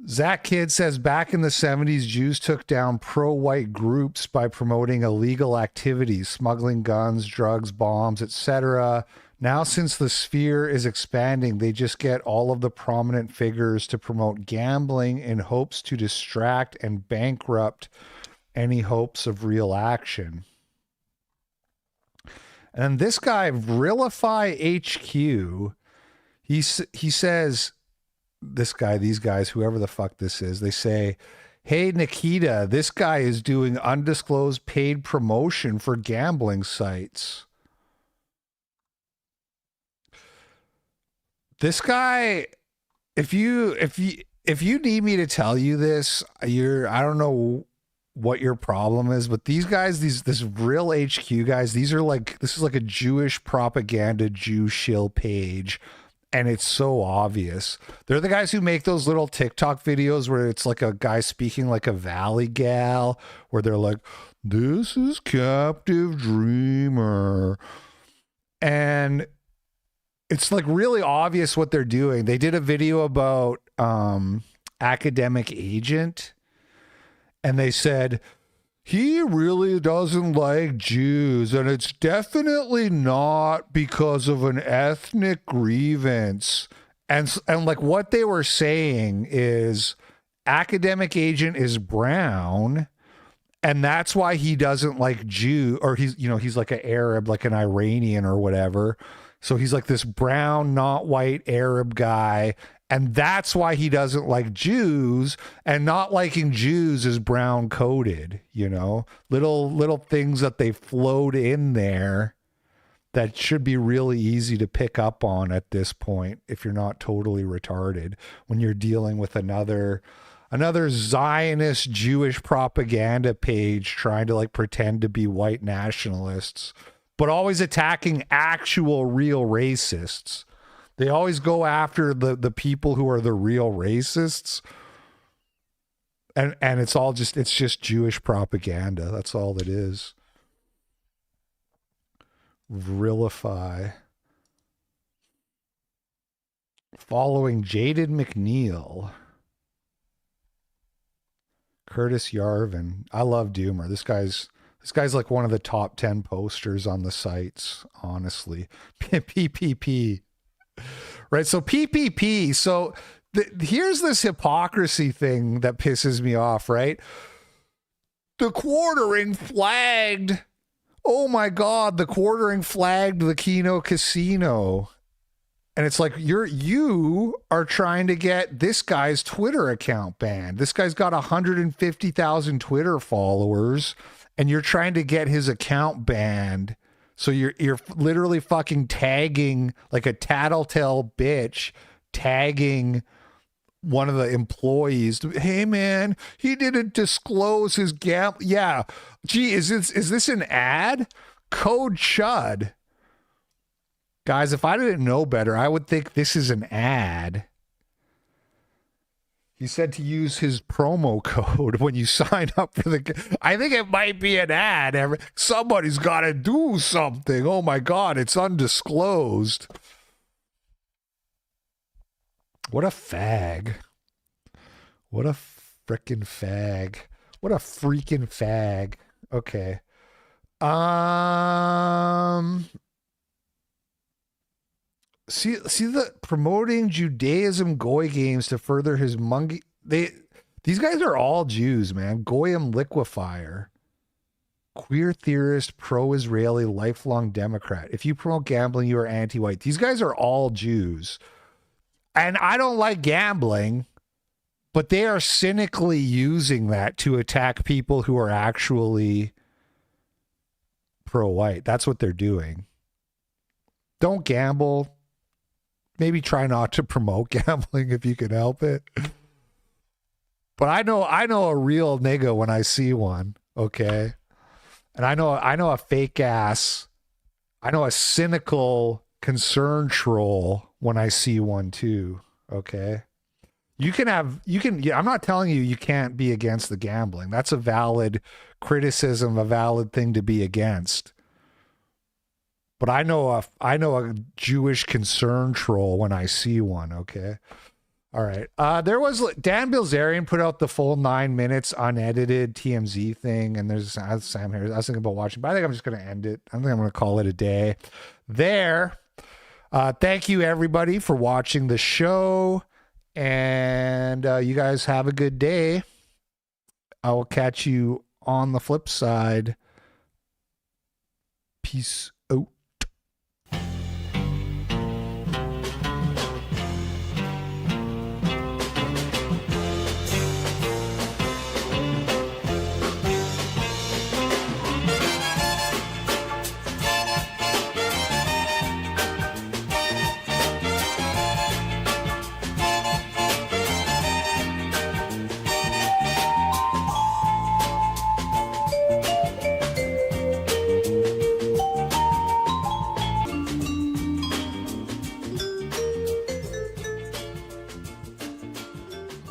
S2: Zach Kidd says back in the 70s, Jews took down pro-white groups by promoting illegal activities, smuggling guns, drugs, bombs, etc. Now, since the sphere is expanding, they just get all of the prominent figures to promote gambling in hopes to distract and bankrupt any hopes of real action. And this guy, Vrilify HQ, he says, these guys, whoever the fuck this is, they say, hey, Nikita, this guy is doing undisclosed paid promotion for gambling sites. This guy, if you need me to tell you this, I don't know what your problem is, but these guys, this real HQ guys, this is like a Jewish propaganda Jew shill page, and it's so obvious. They're the guys who make those little TikTok videos where it's like a guy speaking like a valley gal, where they're like, this is Captive Dreamer, and it's like really obvious what they're doing. They did a video about Academic Agent, and they said, he really doesn't like Jews, and it's definitely not because of an ethnic grievance. And like what they were saying is Academic Agent is brown, and that's why he doesn't like Jew, or he's like an Arab, like an Iranian or whatever. So he's like this brown, not white Arab guy. And that's why he doesn't like Jews, and not liking Jews is brown coded, little things that they float in there that should be really easy to pick up on at this point, if you're not totally retarded, when you're dealing with another Zionist Jewish propaganda page trying to like pretend to be white nationalists, but always attacking actual real racists. They always go after the people who are the real racists. And it's just Jewish propaganda. That's all it is. Vrilify. Following Jaded McNeil. Curtis Yarvin. I love Doomer. This guy's like one of the top 10 posters on the sites, honestly. PPP. Right, so PPP. So here's this hypocrisy thing that pisses me off, right? The quartering flagged. Oh my God, the quartering flagged the Keno Casino. And it's like, you are trying to get this guy's Twitter account banned. This guy's got 150,000 Twitter followers, and you're trying to get his account banned. So you're literally fucking tagging, like a tattletale bitch, tagging one of the employees. Hey man, he didn't disclose his Yeah. Gee, is this an ad? Code Chud. Guys, if I didn't know better, I would think this is an ad. He said to use his promo code when you sign up for the... I think it might be an ad. Somebody's got to do something. Oh my God, it's undisclosed. What a fag. What a frickin' fag. What a freaking fag. Okay. See the promoting Judaism goy games to further his these guys are all Jews, man. Goyim liquefier, queer theorist, pro-Israeli, lifelong Democrat. If you promote gambling, you are anti-white. These guys are all Jews. And I don't like gambling, But they are cynically using that to attack people who are actually pro-white. That's what they're doing. Don't gamble. Maybe try not to promote gambling if you can help it. But I know a real nigga when I see one, okay? And I know a fake ass, I know a cynical concern troll when I see one too, okay? I'm not telling you you can't be against the gambling. That's a valid criticism, a valid thing to be against. But I know a Jewish concern troll when I see one, okay? All right. There was Dan Bilzerian put out the full 9 minutes unedited TMZ thing, and there's Sam here. I was thinking about watching, but I think I'm just going to end it. I think I'm going to call it a day there. Thank you everybody for watching the show, and you guys have a good day. I will catch you on the flip side. Peace.